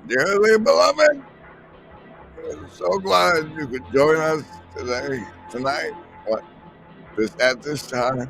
Dearly beloved, we're so glad you could join us tonight, at this time.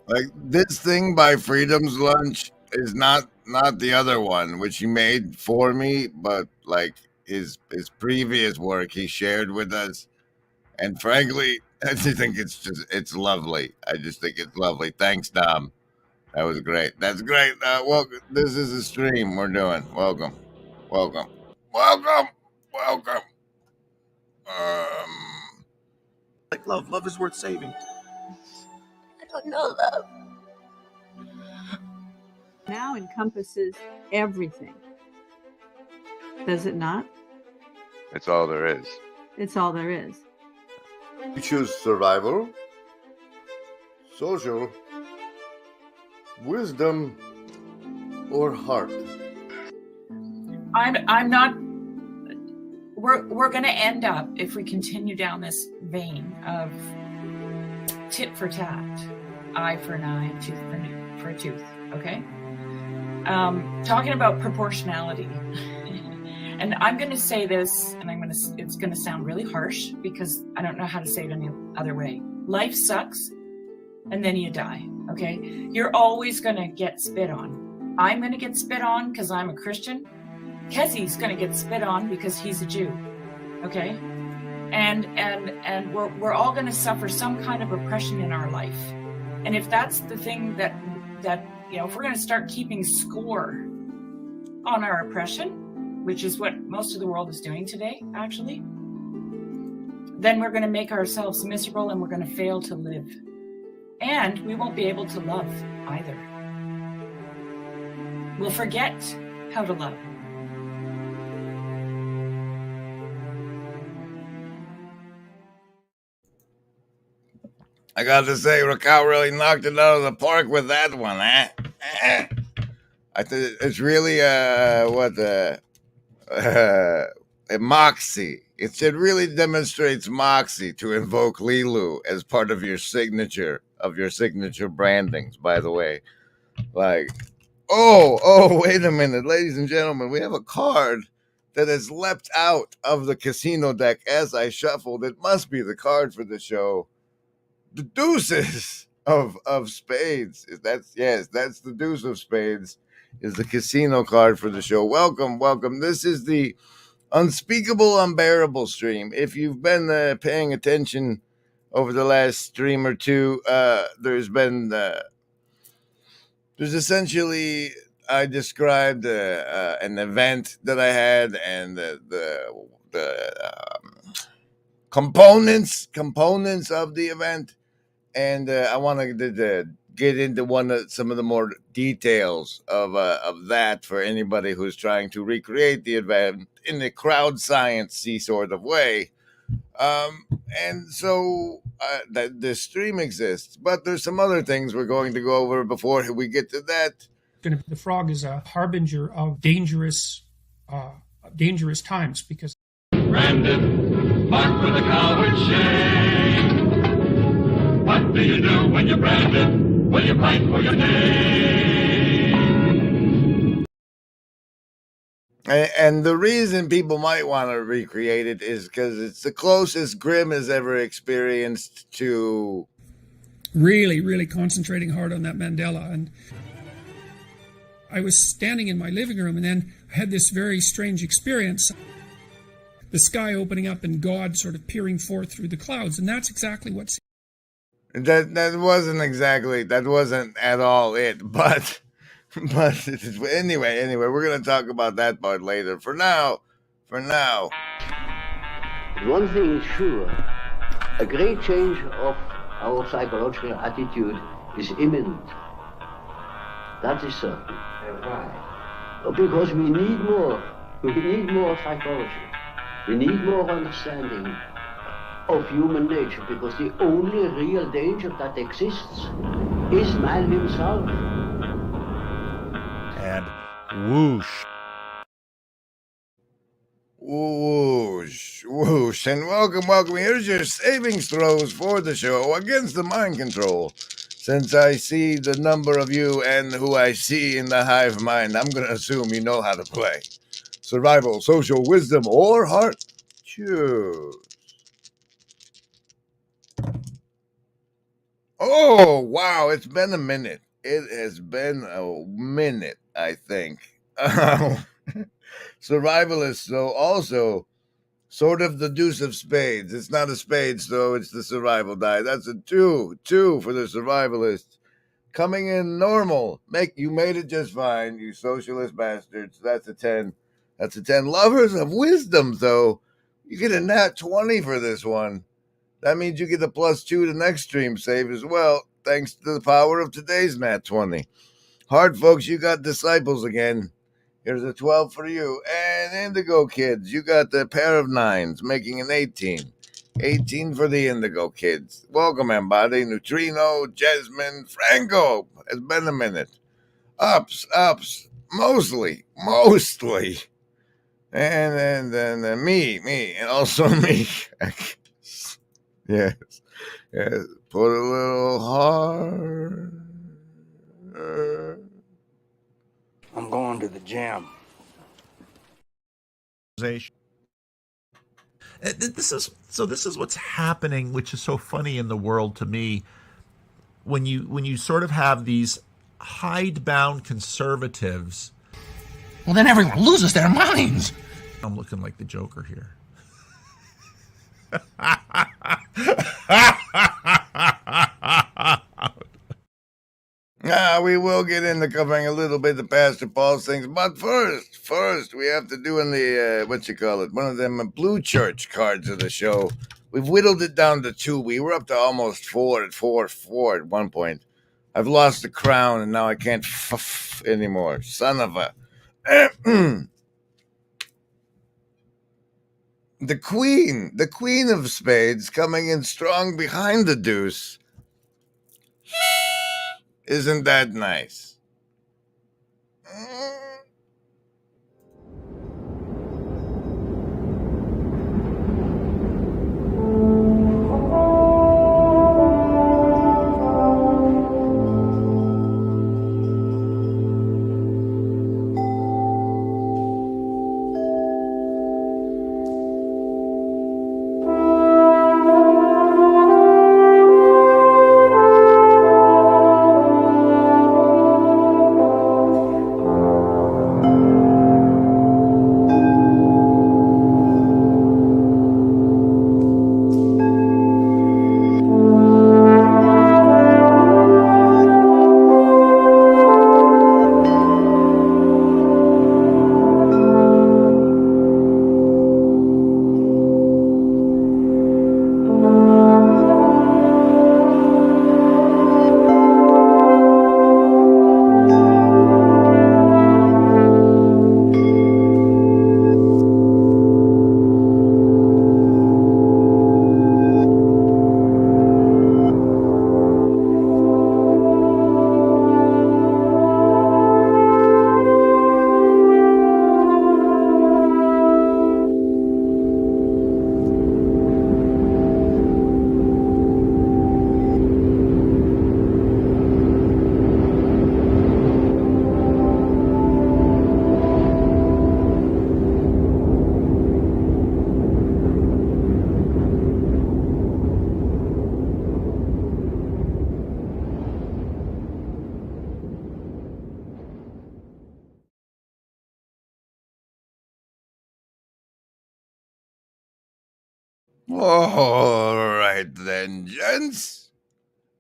Like this thing by Freedom's Lunch is not the other one, which he made for me, but like his previous work he shared with us. And frankly, I just think it's lovely. I just think it's lovely. Thanks, Dom. That was great. That's great. Welcome. This is a stream we're doing. Welcome, welcome, welcome, welcome. Like love. Love is worth saving. I don't know love. Now encompasses everything. Does it not? It's all there is. It's all there is. You choose survival, social, wisdom, or heart. I'm not. We're going to end up, if we continue down this vein of tit for tat, eye for an eye, tooth for a tooth. Okay. Talking about proportionality, and I'm going to say this, and it's going to sound really harsh because I don't know how to say it any other way. Life sucks, and then you die. Okay, you're always going to get spit on. I'm going to get spit on because I'm a Christian. Kezzy's going to get spit on because he's a Jew. Okay, and we're all going to suffer some kind of oppression in our life. And if that's the thing that if we're going to start keeping score on our oppression, which is what most of the world is doing today, actually, then we're going to make ourselves miserable and we're going to fail to live. And we won't be able to love either. We'll forget how to love. I got to say, Rascal really knocked it out of the park with that one, eh? I think it's really a moxie. It really demonstrates moxie to invoke Lilu as part of your signature brandings. By the way, like, oh, wait a minute, ladies and gentlemen, we have a card that has leapt out of the casino deck as I shuffled. It must be the card for the show. The deuces of spades. That's the deuce of spades is the casino card for the show. Welcome. This is the Unspeakable, Unbearable stream. If you've been paying attention over the last stream or two, there's essentially, I described an event that I had and the components of the event. And I wanted to get into some of the more details of that for anybody who's trying to recreate the event in the crowd science-y sort of way. And so the stream exists, but there's some other things we're going to go over before we get to that. The frog is a harbinger of dangerous times, because Branded, marked with a coward's shame. What do you do when you're branded? Will you fight for your name? And the reason people might want to recreate it is because it's the closest Grimm has ever experienced to really concentrating hard on that Mandela. And I was standing in my living room, and then I had this very strange experience. The sky opening up and God sort of peering forth through the clouds. And that's exactly what's... That wasn't at all it, but anyway, we're gonna talk about that part later. For now, one thing is sure, a great change of our psychological attitude is imminent. That is certain. Why? Because we need more. We need more psychology. We need more understanding of human nature, because the only real danger that exists is man himself. And whoosh. Whoosh, and welcome. Here's your savings throws for the show against the mind control. Since I see the number of you and who I see in the hive mind, I'm going to assume you know how to play. Survival, social wisdom, or heart. Choose. Oh, wow, it's been a minute. It has been a minute, I think. Survivalist, so also sort of the deuce of spades. It's not a spade, so it's the survival die. That's a 2 for the survivalist. Coming in normal. You made it just fine, you socialist bastards. That's a 10. That's a 10. Lovers of wisdom, though. You get a nat 20 for this one. That means you get a +2 to next stream save as well, thanks to the power of today's nat 20. Hard folks, you got disciples again. Here's a 12 for you. And Indigo Kids, you got the pair of 9s, making an 18. 18 for the Indigo Kids. Welcome, everybody. Neutrino, Jasmine, Franco. It's been a minute. Ups, mostly. And then me, and also me. Yes. Put a little hard. I'm going to the gym. This is what's happening, which is so funny in the world to me. When you sort of have these hidebound conservatives. Well, then everyone loses their minds. I'm looking like the Joker here. We will get into covering a little bit of Pastor Paul's things, but first we have to do in the one of them blue church cards of the show. We've whittled it down to 2. We were up to almost 4 at one point. I've lost the crown and now I can't anymore. Son of a the queen of spades coming in strong behind the deuce. Isn't that nice? All right then, gents.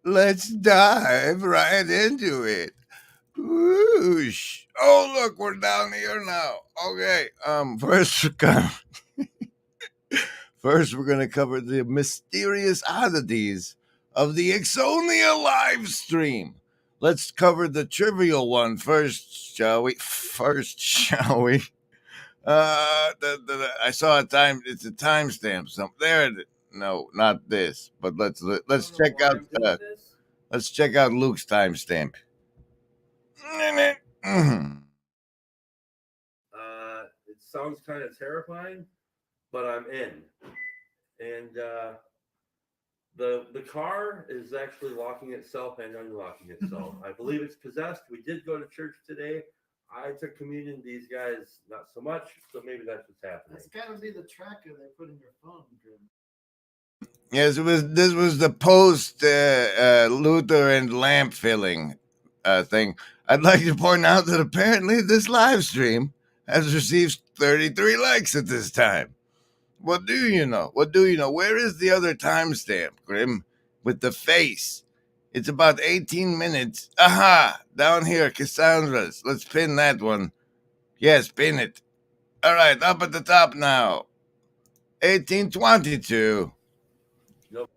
Let's dive right into it. Whoosh. Oh, look, we're down here now. Okay. First we're gonna cover the mysterious oddities of the Ixonia live stream. Let's cover the trivial one first, shall we? I saw a time. It's a timestamp. There. No, not this. But let's check out. Let's check out Luke's timestamp. It sounds kind of terrifying, but I'm in. And the car is actually locking itself and unlocking itself. I believe it's possessed. We did go to church today. I took communion. These guys, not so much. So maybe that's what's happening. That's got to be the tracker they put in your phone, Jim. Yes, this was the post Luther and lamp filling thing. I'd like to point out that apparently this live stream has received 33 likes at this time. What do you know? What do you know? Where is the other timestamp, Grim? With the face. It's about 18 minutes. Aha! Down here, Cassandra's. Let's pin that one. Yes, pin it. All right, up at the top now. 1822. Nope.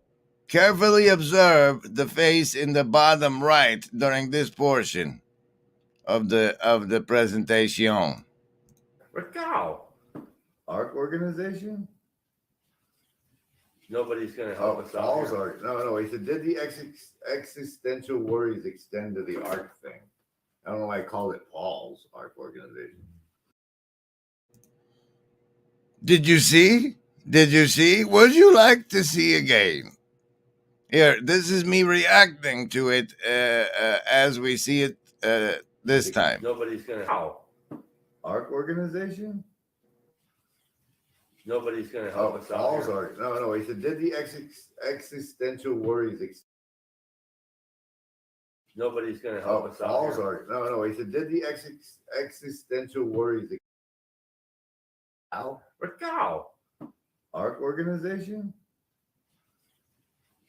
Carefully observe the face in the bottom right during this portion of the presentation. Rascal. Arc organization? Nobody's going to help us out. Arc. No. He said, did the existential worries extend to the arc thing? I don't know why I called it Paul's arc organization. Did you see? Would you like to see again? Here, this is me reacting to it as we see it this time. Nobody's going to help. Arc organization? Nobody's going to help us out. Arc. No. He said, did the existential worries Nobody's going to help us out. Arc. No. He said, did the existential worries Rascal. Arc organization?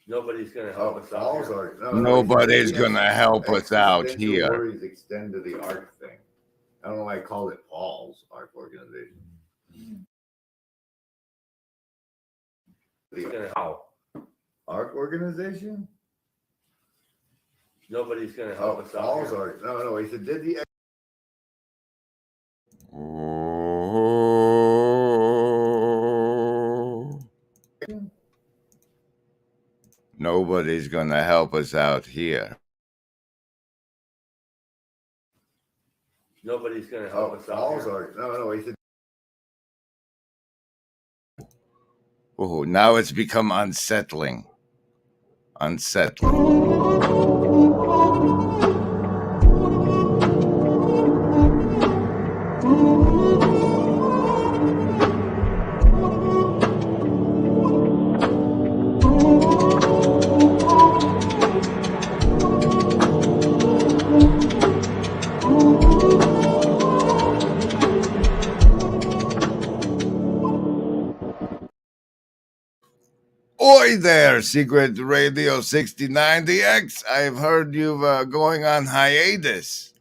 Nobody's going to help us out. Arc. No. Nobody's going to help us out here. Worries extend to the arc thing. I don't know why I called it Paul's arc organization. Arc organization? Nobody's going to help us out. Arc. No. He said, did the Nobody's going to help us out here. Nobody's going to help us out. Arc. No. He said. Oh, now it's become unsettling. Oi there, Secret Radio 6090X. I've heard you've going on hiatus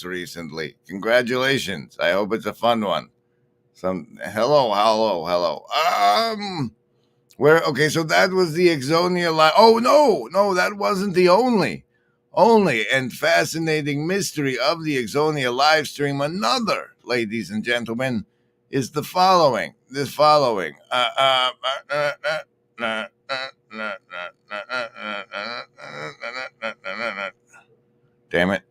recently. Congratulations. I hope it's a fun one. Hello. Okay, so that was the Ixonia live. Oh, no, that wasn't the only and fascinating mystery of the Ixonia live stream. Another, ladies and gentlemen, is the following. Damn it.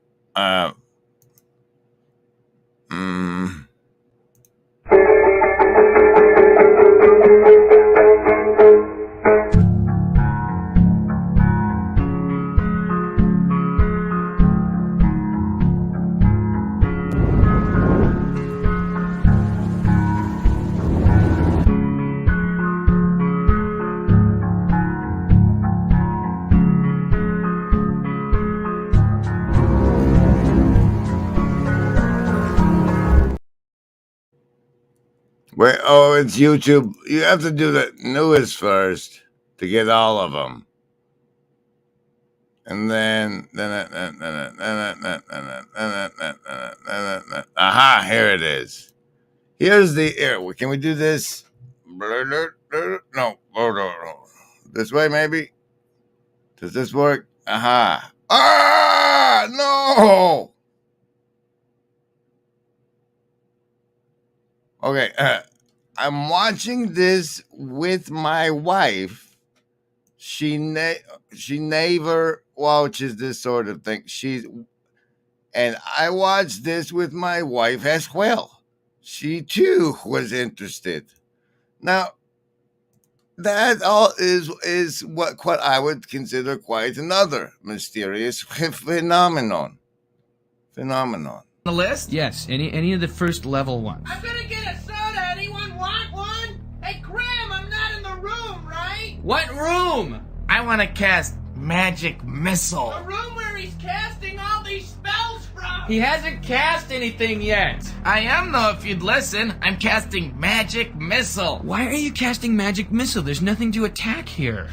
Wait, oh, it's YouTube. You have to do the newest first to get all of them. And then, aha, here it is. Here's the here. Can we do this? No, this way maybe. Does this work? Aha! Ah, no. Okay, I'm watching this with my wife. She never watches this sort of thing. And I watched this with my wife as well. She too was interested. Now, that all is what I would consider quite another mysterious phenomenon. On the list? Yes, any of the first level ones. I'm gonna get a soda. Anyone want one? Hey, Graham, I'm not in the room, right? What room? I want to cast Magic Missile. The room where he's casting all these spells from. He hasn't cast anything yet. I am, though, if you'd listen. I'm casting Magic Missile. Why are you casting Magic Missile? There's nothing to attack here.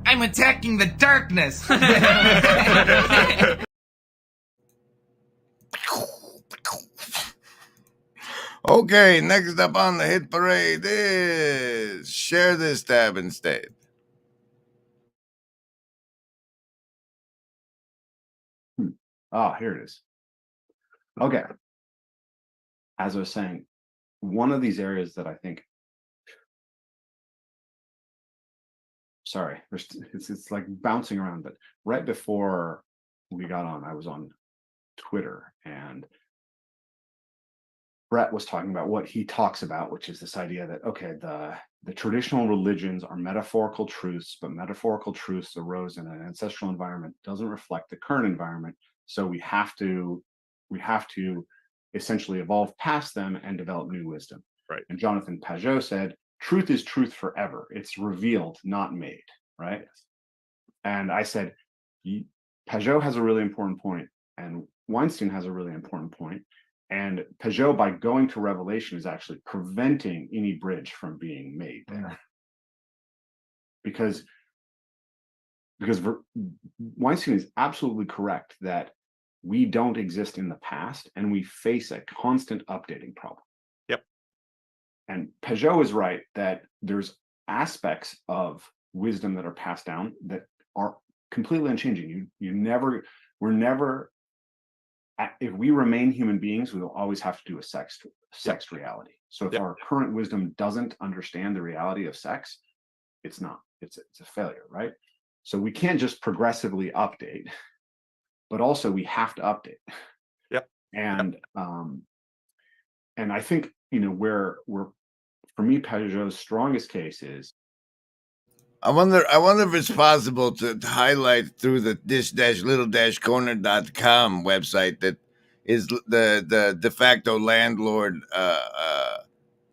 I'm attacking the darkness. Okay, next up on the hit parade is Share This tab instead. Here it is. Okay. As I was saying, one of these areas that I think, sorry, it's like bouncing around, but right before we got on, I was on Twitter and Brett was talking about what he talks about, which is this idea that, okay, the traditional religions are metaphorical truths, but metaphorical truths arose in an ancestral environment, doesn't reflect the current environment. So we have to essentially evolve past them and develop new wisdom. Right. And Jonathan Pajot said, truth is truth forever. It's revealed, not made. Right. And I said, Pajot has a really important point, and Weinstein has a really important point. And Pajot, by going to Revelation, is actually preventing any bridge from being made there. Because Weinstein is absolutely correct that we don't exist in the past and we face a constant updating problem. Yep. And Pajot is right that there's aspects of wisdom that are passed down that are completely unchanging. We're never, if we remain human beings, we will always have to do a sex reality. So if our current wisdom doesn't understand the reality of sex, it's a failure, right? So we can't just progressively update, but also we have to update. Yep. And I think, where for me, Pajot's strongest case is, I wonder if it's possible to highlight through the this-little-corner.com website that is the de facto landlord,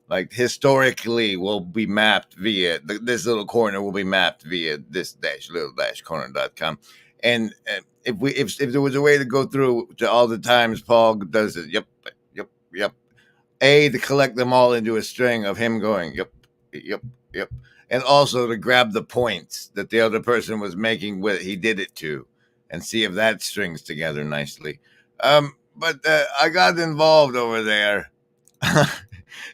like historically will be mapped via this little corner will be mapped via this-little-corner.com. And if there was a way to go through to all the times Paul does it, yep, to collect them all into a string of him going, yep. And also to grab the points that the other person was making with he did it to, and see if that strings together nicely. But I got involved over there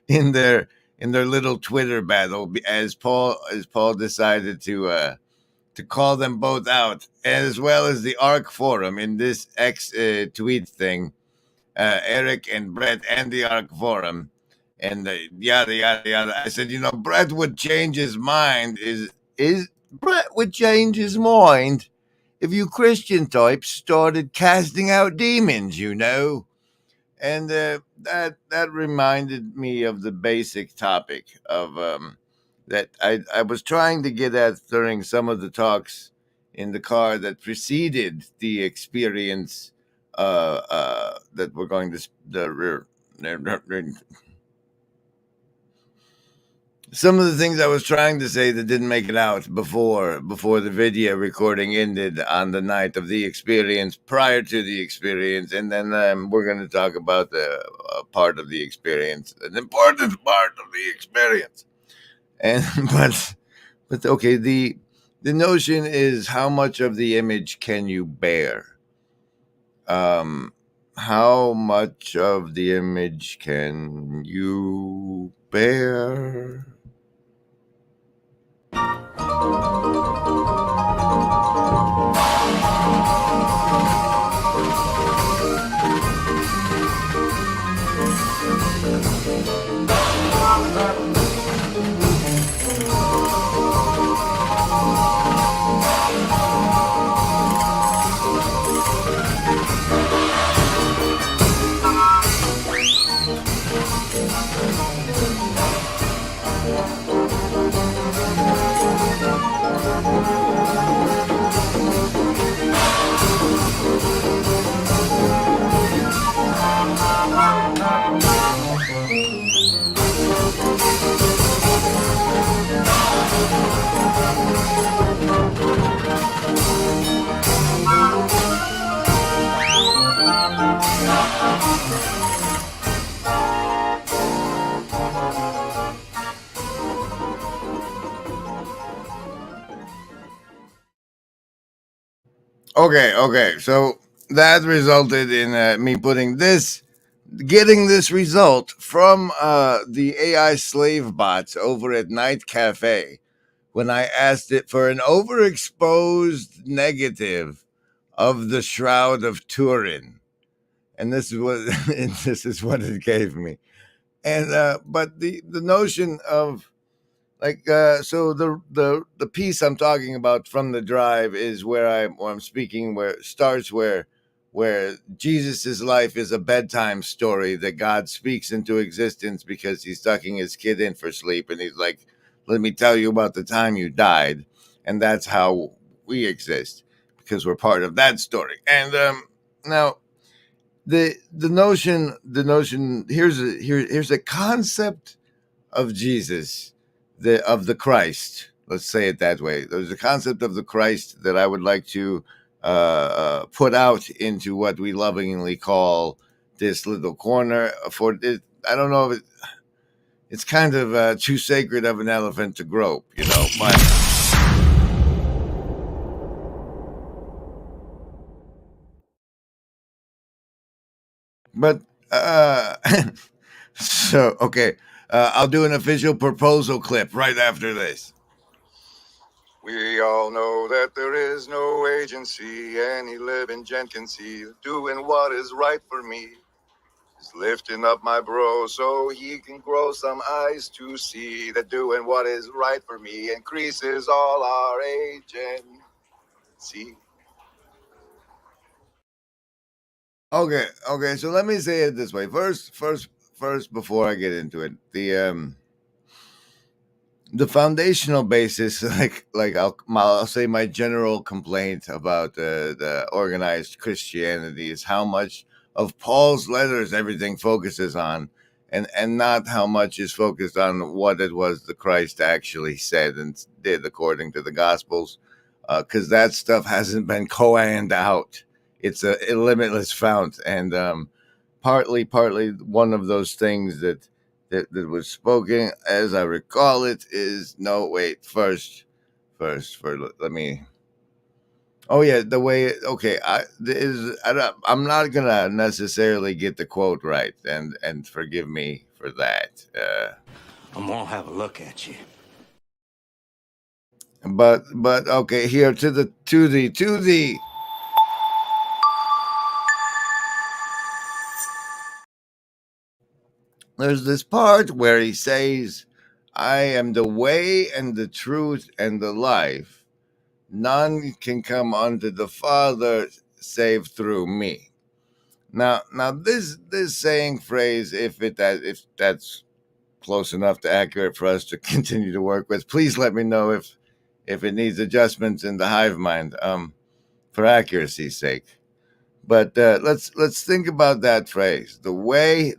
in their little Twitter battle as Paul decided to call them both out, as well as the ARC forum in this X tweet thing. Eric and Brett and the ARC forum. And yada yada yada. I said, Brett would change his mind. Is Brett would change his mind if you Christian types started casting out demons, And that reminded me of the basic topic of that I was trying to get at during some of the talks in the car that preceded the experience that we're going to some of the things I was trying to say that didn't make it out before the video recording ended on the night of the experience, prior to the experience, and then we're going to talk about the part of the experience, an important part of the experience. And but okay, the notion is, how much of the image can you bear? How much of the image can you bear? Okay. So that resulted in me getting this result from the AI slave bots over at Night Cafe when I asked it for an overexposed negative of the Shroud of Turin, and this is what this is what it gave me. And but the notion of, like, so the piece I'm talking about from the drive is where I'm speaking, where it starts where Jesus's life is a bedtime story that God speaks into existence because he's tucking his kid in for sleep, and he's like, let me tell you about the time you died, and that's how we exist because we're part of that story. And now the notion here's a concept of Jesus, of the Christ. Let's say it that way. There's a concept of the Christ that I would like to put out into what we lovingly call this little corner. For it, I don't know if it's kind of too sacred of an elephant to grope, but so okay. I'll do an official proposal clip right after this. We all know that there is no agency any living gent can see. Doing what is right for me is lifting up my bro so he can grow some eyes to see that doing what is right for me increases all our agency. Okay. So let me say it this way. First, before I get into it, the foundational basis, like I'll say my general complaint about the organized Christianity is how much of Paul's letters everything focuses on, and not how much is focused on what it was the Christ actually said and did according to the Gospels, because that stuff hasn't been koaned out. It's a limitless fount, and partly one of those things that was spoken, as I recall it, is first, let me. Oh yeah, the way. Okay, I'm not gonna necessarily get the quote right, and forgive me for that. I'm gonna have a look at you. But okay, here to the. There's this part where he says, I am the way and the truth and the life. None can come unto the Father save through me. Now this saying phrase, if that's close enough to accurate for us to continue to work with, please let me know if it needs adjustments in the hive mind, for accuracy's sake. But let's think about that phrase. The way.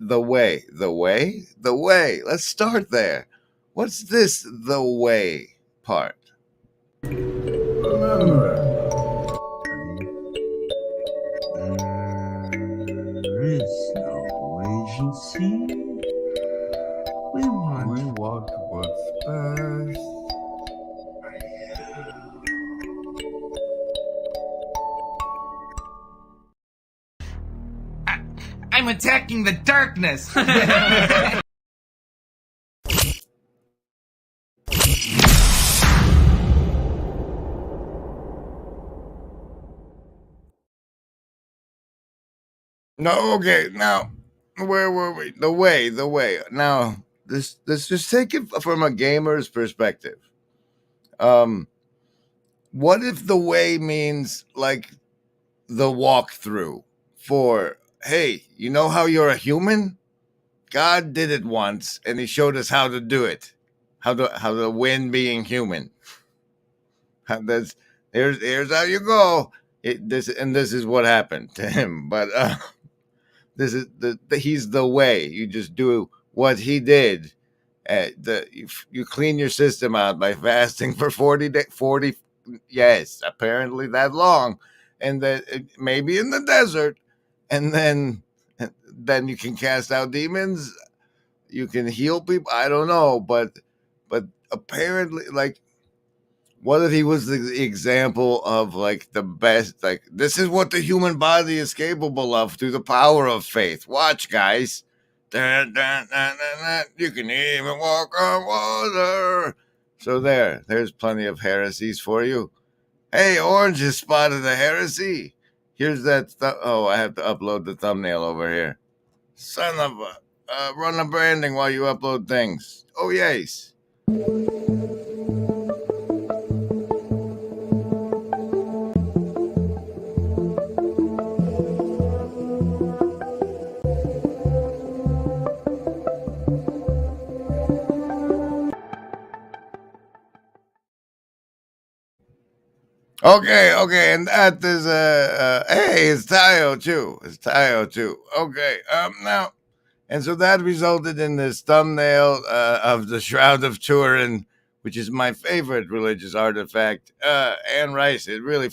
Let's start there. What's this the way part? Remember, there is no agency. We want what's best. I'm attacking the darkness. No, okay. Now, where were we? The way. Now, let's just take it from a gamer's perspective. What if the way means like the walkthrough for, hey, you know how you're a human? God did it once, and he showed us how to do it. How to win being human. Here's how you go. This is what happened to him. But this is he's the way. You just do what he did. You clean your system out by fasting for 40 days. 40, yes, apparently that long, and that maybe in the desert, and then you can cast out demons. You can heal people. I don't know, but apparently, like, what if he was the example of like the best? Like, this is what the human body is capable of through the power of faith. Watch, guys. Dun, dun, dun, dun, dun. You can even walk on water. So there's plenty of heresies for you. Hey, Orange has spotted a heresy. Here's that. I have to upload the thumbnail over here. Son of a. Run the branding while you upload things. Oh, yes. Okay, and that is hey, it's Tayo too. Okay, now, and so that resulted in this thumbnail of the Shroud of Turin, which is my favorite religious artifact. Anne Rice, it really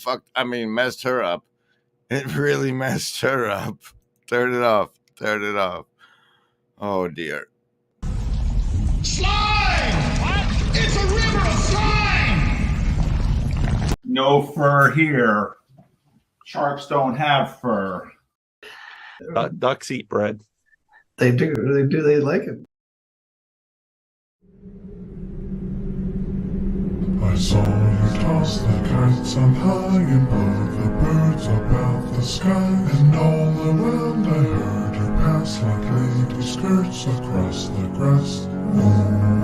messed her up. It really messed her up. Turn it off. Oh dear. Slime! What? It's a river of slime! No fur here. Sharks don't have fur. Ducks eat bread. They do. They like it. I saw you toss the kites on high above the birds about the sky, and all around I heard you pass like lady skirts across the grass. Oh,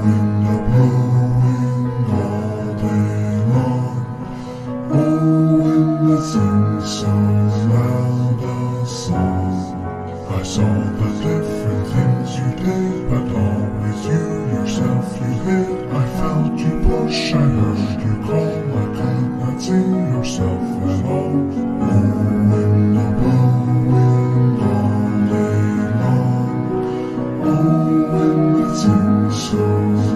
wind a-blowing all day long. Oh, wind that sings so loud a song. I saw the different things you did, but always you yourself you hid. I felt you push, I heard you call, I could not see yourself at all. Oh, wind a-blowing all day long. Oh, wind that sings so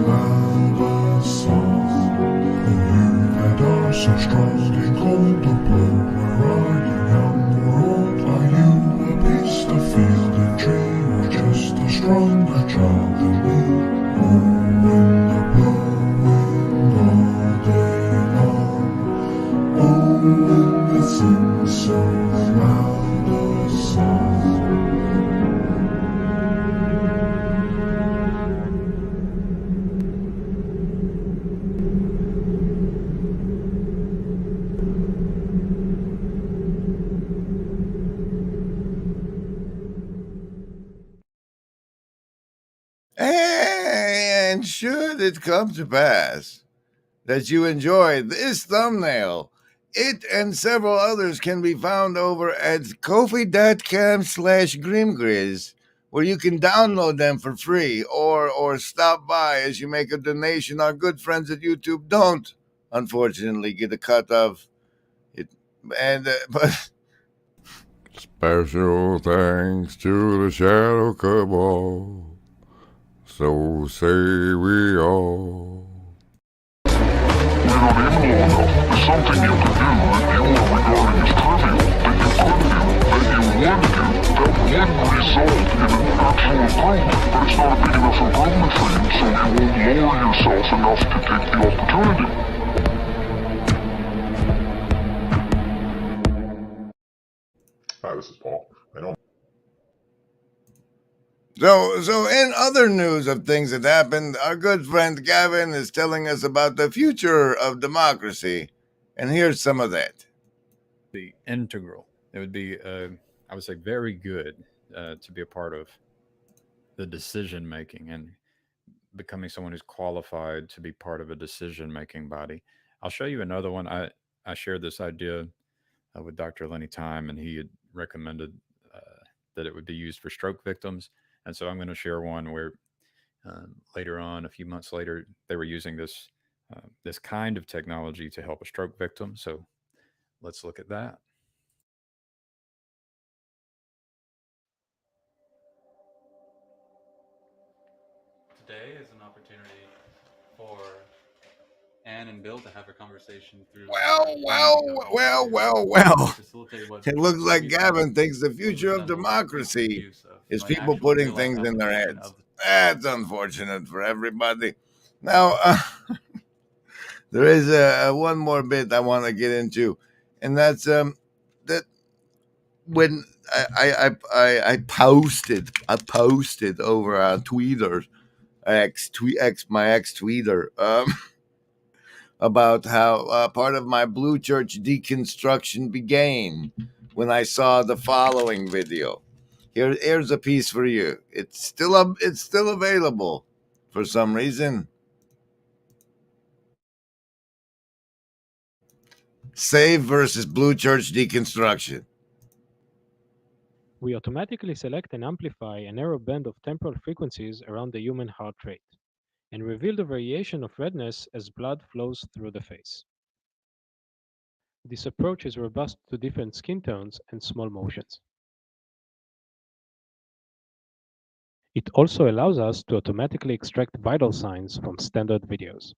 loud a song. Oh, you that are so strong and cold to blow, where are you, young or old? Are you a beast, a field and tree, or just a stronger child than me? Oh, wind a-blowing all day long. Oh, wind that sings so loud a song. And should it come to pass that you enjoy this thumbnail, it and several others can be found over at ko-fi.com/grimgriz, where you can download them for free or stop by as you make a donation. Our good friends at YouTube don't, unfortunately, get a cut of it. And but Special thanks to the Shadow Cabal. So say we all. Something you can do that you are regarding as trivial, that you could do, that you would do, that would result in an actual improvement, but it's not a big enough improvement for you, so you won't lower yourself enough to take the opportunity. Hi, this is Paul. I don't. So in other news of things that happened, our good friend Gavin is telling us about the future of democracy. And here's some of that. Be integral. It would be, I would say, very good to be a part of the decision making and becoming someone who's qualified to be part of a decision making body. I'll show you another one. I shared this idea with Dr. Lenny Time, and he had recommended that it would be used for stroke victims. And so I'm going to share one where later on, a few months later, they were using this this kind of technology to help a stroke victim. So let's look at that. Today is an opportunity for Anne and Bill to have a conversation through. Well. It looks like Gavin thinks the future of democracy is people putting things in their heads. That's unfortunate for everybody. Now, there is one more bit I want to get into, and that's that when I posted over on Twitter, my ex tweeter, about how part of my Blue Church deconstruction began when I saw the following video. Here's a piece for you. It's still available for some reason. Save versus Blue Church deconstruction. We automatically select and amplify a narrow band of temporal frequencies around the human heart rate, and reveal the variation of redness as blood flows through the face. This approach is robust to different skin tones and small motions. It also allows us to automatically extract vital signs from standard videos.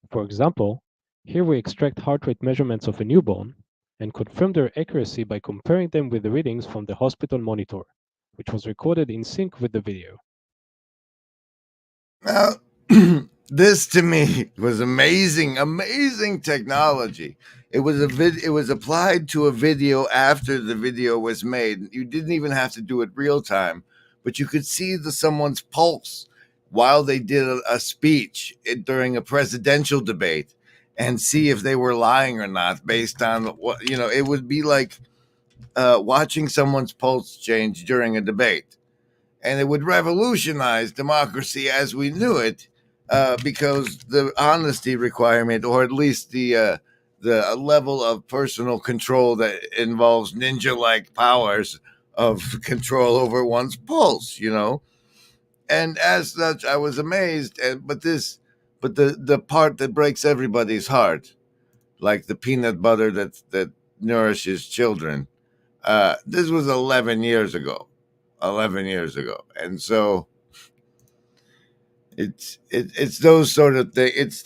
For example, here we extract heart rate measurements of a newborn and confirm their accuracy by comparing them with the readings from the hospital monitor, which was recorded in sync with the video. Now, this to me was amazing technology. It was applied to a video after the video was made. You didn't even have to do it real time, but you could see someone's pulse while they did a speech during a presidential debate and see if they were lying or not based on what, it would be like watching someone's pulse change during a debate. And it would revolutionize democracy as we knew it, because the honesty requirement, or at least the level of personal control that involves ninja-like powers of control over one's pulse, And as such, I was amazed. But the part that breaks everybody's heart, like the peanut butter that nourishes children, this was 11 years ago. 11 years ago. And so it's those sort of things.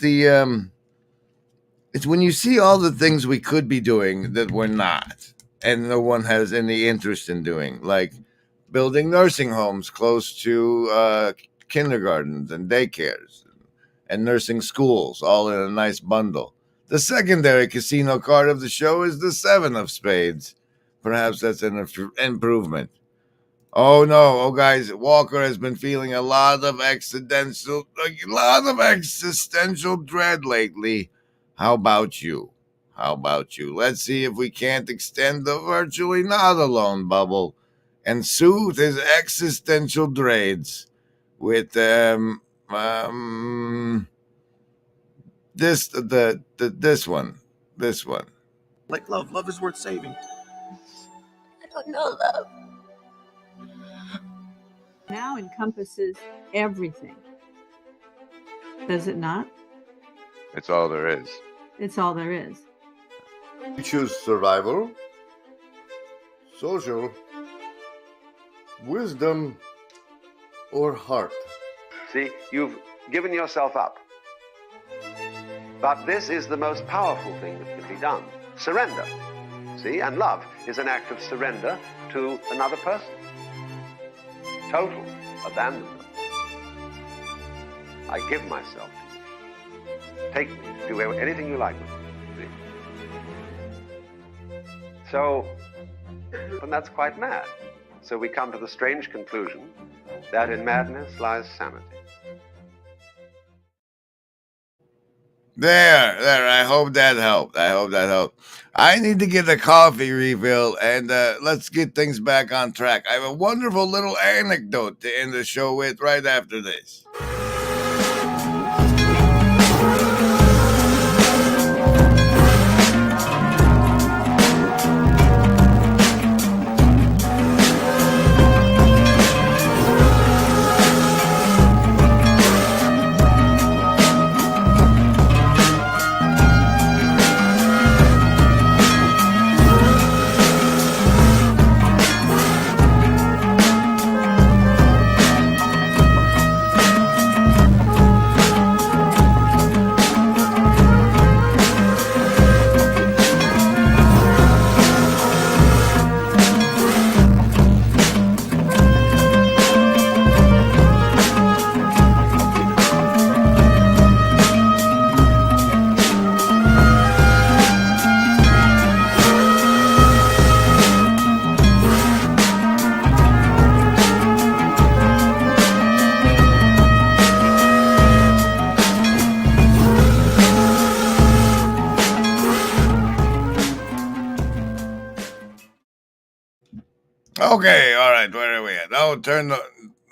It's when you see all the things we could be doing that we're not, and no one has any interest in doing, like building nursing homes close to kindergartens and daycares and nursing schools, all in a nice bundle. The secondary casino card of the show is the 7 of spades. Perhaps that's an improvement. Oh no, guys, Walker has been feeling a lot of existential dread lately. How about you? Let's see if we can't extend the virtually not alone bubble and soothe his existential dreads with this one. Like love is worth saving. I don't know love. Now encompasses everything. Does it not? It's all there is. It's all there is. You choose survival, social, wisdom, or heart. See, you've given yourself up. But this is the most powerful thing that can be done. Surrender. See, and love is an act of surrender to another person. Total abandonment. I give myself to you. Take me, do anything you like with me. See? So, and that's quite mad. So we come to the strange conclusion that in madness lies sanity. There. I hope that helped. I need to get a coffee refill, and let's get things back on track. I have a wonderful little anecdote to end the show with right after this. Okay, all right, where are we at? Oh,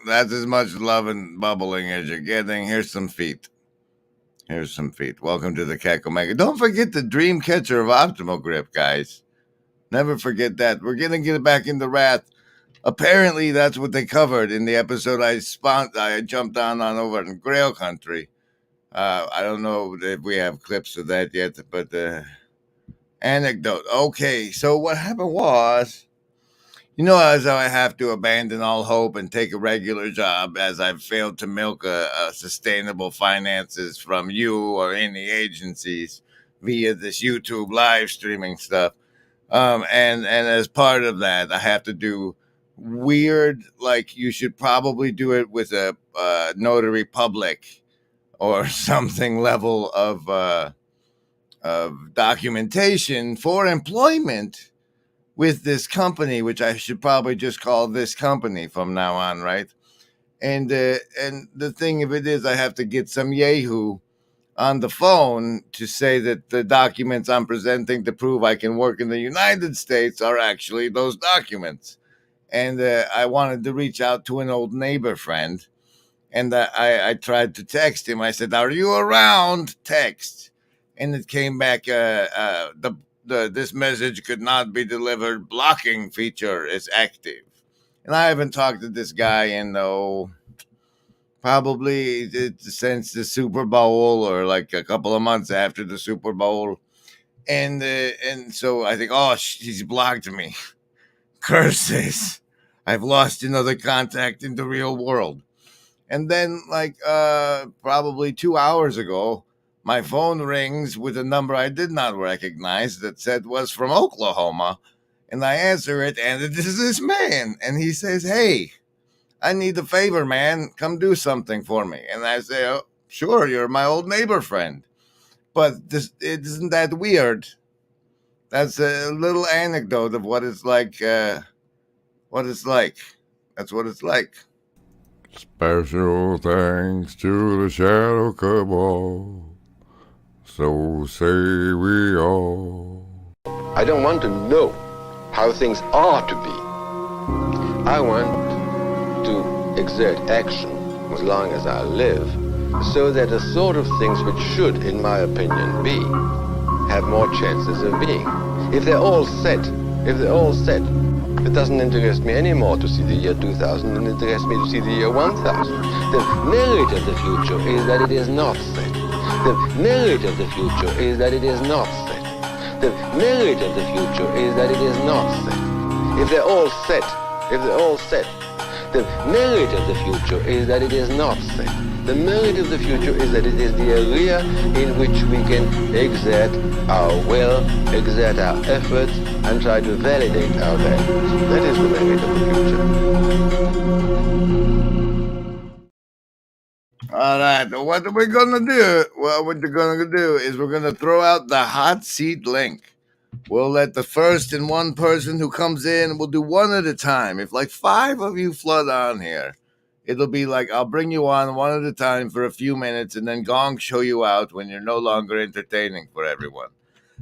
that's as much love and bubbling as you're getting. Here's some feet. Welcome to the Keck Omega. Don't forget the dream catcher of optimal grip, guys. Never forget that. We're going to get back into Wrath. Apparently, that's what they covered in the episode I jumped on over in Grail Country. I don't know if we have clips of that yet, but anecdote. Okay, so what happened was, as I have to abandon all hope and take a regular job as I've failed to milk a sustainable finances from you or any agencies via this YouTube live streaming stuff. And as part of that, I have to do weird, like you should probably do it with a notary public or something level of documentation for employment with this company, which I should probably just call this company from now on, right? And the thing of it is, I have to get some yahoo on the phone to say that the documents I'm presenting to prove I can work in the United States are actually those documents. And I wanted to reach out to an old neighbor friend, and I tried to text him. I said, "Are you around?" Text, and it came back. This message could not be delivered. Blocking feature is active. And I haven't talked to this guy in, probably since the Super Bowl or like a couple of months after the Super Bowl. And so I think, he's blocked me. Curses. I've lost another contact in the real world. And then probably 2 hours ago, my phone rings with a number I did not recognize that said was from Oklahoma. And I answer it, and it is this man. And he says, "Hey, I need a favor, man. Come do something for me." And I say, "Oh, sure, you're my old neighbor friend." But isn't that weird? That's a little anecdote of what it's like. That's what it's like. Special thanks to the Shadow Cabal. So say we all. I don't want to know how things are to be. I want to exert action as long as I live, so that the sort of things which should, in my opinion, be, have more chances of being. If they're all set, it doesn't interest me anymore to see the year 2000 than it interests me to see the year 1000. The merit of the future is that it is not set. The merit of the future is that it is not set. The merit of the future is that it is not set. If they're all set, the merit of the future is that it is not set. The merit of the future is that it is the area in which we can exert our will, exert our efforts, and try to validate our values. That is the merit of the future. All right, what are we gonna do? Well, what we're gonna do is we're gonna throw out the hot seat link. We'll let the first and one person who comes in, we'll do one at a time. If like 5 of you flood on here, it'll be like I'll bring you on one at a time for a few minutes and then gong show you out when you're no longer entertaining for everyone.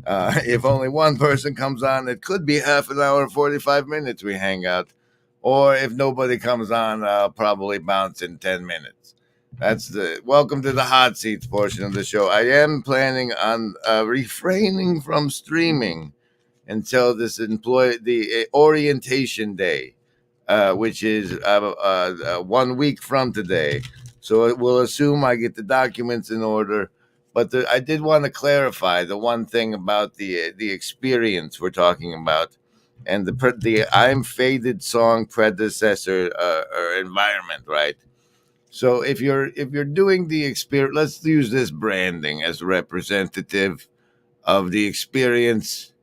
If only one person comes on, it could be half an hour, 45 minutes we hang out. Or if nobody comes on, I'll probably bounce in 10 minutes. That's the welcome to the hot seats portion of the show. I am planning on refraining from streaming until the orientation day, which is 1 week from today. So we'll assume I get the documents in order. But I did want to clarify the one thing about the experience we're talking about, and the I'm Faded song predecessor or environment, right? So if you're doing the experience, let's use this branding as representative of the experience.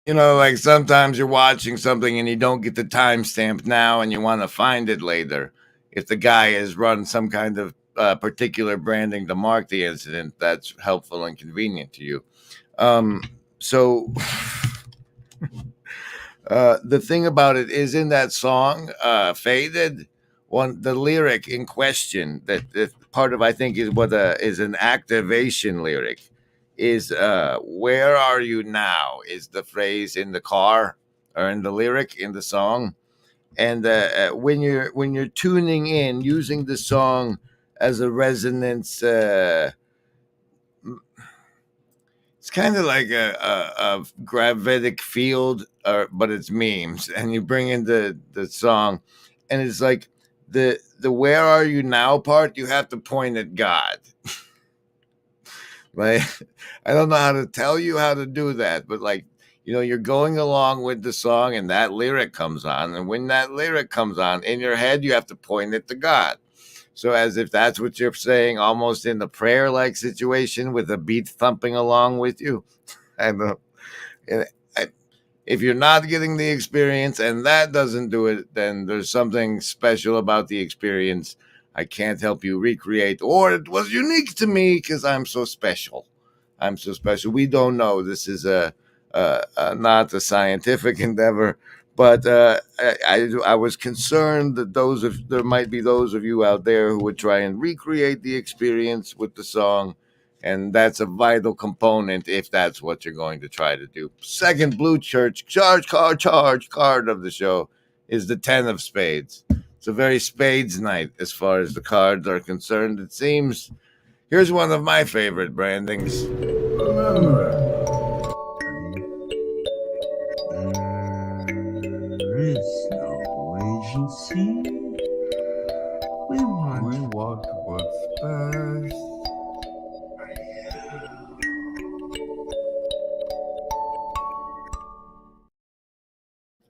You know, like sometimes you're watching something and you don't get the timestamp now and you want to find it later. If the guy has run some kind of particular branding to mark the incident, that's helpful and convenient to you. So the thing about it is in that song, Faded, the lyric in question, that part of I think is what is an activation lyric. Is where are you now is the phrase in the car or in the lyric in the song. And when you're tuning in using the song as a resonance, it's kind of like a gravitic field, but it's memes, and you bring in the song and it's like the where are you now part, you have to point at God. Like, I don't know how to tell you how to do that, but like, you know, you're going along with the song and that lyric comes on. And when that lyric comes on in your head, you have to point it to God. So as if that's what you're saying, almost in the prayer-like situation with a beat thumping along with you. If you're not getting the experience and that doesn't do it, then there's something special about the experience I can't help you recreate, or it was unique to me because I'm so special. I'm so special. We don't know. This is not a scientific endeavor, but I was concerned that there might be those of you out there who would try and recreate the experience with the song, and that's a vital component if that's what you're going to try to do. Second blue charge card of the show is the 10 of spades. It's a very spades night as far as the cards are concerned, it seems. Here's one of my favorite brandings. There is no agency. We want what's best.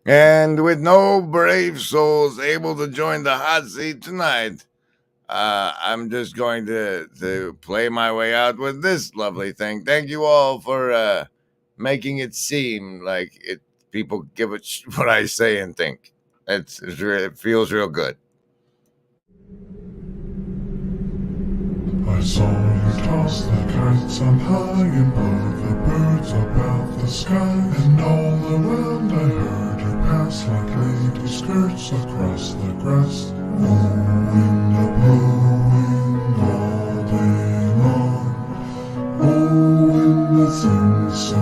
And with no brave souls able to join the hot seat tonight, I'm just going to play my way out with this lovely thing. Thank you all for making it seem like people give it what I say and think. It feels real good. I saw you toss the kites on high above the birds about the sky, and all around I heard you pass like lady skirts across the grass. Oh, wind a blowing all day long. Oh, wind that sings so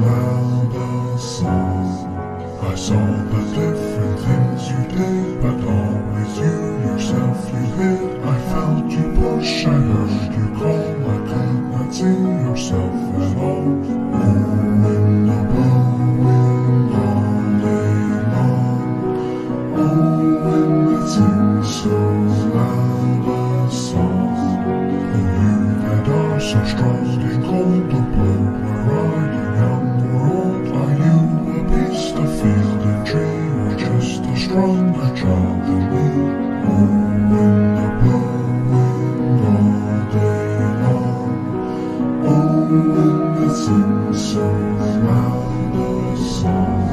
loud a song. I saw the different things you did, but always you yourself you hid. I felt you push, I heard you call, I could not see yourself at all. Oh, wind a blowing all day long. Oh, wind that sings so stronger child than me. Oh, wind a blowing all day long. Oh, wind that sings so loud a song.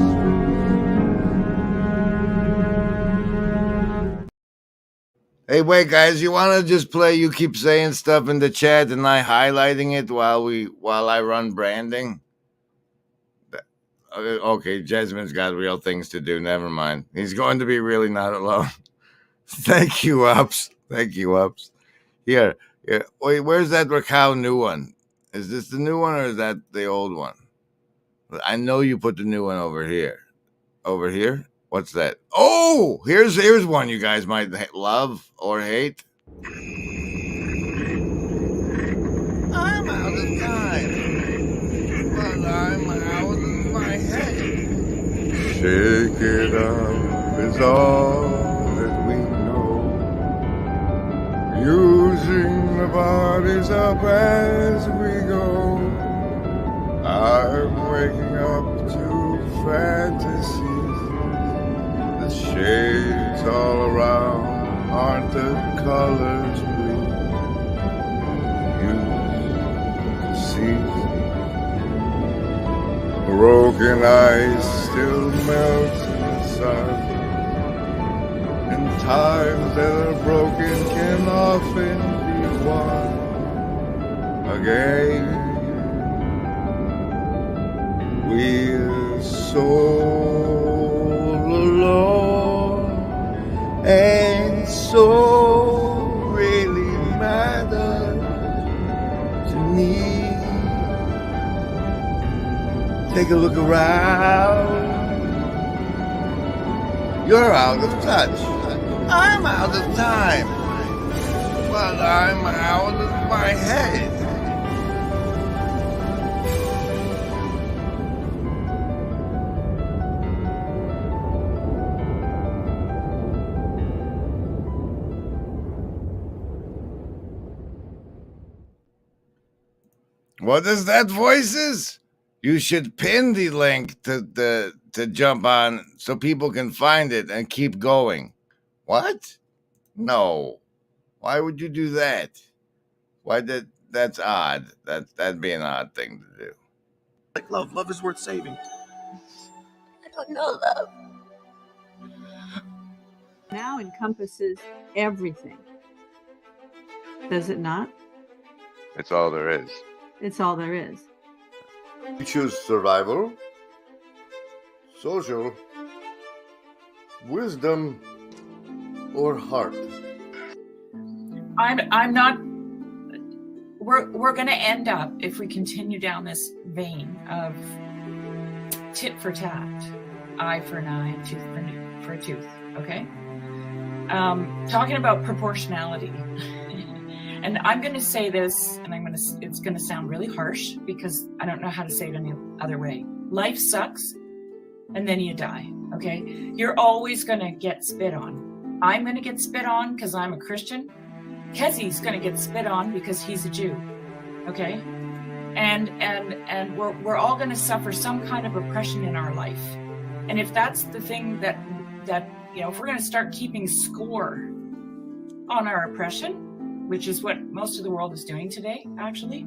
Hey, wait, guys! You want to just play? You keep saying stuff in the chat, and I highlighting it while I run branding. Okay, Jasmine's got real things to do. Never mind. He's going to be really not alone. Thank you, Ups. Thank you, Ups. Here. Wait, where's that Rascal new one? Is this the new one or is that the old one? I know you put the new one over here. Over here? What's that? Oh, here's one you guys might love or hate. I'm out of time, but I'm out of my head. Shake it up is all that we know. Using the bodies up as we go. I'm waking up to fantasies. The shades all around aren't the colors we used to see. Broken ice still melts in the sun, and times that are broken can often be won again. We're so alone, and so really matter to me. Take a look around. You're out of touch. I'm out of time. But I'm out of my head. What is that, voices? You should pin the link to jump on so people can find it and keep going. What? No. Why would you do that? That's odd. That'd be an odd thing to do. Like love. Love is worth saving. I don't know love. Now encompasses everything. Does it not? It's all there is. It's all there is. You choose survival, social, wisdom, or heart. I'm not. We're going to end up, if we continue down this vein of tit for tat, eye for an eye, tooth for a tooth. Okay. Talking about proportionality. And I'm going to say this, and it's going to sound really harsh because I don't know how to say it any other way. Life sucks, and then you die, okay? You're always going to get spit on. I'm going to get spit on because I'm a Christian. Kezi's going to get spit on because he's a Jew, okay? And we're all going to suffer some kind of oppression in our life. And if that's the thing that if we're going to start keeping score on our oppression, which is what most of the world is doing today, actually,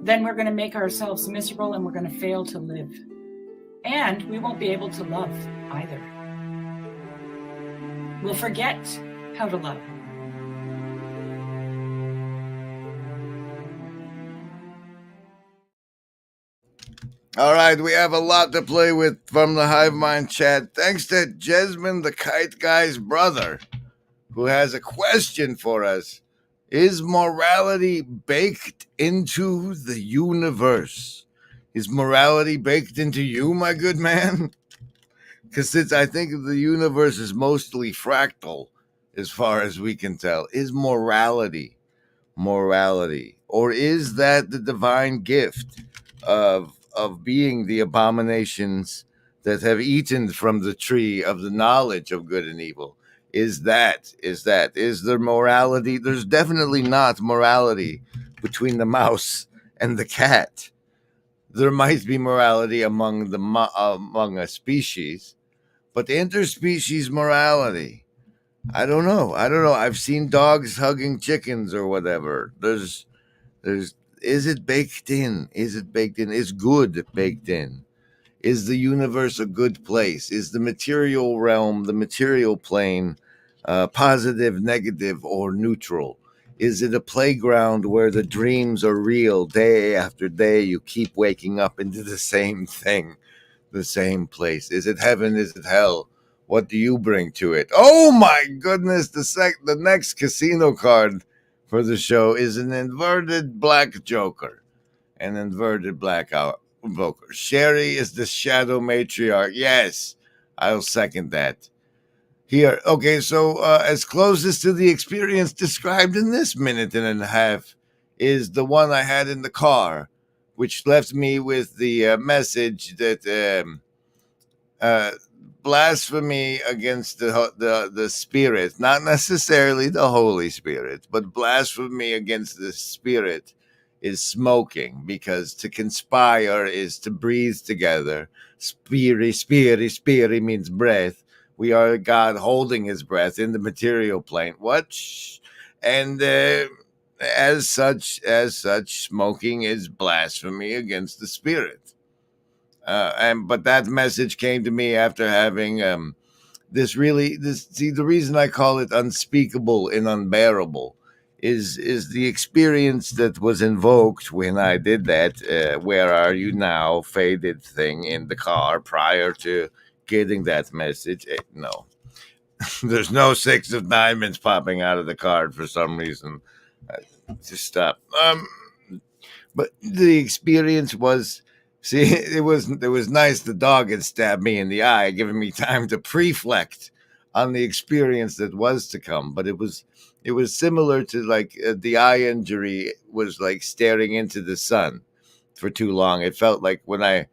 then we're going to make ourselves miserable and we're going to fail to live. And we won't be able to love either. We'll forget how to love. All right, we have a lot to play with from the Hive Mind chat. Thanks to Jasmine, the Kite Guy's brother, who has a question for us. Is morality baked into the universe? Is morality baked into you, my good man? Because since I think the universe is mostly fractal, as far as we can tell, is morality? Or is that the divine gift of being the abominations that have eaten from the tree of the knowledge of good and evil? Is there morality? There's definitely not morality between the mouse and the cat. There might be morality among a species, But interspecies morality, I don't know. I've seen dogs hugging chickens or whatever. There's is it baked in? Is it baked in? Is good baked in? Is the universe a good place? Is the material realm, the material plane, positive, negative, or neutral? Is it a playground where the dreams are real day after day? You keep waking up into the same thing, the same place. Is it heaven? Is it hell? What do you bring to it? Oh my goodness! The next casino card for the show is an inverted black joker, an inverted black invoker. Sherry is the shadow matriarch. Yes, I'll second that. Here, okay, so as closest to the experience described in this minute and a half is the one I had in the car, which left me with the message that blasphemy against the Spirit, not necessarily the Holy Spirit, but blasphemy against the Spirit is smoking, because to conspire is to breathe together. Spiri means breath. We are God holding his breath in the material plane. What? And as such, smoking is blasphemy against the Spirit. But that message came to me after having the reason I call it unspeakable and unbearable is the experience that was invoked when I did that where are you now faded thing in the car prior to getting that message. No. There's no 6 of diamonds popping out of the card for some reason. Just stop. But the experience was, it was nice. The dog had stabbed me in the eye, giving me time to preflect on the experience that was to come. But it was similar to like the eye injury was like staring into the sun for too long. It felt like when I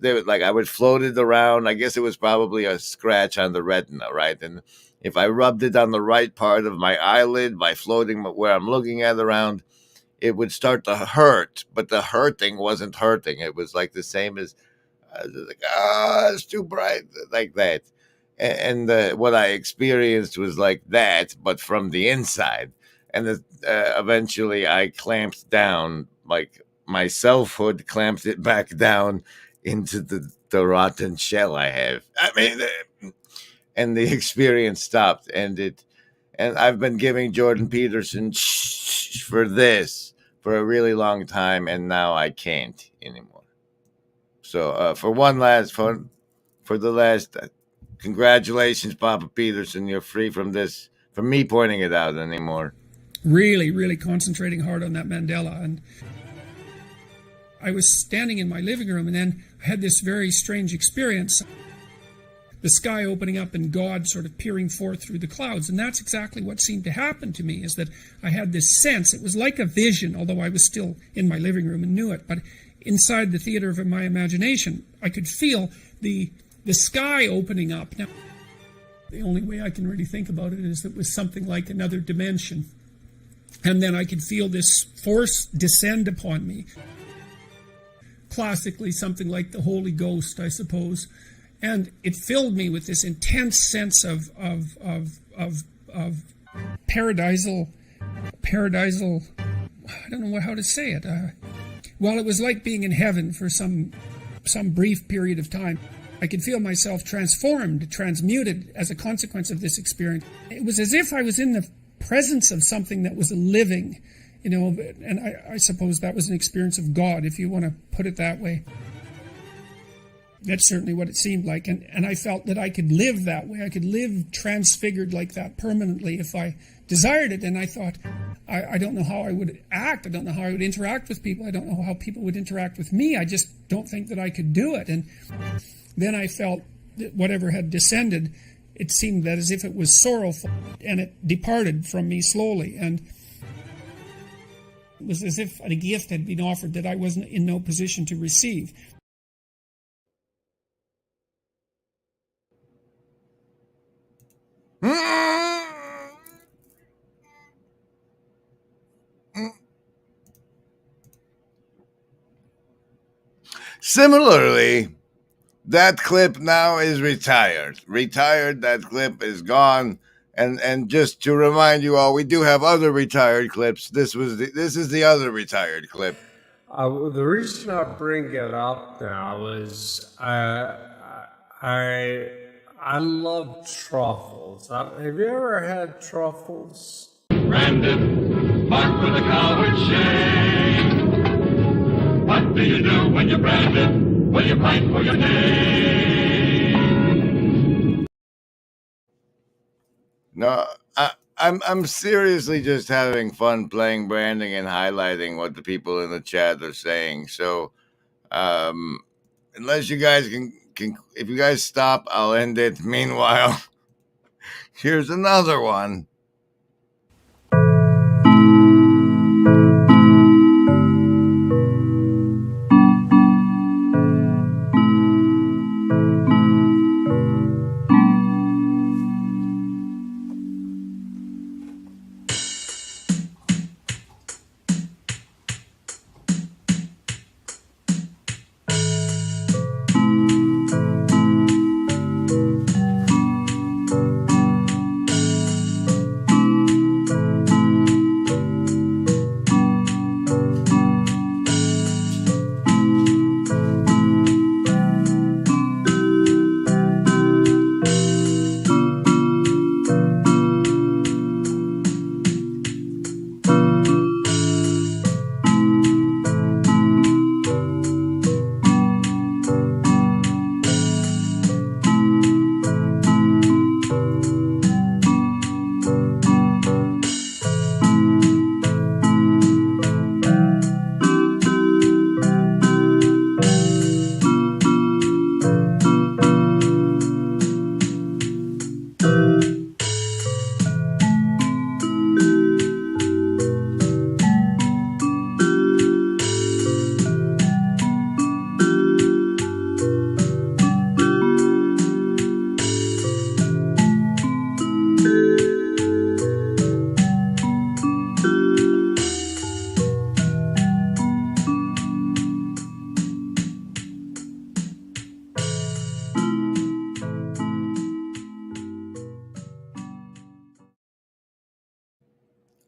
would float it around. I guess it was probably a scratch on the retina, right? And if I rubbed it on the right part of my eyelid by floating where I'm looking at around, it would start to hurt, but the hurting wasn't hurting. It was like the same as, it's too bright, like that. And what I experienced was like that, but from the inside. And eventually I clamped down, like my selfhood clamped it back down into the rotten shell I have. I mean, and the experience stopped, and I've been giving Jordan Peterson for this for a really long time, and now I can't anymore. So for the last, congratulations, Papa Peterson. You're free from this, from me pointing it out anymore. Really, really concentrating hard on that Mandela. And I was standing in my living room, and then I had this very strange experience. The sky opening up and God sort of peering forth through the clouds. And that's exactly what seemed to happen to me, is that I had this sense. It was like a vision, although I was still in my living room and knew it. But inside the theater of my imagination, I could feel the sky opening up. Now, the only way I can really think about it is it was something like another dimension. And then I could feel this force descend upon me. Classically, something like the Holy Ghost, I suppose. And it filled me with this intense sense of paradisal, I don't know how to say it. Well, it was like being in heaven for some brief period of time. I could feel myself transformed, transmuted as a consequence of this experience. It was as if I was in the presence of something that was living, and I suppose that was an experience of God, if you want to put it that way. That's certainly what it seemed like, and I felt that I could live that way. I could live transfigured like that permanently if I desired it, and I thought, I don't know how I would act. I don't know how I would interact with people. I don't know how people would interact with me. I just don't think that I could do it. And then I felt that whatever had descended, it seemed that as if it was sorrowful, and it departed from me slowly, and it was as if a gift had been offered that I wasn't in no position to receive. Similarly, That clip now is retired. Retired. That clip is gone. And just to remind you all, we do have other retired clips. This is the other retired clip. The reason I bring it up now is I love truffles. Have you ever had truffles? Branded, marked with a coward shame. What do you do when you're branded? Will you fight for your name? No, I'm seriously just having fun playing branding and highlighting what the people in the chat are saying. So, unless you guys can if you guys stop, I'll end it. Meanwhile, here's another one.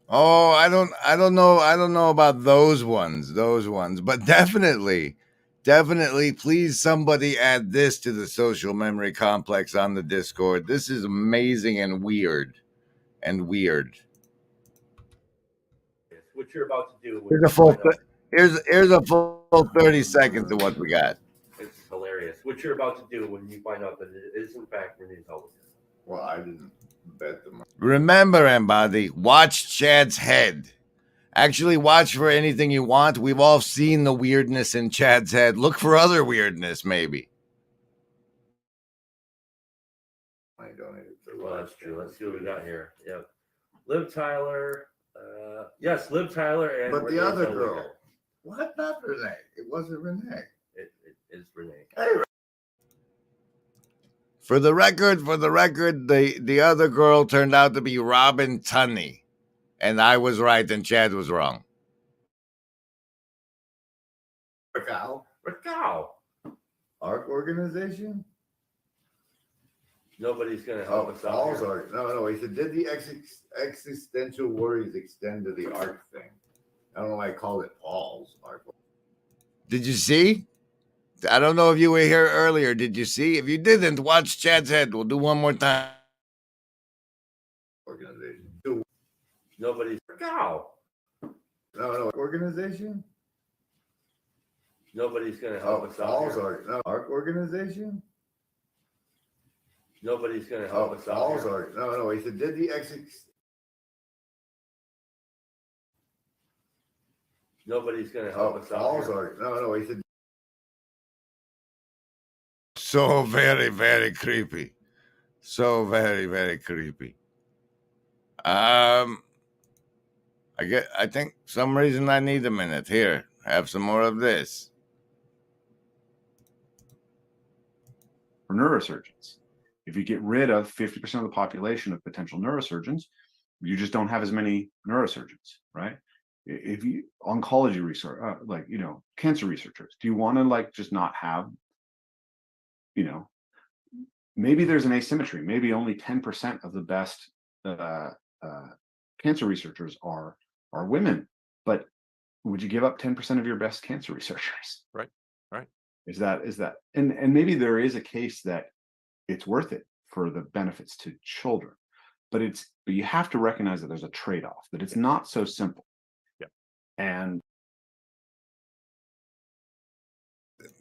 Oh, I don't know about those ones, but definitely, please somebody add this to the social memory complex on the Discord. This is amazing and weird. What you're about to do. Here's a full 30 seconds of what we got. It's hilarious. What you're about to do when you find out that it is in fact Renee's house. Well, I didn't bet them. Remember, Embody, watch Chad's head. Actually, watch for anything you want. We've all seen the weirdness in Chad's head. Look for other weirdness, maybe. I donated. Well, that's true. Let's see what we got here. Yep. Liv Tyler. Yes, Liv Tyler and. But the other girl. Zellweger. What? Not Renee. It wasn't Renee. It is Renee. Hey. For the record, the other girl turned out to be Robin Tunney. And I was right and Chad was wrong. Rascal. Arc organization? Nobody's going to help us out here. Arc. No. He said, did the existential worries extend to the arc thing? I don't know why I called it Paul's arc. Did you see? I don't know if you were here earlier. Did you see? If you didn't, watch Chad's head. We'll do one more time. Organization. Nobody's. No. Organization? Nobody's going to help us out here. Arc organization? Nobody's going to help us out here. No. He said, did the Nobody's going to help us out here. No. He said. So very, very creepy. So very, very creepy. I think some reason I need a minute. Here, have some more of this. For neurosurgeons, if you get rid of 50% of the population of potential neurosurgeons, you just don't have as many neurosurgeons, right? If you oncology research, cancer researchers, do you want to just not have maybe there's an asymmetry. Maybe only 10% of the best cancer researchers are women. But would you give up 10% of your best cancer researchers? Right. Is that and maybe there is a case that it's worth it for the benefits to children, but you have to recognize that there's a trade-off, that it's not so simple. Yeah. And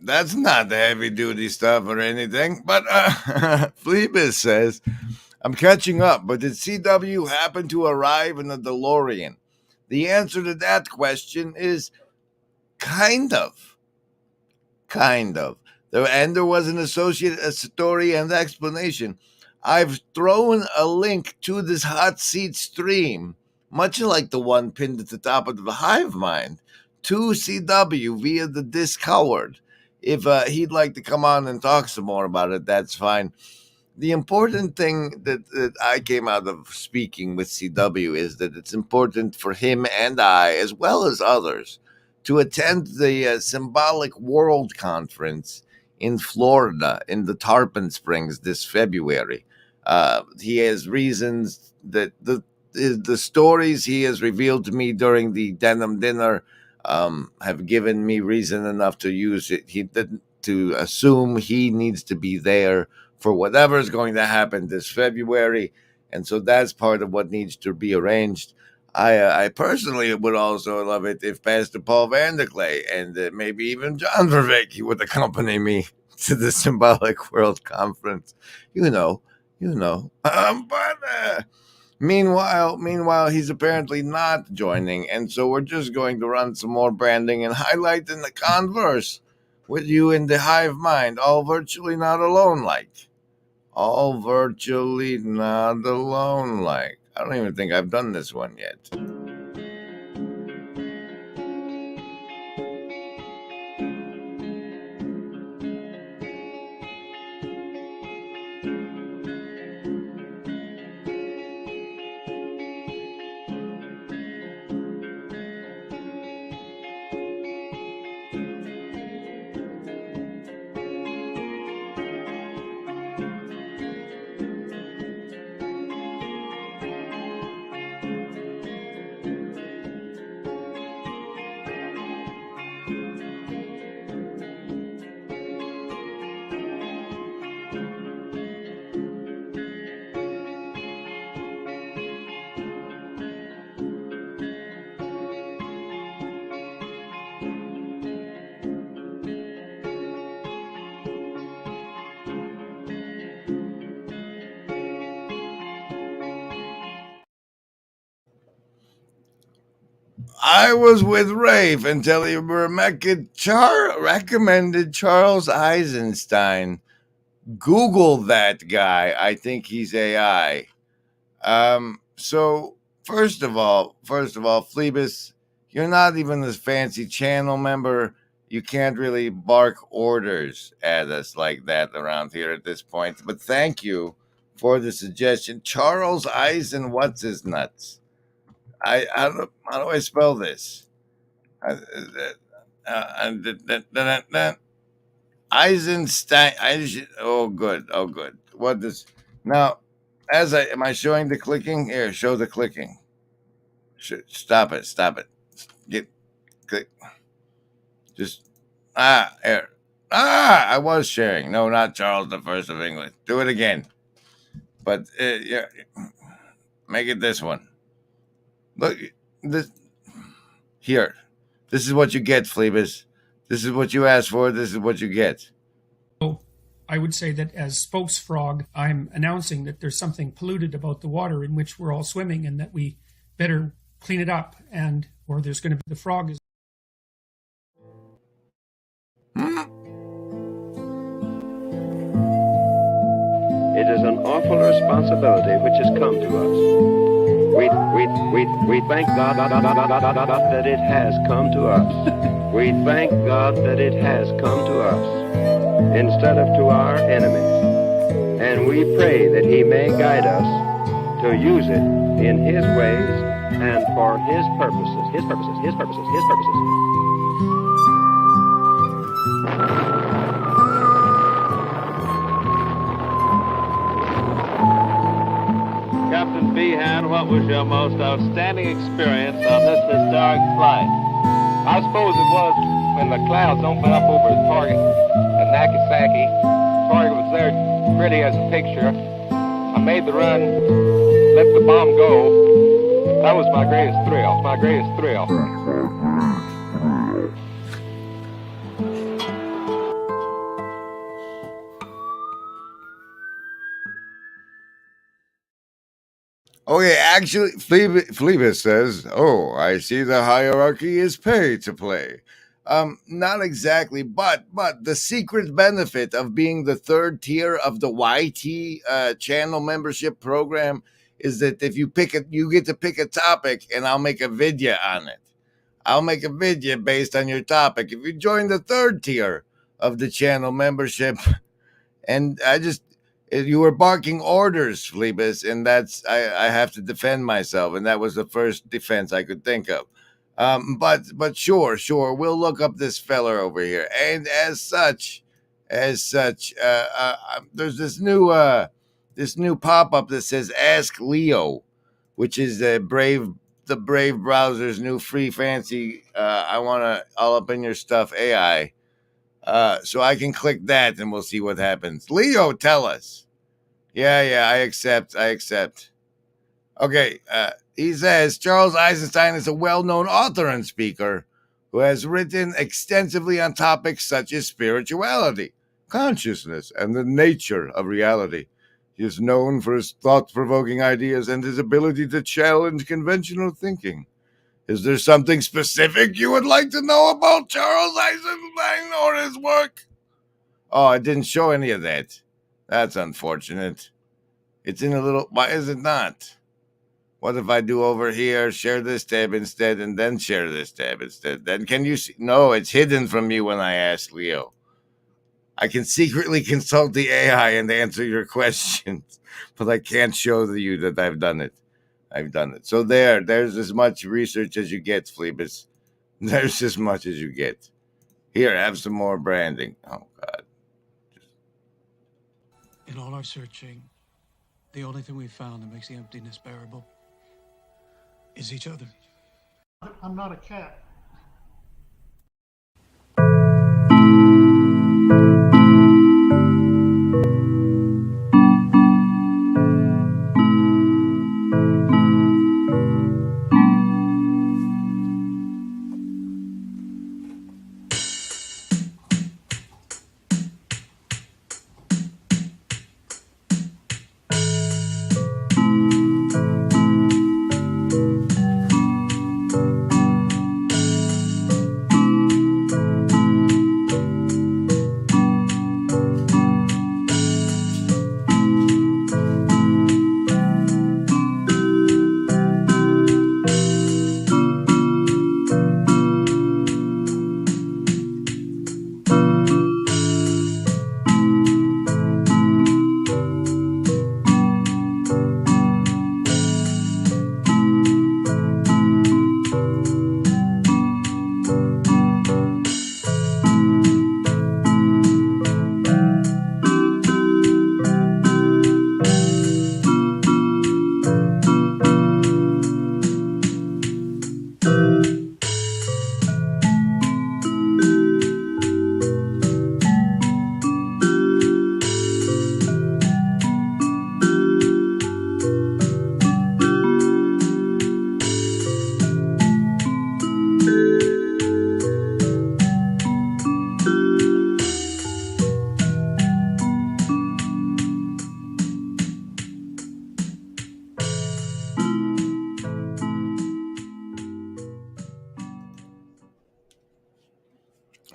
that's not the heavy duty stuff or anything, but Phoebus says, I'm catching up, but did CW happen to arrive in a DeLorean? The answer to that question is kind of. And there was an associated story and explanation. I've thrown a link to this hot seat stream, much like the one pinned at the top of the Hive Mind, to CW via the Discord. If he'd like to come on and talk some more about it, that's fine. The important thing that I came out of speaking with CW is that it's important for him and I, as well as others, to attend the Symbolic World Conference in Florida in the Tarpon Springs this February. He has reasons that the stories he has revealed to me during the Denim Dinner have given me reason enough to use it. To assume he needs to be there for whatever is going to happen this February. And so that's part of what needs to be arranged. I personally would also love it if Pastor Paul Vanderklay and maybe even John Vervaeke would accompany me to the Symbolic World Conference. Meanwhile, he's apparently not joining, and so we're just going to run some more branding and highlighting the converse with you in the Hive Mind, all virtually not alone like. All virtually not alone like. I don't even think I've done this one yet. I was with Rafe until he recommended Charles Eisenstein. Google that guy. I think he's AI. So first of all, Phoebus, you're not even a fancy channel member. You can't really bark orders at us like that around here at this point. But thank you for the suggestion. Charles Eisen, what's his nuts? How do I spell this? Eisenstein. Oh, good. What does now? Am I showing the clicking? Here, show the clicking. Stop it. Click. Just here. I was sharing. No, not Charles the First of England. Do it again. But yeah, make it this one. Look, this here. This is what you get, Phoebus. This is what you asked for. This is what you get. So I would say that as spokesfrog, I'm announcing that there's something polluted about the water in which we're all swimming, and that we better clean it up, or there's going to be the frog is. It is an awful responsibility which has come to us. We thank God that it has come to us. We thank God that it has come to us instead of to our enemies. And we pray that He may guide us to use it in His ways and for His purposes. His purposes. His purposes. His purposes. B. Han, what was your most outstanding experience on this historic flight? I suppose it was when the clouds opened up over the target at Nagasaki. The target was there pretty as a picture. I made the run, let the bomb go. That was my greatest thrill, my greatest thrill. Okay, actually, Phoebus says, "Oh, I see the hierarchy is pay to play." Not exactly, but the secret benefit of being the third tier of the YT channel membership program is that if you pick it, you get to pick a topic, and I'll make a video on it. I'll make a video based on your topic. If you join the third tier of the channel membership, and you were barking orders, Phoebus, and that's I have to defend myself, and that was the first defense I could think of. But sure, we'll look up this feller over here, and as such, there's this new pop up that says "Ask Leo," which is the Brave browser's new free fancy. I want to all up in your stuff AI. So I can click that and we'll see what happens. Leo, tell us. Yeah, I accept. Okay, he says Charles Eisenstein is a well-known author and speaker who has written extensively on topics such as spirituality, consciousness, and the nature of reality. He is known for his thought-provoking ideas and his ability to challenge conventional thinking. Is there something specific you would like to know about Charles Eisenstein or his work? Oh, it didn't show any of that. That's unfortunate. It's in a little... Why is it not? What if I do over here, share this tab instead, and then share this tab instead? Then can you see? No, it's hidden from you when I ask Leo. I can secretly consult the AI and answer your questions, but I can't show you that I've done it. So there's as much research as you get, Phoebus. There's as much as you get. Here, have some more branding. Oh, God. In all our searching, the only thing we found that makes the emptiness bearable is each other. I'm not a cat.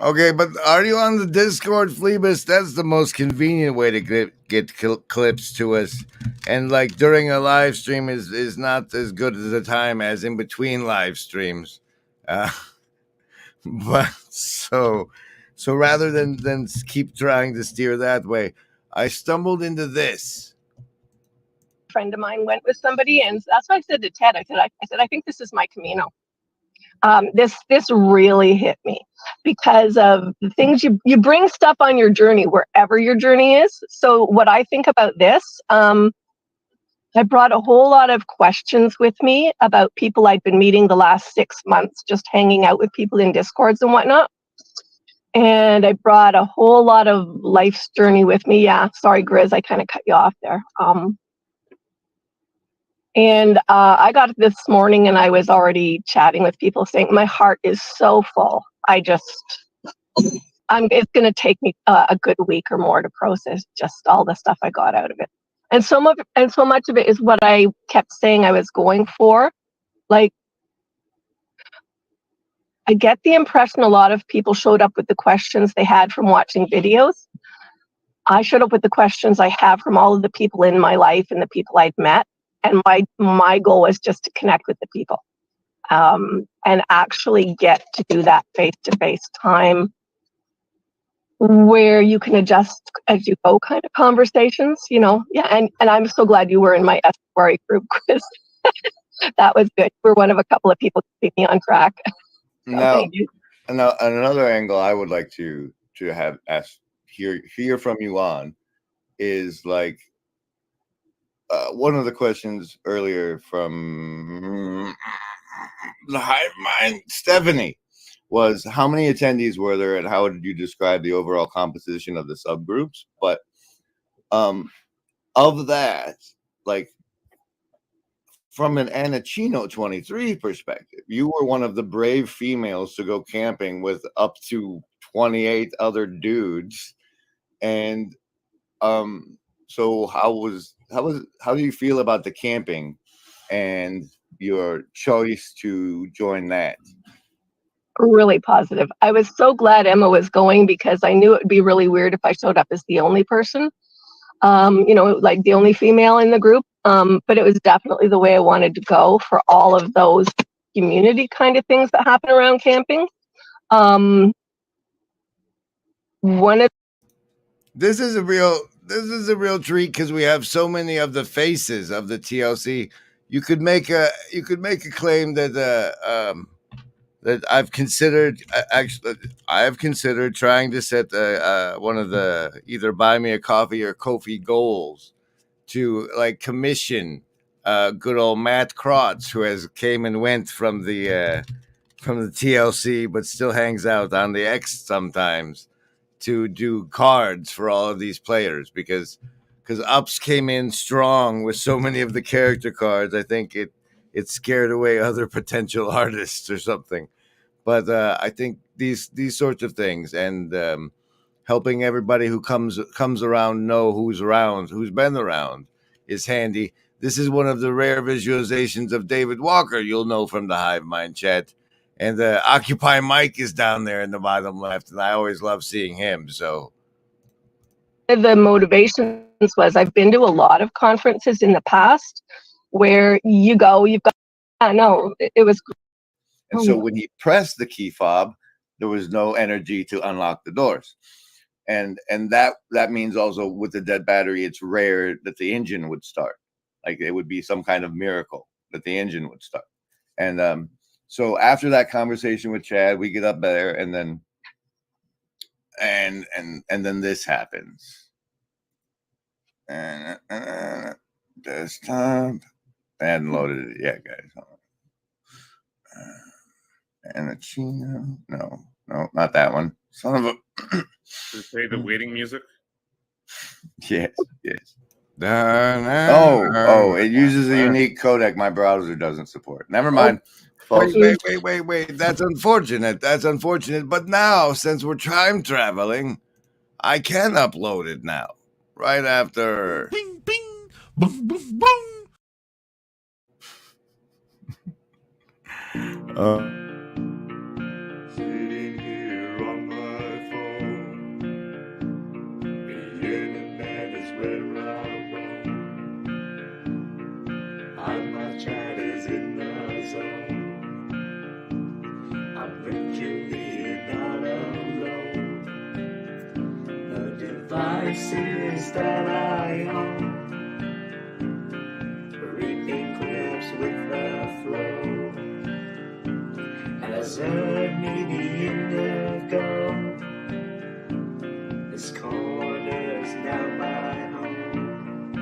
Okay, but are you on the Discord, Phoebus? That's the most convenient way to get clips to us. And like during a live stream is not as good as a time as in between live streams. But so rather than keep trying to steer that way, I stumbled into this. Friend of mine went with somebody, and that's why I said to Ted, I said, I think this is my Camino. This really hit me because of the things you bring stuff on your journey wherever your journey is. So what I think about this, I brought a whole lot of questions with me about people I'd been meeting the last 6 months, just hanging out with people in Discords and whatnot. And I brought a whole lot of life's journey with me. Yeah, sorry, Grizz, I kind of cut you off there. I got it this morning and I was already chatting with people saying my heart is so full. It's going to take me a good week or more to process just all the stuff I got out of it. And so much of it is what I kept saying I was going for. Like, I get the impression a lot of people showed up with the questions they had from watching videos. I showed up with the questions I have from all of the people in my life and the people I'd met. And my goal was just to connect with the people and actually get to do that face-to-face time where you can adjust as you go kind of conversations, you know. Yeah, and I'm so glad you were in my Esquire group, Chris. That was good. We're one of a couple of people to keep me on track. So thank you. Now, another angle I would like to have hear from you on is like one of the questions earlier from the Hive Mind, Stephanie, was how many attendees were there and how did you describe the overall composition of the subgroups? But of that, like from an Anachino 23 perspective, you were one of the brave females to go camping with up to 28 other dudes. And so how do you feel about the camping and your choice to join that? Really positive. I was so glad Emma was going because I knew it would be really weird if I showed up as the only person, like the only female in the group. But it was definitely the way I wanted to go for all of those community kind of things that happen around camping. This is a real treat because we have so many of the faces of the TLC. You could make a claim that that I've considered trying to set one of the either buy me a coffee or Ko-fi goals to like commission good old Matt Krotz, who has came and went from the TLC but still hangs out on the X sometimes, to do cards for all of these players because Ups came in strong with so many of the character cards. I think it scared away other potential artists or something. But I think these sorts of things and helping everybody who comes around know who's around, who's been around, is handy. This is one of the rare visualizations of David Walker you'll know from the Hive Mind chat. And Occupy Mike is down there in the bottom left, and I always love seeing him. So the motivations was I've been to a lot of conferences in the past where you've got, it was. And so when he pressed the key fob, there was no energy to unlock the doors. And that means also with the dead battery, it's rare that the engine would start. Like it would be some kind of miracle that the engine would start. And so after that conversation with Chad, we get up there and then this happens. And desktop. I hadn't loaded it yet, guys. Anachino. No, not that one. Son of a. Did it play the waiting music? Yes. Oh, it uses a unique codec my browser doesn't support. Never mind. Wait. That's unfortunate. But now, since we're time traveling, I can upload it now. Right after. Bing, bing, boom, boom, boom. Sitting here on my phone, the internet is where I roam, and my chat is in the zone. I'm virtually not alone. The devices that I own, reading clips with the flow. As a needy indigo, this corner's now my home.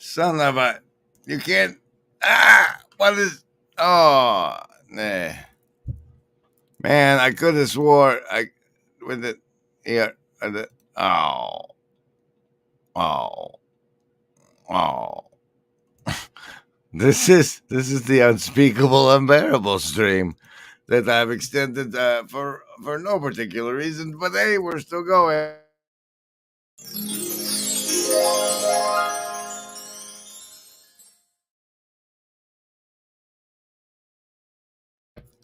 Son of a, you can't. Ah, what is? Oh, nah. Man, I could have swore with it here. Oh, oh, oh. This is the unspeakable, unbearable stream that I've extended for no particular reason, but hey, we're still going.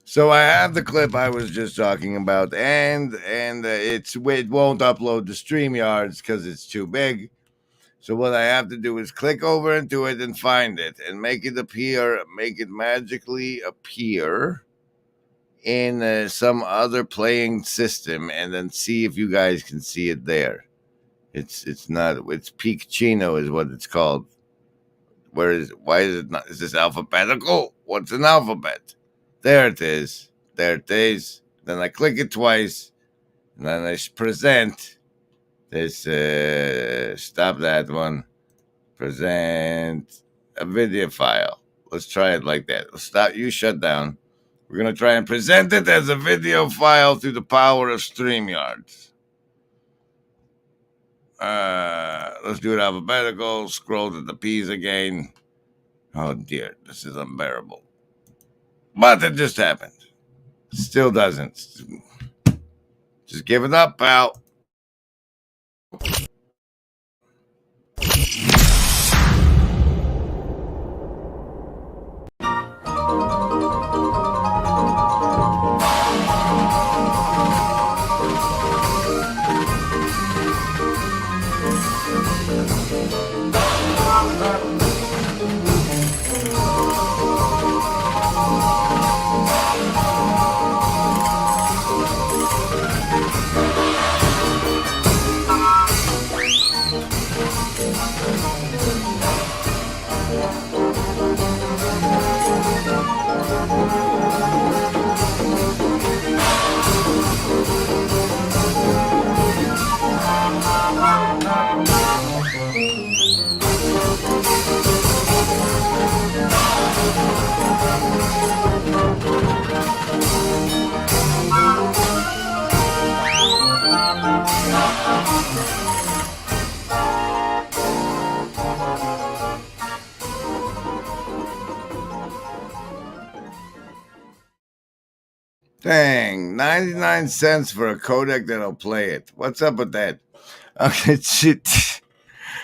So I have the clip I was just talking about, and it won't upload to StreamYards because it's too big. So what I have to do is click over into it and find it and make it magically appear in some other playing system, and then see if you guys can see it there. It's Peak Chino is what it's called. Why is it not? Is this alphabetical? What's an alphabet? There it is. There it is. Then I click it twice, and then I present this. Stop that one. Present a video file. Let's try it like that. Let's stop. You shut down. We're going to try and present it as a video file through the power of StreamYard. Let's do it alphabetical. Scroll to the P's again. Oh dear, this is unbearable. But it just happened. Still doesn't. Just give it up, pal. Dang, 99 cents for a codec that'll play it. What's up with that? Okay, shit.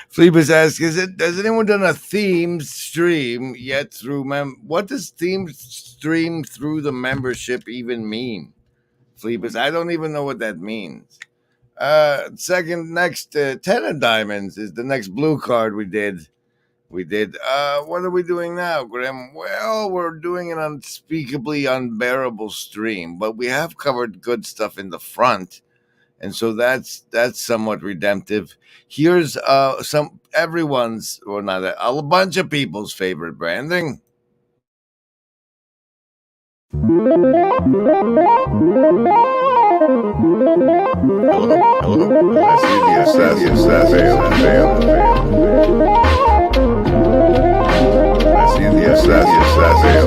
Phoebus asks, has anyone done a themed stream yet through what does themed stream through the membership even mean? Phoebus, I don't even know what that means. Next 10 of diamonds is the next blue card we did. What are we doing now, Grim? Well, we're doing an unspeakably unbearable stream, but we have covered good stuff in the front, and so that's somewhat redemptive. Here's everyone's, or not a bunch of people's favorite branding. Hello. I see the assassin. I see the assassin. I see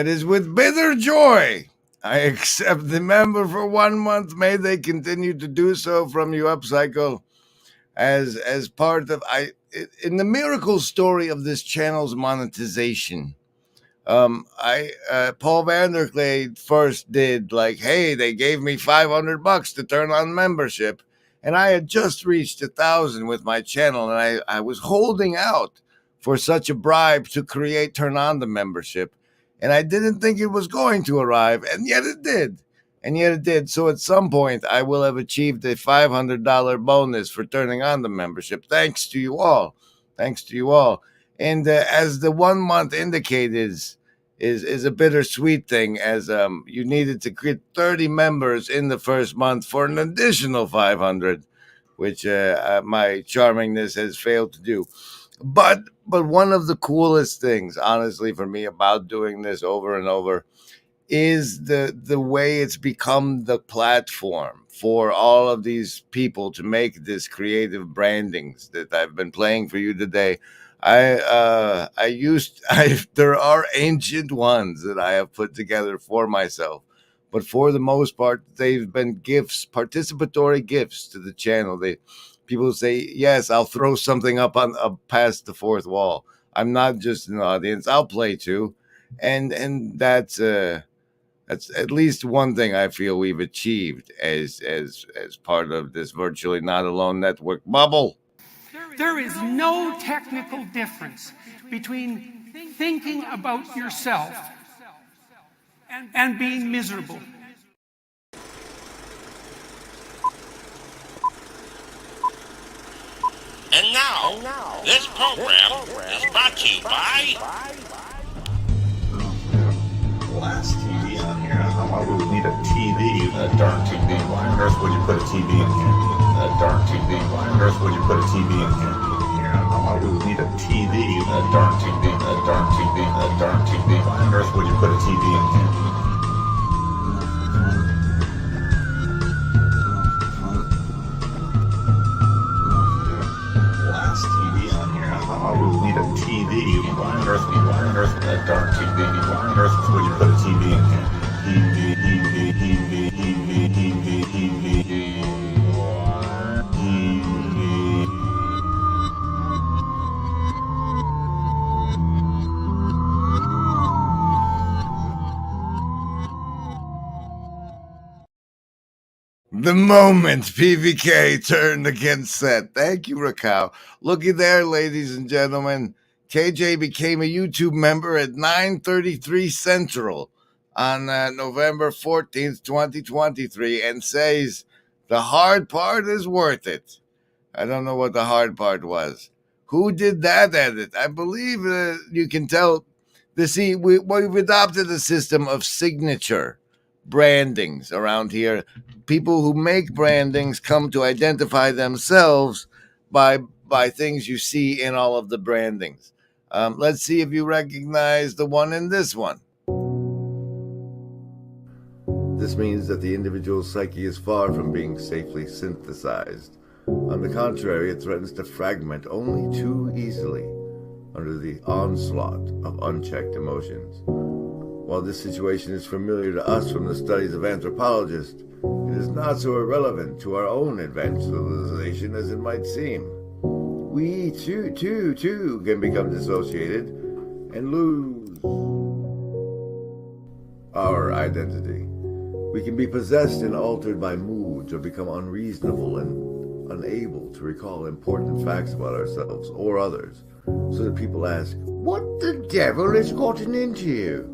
It is with bitter joy I accept the member for 1 month. May they continue to do so from you, Upcycle, as part of in the miracle story of this channel's monetization. Paul Vanderklay first did like, hey, they gave me $500 to turn on membership, and I had just reached 1,000 with my channel, and I was holding out for such a bribe to turn on the membership, and I didn't think it was going to arrive, and yet it did. And yet it did. So at some point, I will have achieved a $500 bonus for turning on the membership. Thanks to you all. Thanks to you all. And as the 1 month indicated, is a bittersweet thing, as you needed to get 30 members in the first month for an additional 500, which my charmingness has failed to do. But one of the coolest things, honestly, for me about doing this over and over is the way it's become the platform for all of these people to make this creative brandings that I've been playing for you today. There are ancient ones that I have put together for myself, but for the most part, they've been gifts, participatory gifts to the channel. People say, yes, I'll throw something up past the fourth wall. I'm not just an audience. I'll play too. And that's at least one thing I feel we've achieved as part of this virtually not alone network bubble. There is no technical difference between thinking about yourself and being miserable. And now, this program is brought to you by Glass TV on here. Why would we need a TV? A darn TV. Why on earth would you put a TV in here? A darn TV. Why on earth would you put a TV in here? Why would we need a TV? A darn TV. A darn TV. A darn TV. Why on earth would you put a TV in here? Glass TV on here. Why would we need a TV? Why on earth? A darn TV. Why on earth would you put a TV in here? The moment PVK turned against Seth. Thank you, Rascal. Looky there, ladies and gentlemen. KJ became a YouTube member at 9:33 Central on November 14th, 2023, and says the hard part is worth it. I don't know what the hard part was. Who did that edit? I believe you can tell. We've adopted a system of signature brandings around here. People who make brandings come to identify themselves by things you see in all of the brandings. Let's see if you recognize the one in this one. This means that the individual psyche is far from being safely synthesized. On the contrary, it threatens to fragment only too easily under the onslaught of unchecked emotions. While this situation is familiar to us from the studies of anthropologists, it is not so irrelevant to our own advanced civilization as it might seem. We too can become dissociated and lose our identity. We can be possessed and altered by moods or become unreasonable and unable to recall important facts about ourselves or others, so that people ask, what the devil has gotten into you?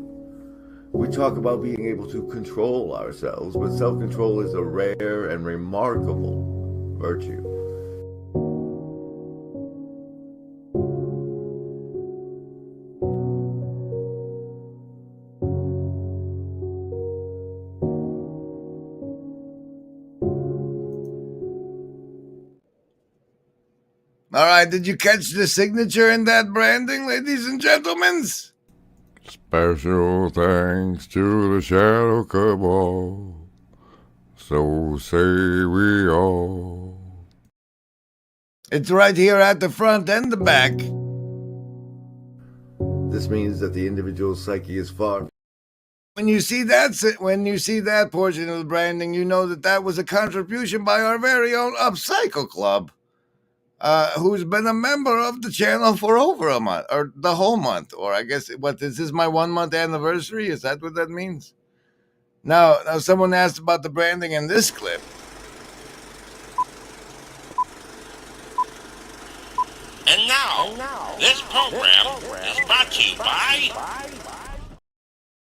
We talk about being able to control ourselves, but self-control is a rare and remarkable virtue. All right, did you catch the signature in that branding, ladies and gentlemen? Special thanks to the Shadow Cabal, so say we all. It's right here at the front and the back. This means that the individual psyche is far. When you see that portion of the branding, you know that was a contribution by our very own Upcycle Club. who's been a member of the channel for over a month, or the whole month, or I guess this is my 1 month anniversary. Is that what that means? Now, someone asked about the branding in this clip. And now, this program is brought to you by...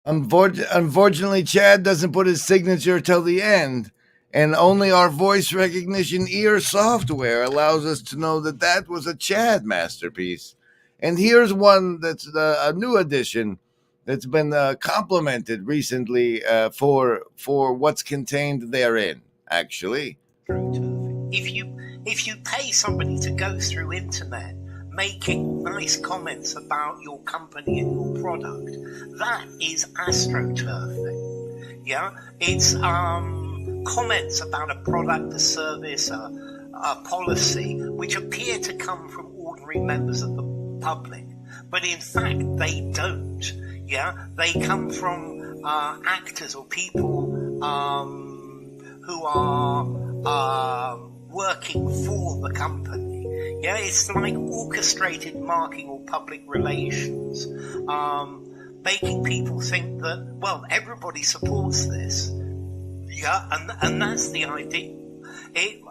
Unfortunately, Chad doesn't put his signature till the end, and only our voice recognition ear software allows us to know that that was a Chad masterpiece. And here's one that's a new addition that's been complimented recently for what's contained therein, actually. If you pay somebody to go through internet making nice comments about your company and your product, that is astroturfing. Yeah, it's comments about a product, a service, a policy, which appear to come from ordinary members of the public, but in fact they don't. Yeah, they come from actors or people who are working for the company. Yeah, it's like orchestrated marketing or public relations, making people think that, well, everybody supports this. Yeah, and that's the idea.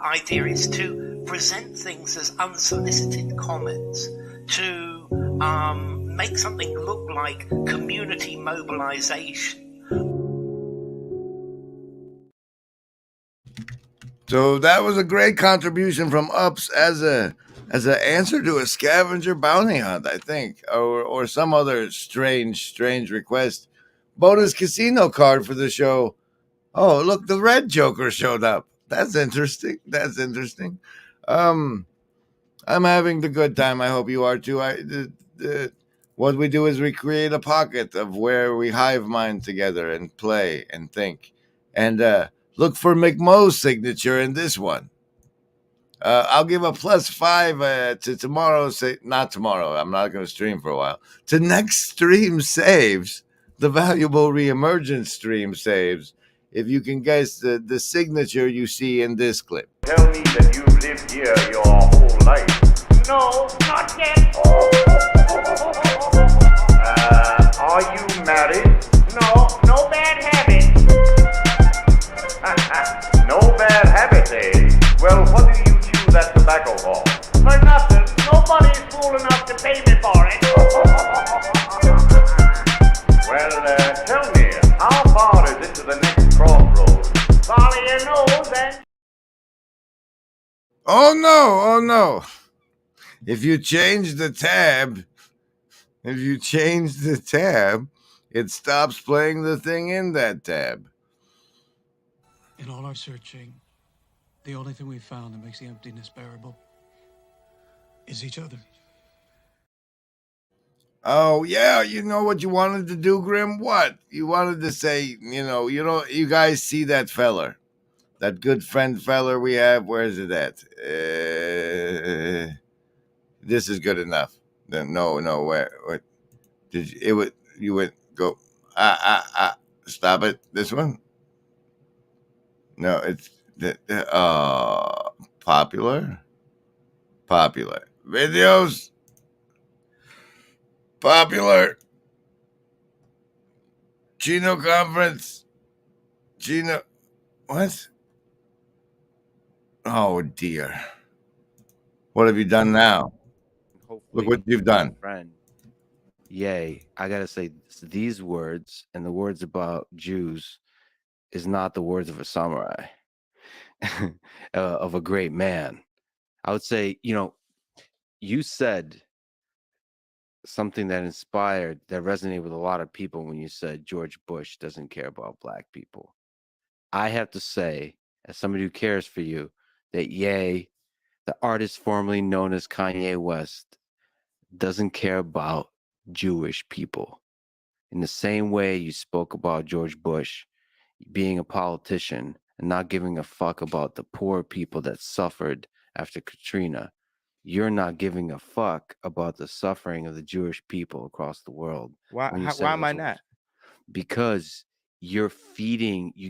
Idea is to present things as unsolicited comments, to make something look like community mobilization. So that was a great contribution from Ups as an answer to a scavenger bounty hunt, I think, or some other strange request. Bonus casino card for the show. Oh, look, the red Joker showed up. That's interesting. I'm having the good time. I hope you are too. What we do is we create a pocket of where we hive mind together and play and think. And look for McMo's signature in this one. I'll give a +5 to tomorrow. Not tomorrow. I'm not going to stream for a while. To next stream saves, the valuable reemergence stream saves, if you can guess the signature you see in this clip. Tell me that you've lived here your whole life. No, not yet. Are you married? No bad habit. No bad habit, eh? Well, what do you chew that tobacco for? For nothing. Nobody's fool enough to pay me for it. Well, tell me, how far is it to the next crossroads? Follow your nose and... Oh no. If you change the tab, it stops playing the thing in that tab. In all our searching, the only thing we found that makes the emptiness bearable is each other. Oh yeah, you know what you wanted to do, Grim? What? You wanted to say, you guys see that feller. That good friend feller we have, where is it at? This is good enough. Then no, where did you would go stop it. This one? No, it's popular videos. Popular Gino conference. What? Oh dear. What have you done now? Look what you've done. Friend. Yay. I got to say, these words and the words about Jews is not the words of a samurai, of a great man. I would say, you said something that resonated with a lot of people when you said George Bush doesn't care about black people. I have to say, as somebody who cares for you, that Ye, the artist formerly known as Kanye West, doesn't care about Jewish people. In the same way you spoke about George Bush being a politician and not giving a fuck about the poor people that suffered after Katrina, you're not giving a fuck about the suffering of the Jewish people across the world. Why am I not? Because you're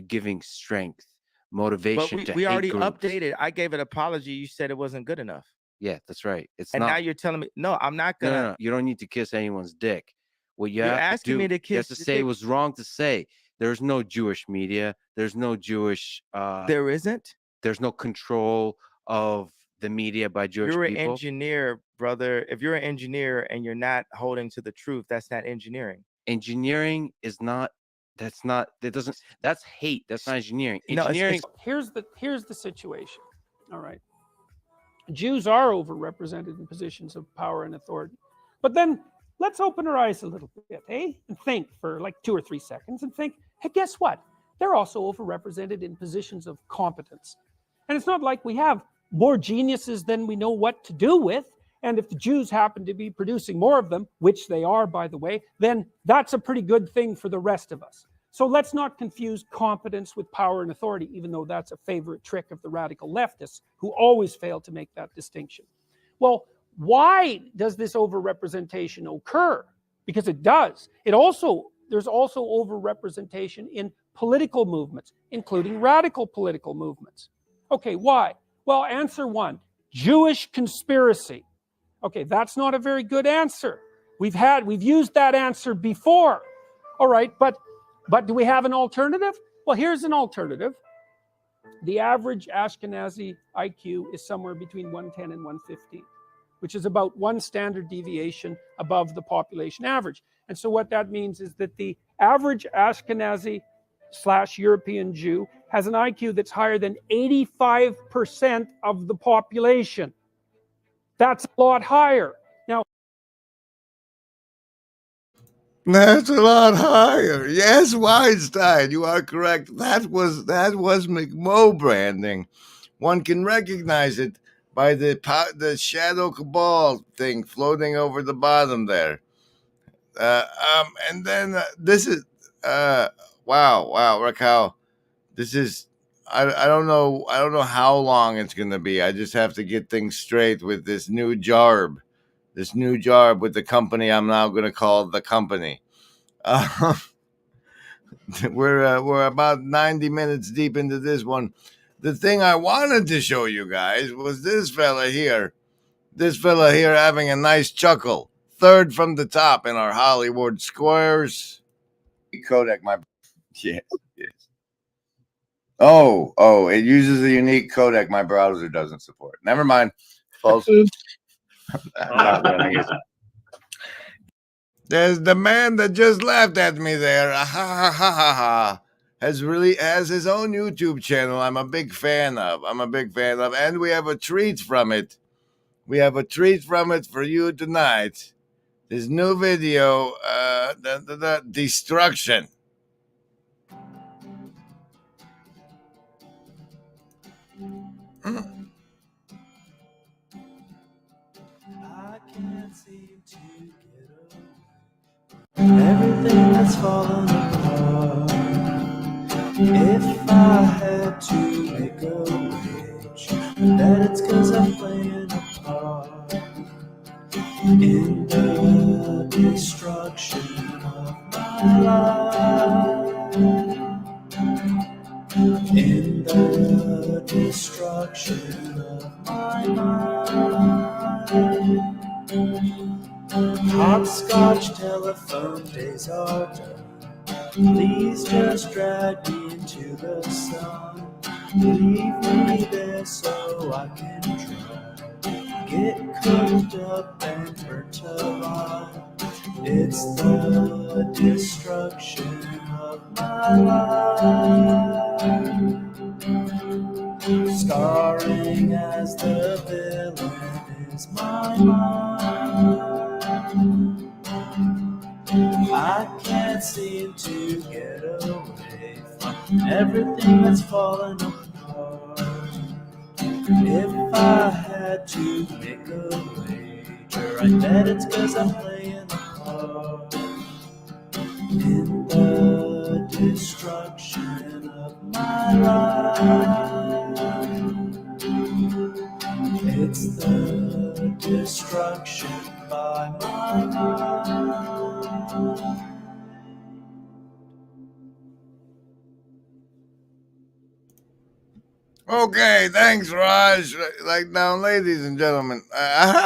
giving strength, motivation. But we already updated. I gave an apology. You said it wasn't good enough. Yeah, that's right. It's And not. now you're telling me, no, I'm not No, gonna. no, no. You don't need to kiss anyone's dick. What you You're have to asking do, me to you have kiss to the say dick. was wrong to say. There's no Jewish media. There's no Jewish. There isn't. There's no control of the media by Jewish You're an people. engineer, brother. If you're an engineer and you're not holding to the truth, that's not engineering. Engineering is not. That's not. That doesn't. That's hate. That's not engineering. No, Engineering. Here's the situation. All right. Jews are overrepresented in positions of power and authority. But then let's open our eyes a little bit, eh? And think for like 2 or 3 seconds and think, hey, guess what? They're also overrepresented in positions of competence. And it's not like we have more geniuses than we know what to do with. And if the Jews happen to be producing more of them, which they are, by the way, then that's a pretty good thing for the rest of us. So let's not confuse competence with power and authority, even though that's a favorite trick of the radical leftists who always fail to make that distinction. Well, why does this overrepresentation occur? Because it does. There's also overrepresentation in political movements, including radical political movements. Okay, why? Well, answer 1, Jewish conspiracy. Okay, that's not a very good answer. We've used that answer before. All right, but do we have an alternative? Well, here's an alternative. The average Ashkenazi IQ is somewhere between 110 and 115, which is about 1 standard deviation above the population average. And so what that means is that the average Ashkenazi/European Jew has an IQ that's higher than 85% of the population. That's a lot higher. Now, That's a lot higher. Yes, Weinstein, you are correct. That was McMo branding. One can recognize it by the shadow cabal thing floating over the bottom there. And then this is wow, Raquel. This is I don't know how long it's gonna be. I just have to get things straight with this new jarb with the company I'm now gonna call the company. We're about 90 minutes deep into this one. The thing I wanted to show you guys was this fella here. This fella here having a nice chuckle. Third from the top in our Hollywood squares. Codec, yes. Oh, it uses a unique codec my browser doesn't support. Never mind. False. There's the man that just laughed at me there. Has his own YouTube channel. I'm a big fan of, and we have a treat from it. For you tonight. This new video, the destruction. I can't seem to get over everything that's fallen apart. If I had to make a wage, that it's 'cause I'm playing a part in the destruction of my life. In the destruction of my mind. Hopscotch telephone days are done. Please just drag me into the sun. Leave me there so I can try. Get cooked up and burnt alive. It's the destruction of my life. Starring as the villain is my mind. I can't seem to get away from everything that's fallen apart. If I had to make a wager, I bet it's 'cause I'm playing a part in the destruction of my life. It's the destruction by my mind. Okay, thanks, Raj. Like now, ladies and gentlemen.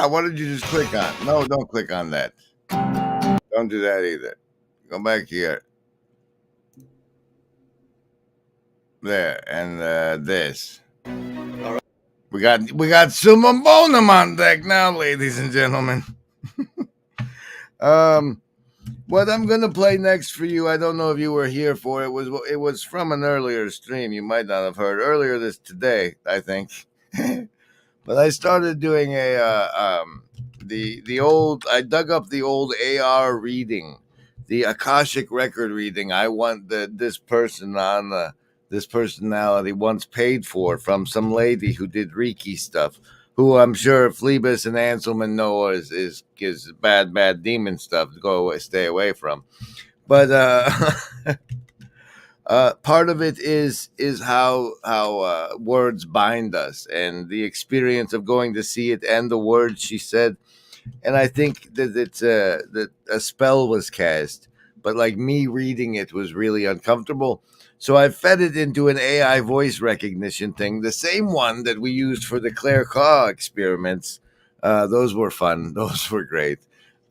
What did you just click on? No, don't click on that. Don't do that either. Go back here. There and this. We got Summum Bonum on deck now, ladies and gentlemen. What I'm gonna play next for you, I don't know if you were here for it. Was from an earlier stream. You might not have heard earlier today, I think. But I started doing the old. I dug up the old AR reading, the Akashic record reading. I want this person on this personality once paid for from some lady who did Reiki stuff. Who I'm sure Phlebas and Anselman know is bad demon stuff to go away, stay away from. But part of it is how words bind us, and the experience of going to see it and the words she said. And I think that that a spell was cast, but like me reading it was really uncomfortable. So I fed it into an AI voice recognition thing, the same one that we used for the Claire Caw experiments. Those were fun. Those were great.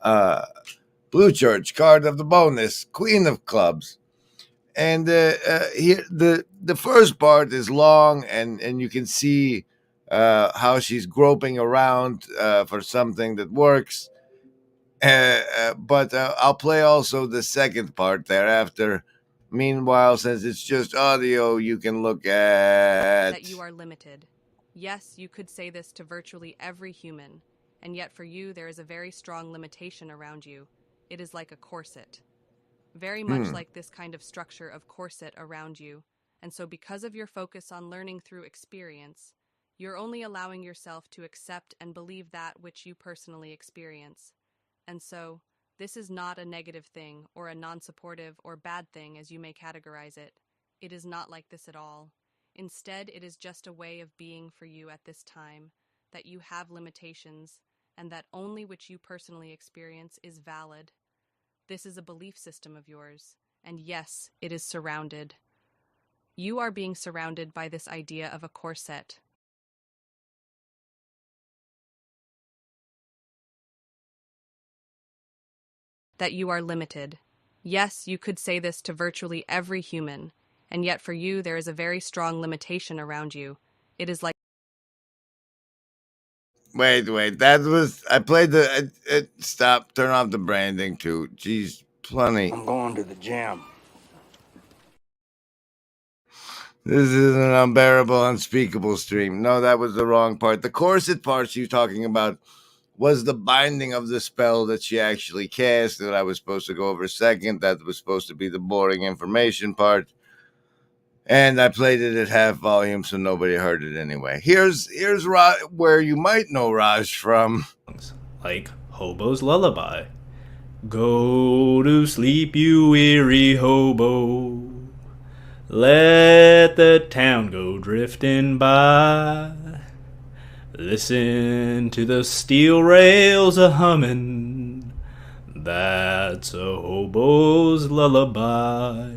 Blue Church card of the bonus, Queen of Clubs. And here the first part is long, and you can see how she's groping around for something that works. But I'll play also the second part thereafter. Meanwhile, since it's just audio, you can look at that you are limited. Yes, you could say this to virtually every human, and yet for you there is a very strong limitation around you. It is like a corset. Very much like this kind of structure of corset around you. And so because of your focus on learning through experience, you're only allowing yourself to accept and believe that which you personally experience. And so, this is not a negative thing or a non-supportive or bad thing as you may categorize it. It is not like this at all. Instead, it is just a way of being for you at this time, that you have limitations, and that only which you personally experience is valid. This is a belief system of yours, and yes, it is surrounded. You are being surrounded by this idea of a corset. That you are limited. Yes, you could say this to virtually every human, and yet for you there is a very strong limitation around you. It is like... Wait, that was I played stop, turn off the branding too. Jeez, plenty. I'm going to the gym. This is an unbearable, unspeakable stream. No, that was the wrong part. The corset part she's talking about was the binding of the spell that she actually cast that I was supposed to go over second. That was supposed to be the boring information part. And I played it at half volume, so nobody heard it anyway. Here's where you might know Raj from. Like Hobo's Lullaby. Go to sleep, you weary hobo. Let the town go drifting by. Listen to the steel rails a-hummin'. That's a hobo's lullaby.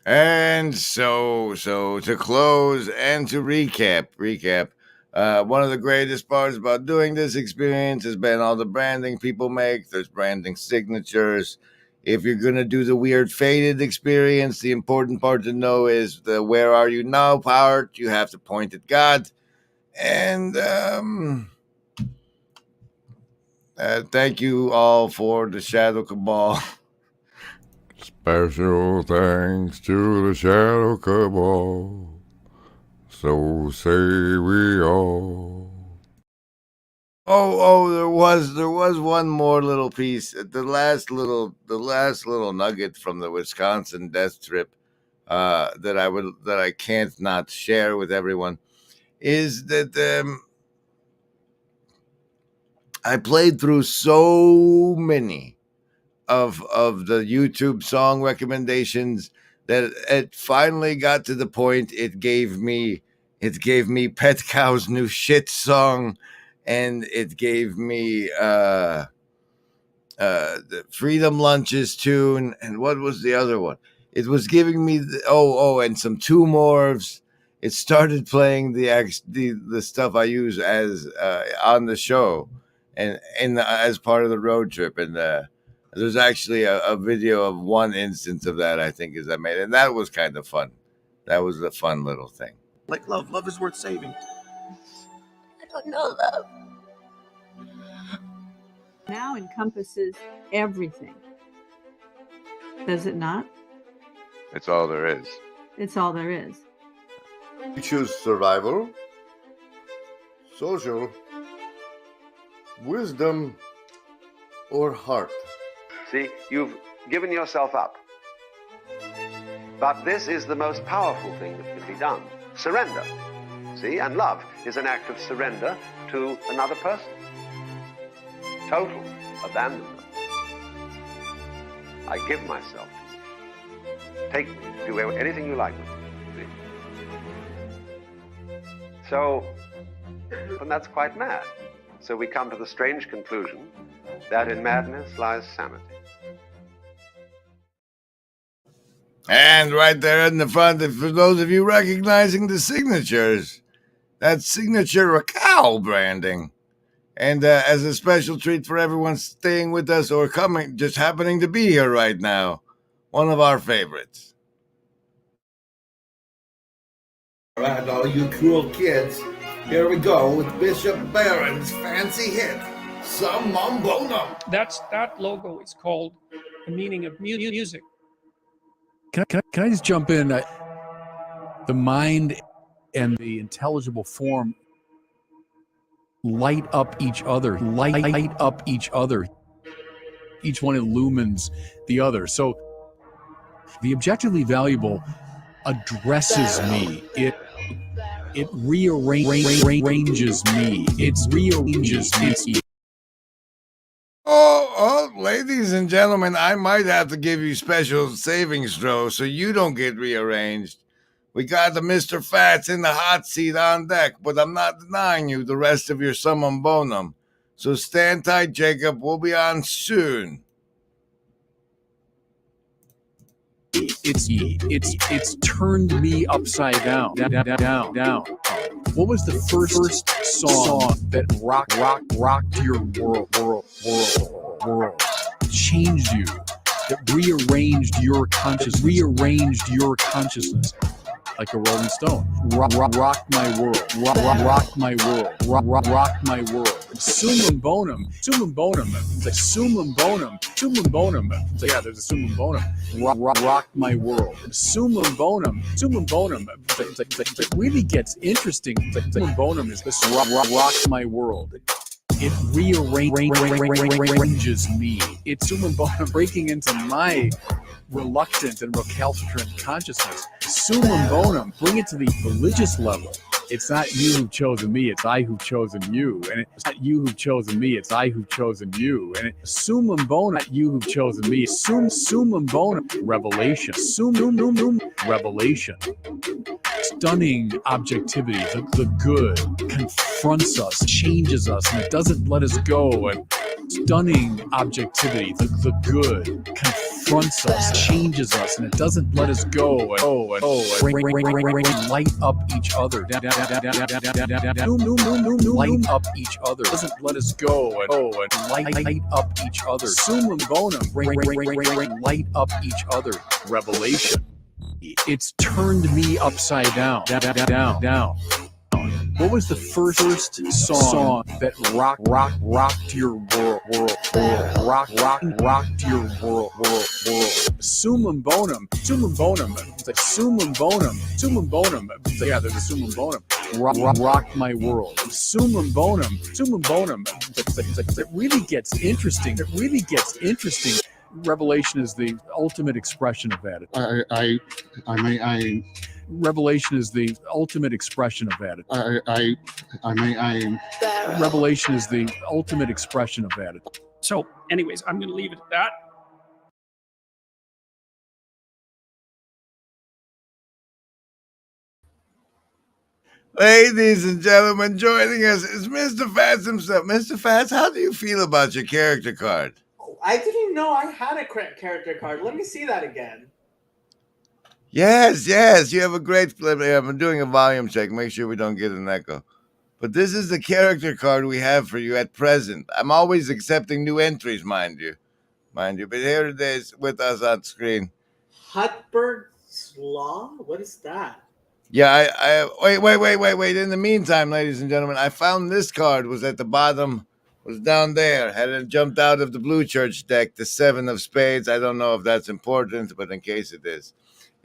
And so to close and to recap, one of the greatest parts about doing this experience has been all the branding people make. There's branding signatures. If you're going to do the weird faded experience, the important part to know is the where are you now part. You have to point at God. And thank you all for the Shadow Cabal. Special thanks to the Shadow Cabal. So say we all. Oh, there was one more little piece. The last little nugget from the Wisconsin death trip that I can't not share with everyone is that I played through so many of the YouTube song recommendations that it finally got to the point it gave me Pet Cow's new shit song, and it gave me the Freedom Lunches tune, and what was the other one? it was giving me and some two morphs. It started playing the stuff I use as on the show and as part of the road trip. And there's actually a video of one instance of that, I think, is I made, and that was kind of fun. That was a fun little thing. Like love. Love is worth saving. I don't know love. Now encompasses everything. Does it not? It's all there is. It's all there is. You choose survival, social, wisdom, or heart. See, you've given yourself up. But this is the most powerful thing that can be done. Surrender. See, and love is an act of surrender to another person. Total abandonment. I give myself to you. Take me, do anything you like with me. So, and that's quite mad. So we come to the strange conclusion that in madness lies sanity. And right there in the front, for those of you recognizing the signatures, that's signature Rascal branding. And as a special treat for everyone staying with us or coming, just happening to be here right now, one of our favorites. All right, all you cool kids, here we go with Bishop Barron's fancy hit, Summum Bonum. That logo is called The Meaning of Music. Can I just jump in? The mind and the intelligible form light up each other, light up each other. Each one illumines the other. So the objectively valuable addresses me. It rearranges me. It rearranges me. Oh, ladies and gentlemen, I might have to give you special savings throw so you don't get rearranged. We got the Mr. Fats in the hot seat on deck, but I'm not denying you the rest of your summum bonum. So stand tight, Jacob. We'll be on soon. It's turned me upside down. What was the first song that rocked your world, changed you, that rearranged your consciousness? Like a Rolling Stone. Rock my world. Rock my world. Rock my world. Summum bonum. It's like summum bonum. It's like, yeah, there's a summum bonum. Rock my world. Summum bonum. It's like, it really gets interesting. It's like summum bonum is this rock my world. It rearranges me. It's summum bonum breaking into my reluctant and recalcitrant consciousness. Summum bonum, bring it to the religious level. It's not you who've chosen me, it's I who've chosen you. And it's not you who've chosen me, it's I who've chosen you. And summum bonum, not you who've chosen me. Summum bonum, revelation. Summum revelation. Stunning objectivity, the good, confronts us, changes us, and it doesn't let us go. And stunning objectivity, the good, confronts us, changes us, and it doesn't let us go. And light up each other. Light up each other. Doesn't let us go. And light up each other. Summum bonum. Light up each other. Revelation. It's turned me upside down. What was the first song that rocked your world? Rocked your world. Summum bonum. It's like summum bonum. It's like, yeah, there's a summum bonum. Rock my world. Summum bonum. It's like, it really gets interesting. Revelation is the ultimate expression of that. Revelation is the ultimate expression of that. Revelation is the ultimate expression of that. So, anyways, I'm going to leave it at that. Ladies and gentlemen, joining us is Mr. Fats himself. Mr. Fats, how do you feel about your character card? I didn't know I had a character card. Let me see that again. Yes, yes, you have a great flip. I'm doing a volume check. Make sure we don't get an echo. But this is the character card we have for you at present. I'm always accepting new entries, mind you. But here it is with us on screen. Hutbert's Law? What is that? Yeah, I wait. In the meantime, ladies and gentlemen, I found this card was at the bottom, was down there. Had it jumped out of the Blue Church deck, the 7 of Spades. I don't know if that's important, but in case it is.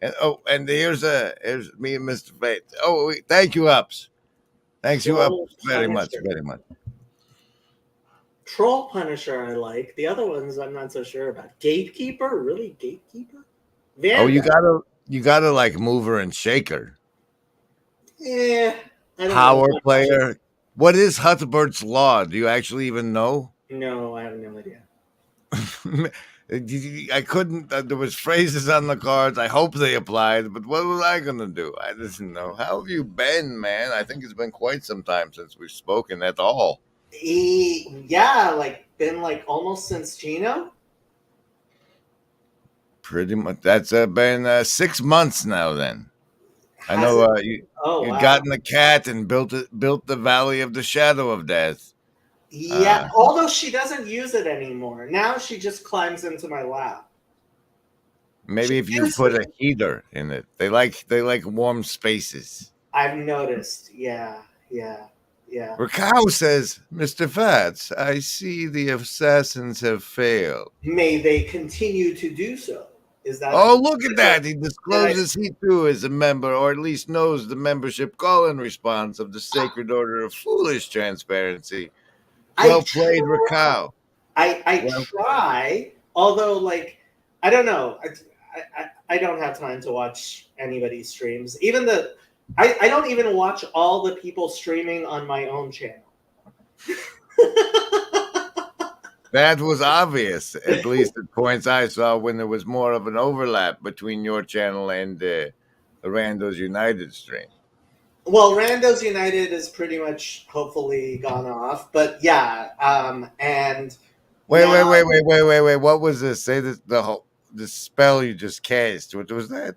And here's me and Mr. Fate. Thank you, Ups. Thanks you up very much, very much. Troll Punisher I like. The other ones I'm not so sure about. Gatekeeper? Really? Gatekeeper? Vanguard. You gotta like mover and shaker. Yeah. I don't Power know. player. What is Hutbert's Law? Do you actually even know? No, I have no idea. I couldn't. There was phrases on the cards. I hope they applied, but what was I gonna do? I didn't know. How have you been, man? I think it's been quite some time since we've spoken at all. Yeah, been almost since Gino. Pretty much. That's been 6 months now. Then I know you'd wow. gotten a cat and built the Valley of the Shadow of Death. Yeah, although she doesn't use it anymore. Now she just climbs into my lap. Maybe if you put a heater in it. They like warm spaces. I've noticed. Yeah. Rascal says, Mr. Fats, I see the assassins have failed. May they continue to do so. Is that? Oh, look at that. He discloses he too is a member, or at least knows the membership call-in response of the Sacred Order of Foolish Transparency. Well played, Rascal. I try, although I don't know. I don't have time to watch anybody's streams. I don't even watch all the people streaming on my own channel. That was obvious, at least at points I saw when there was more of an overlap between your channel and the Randos United stream. Well, Randos United is pretty much hopefully gone off, but yeah, and wait. What was this? Say the spell you just cast. What was that?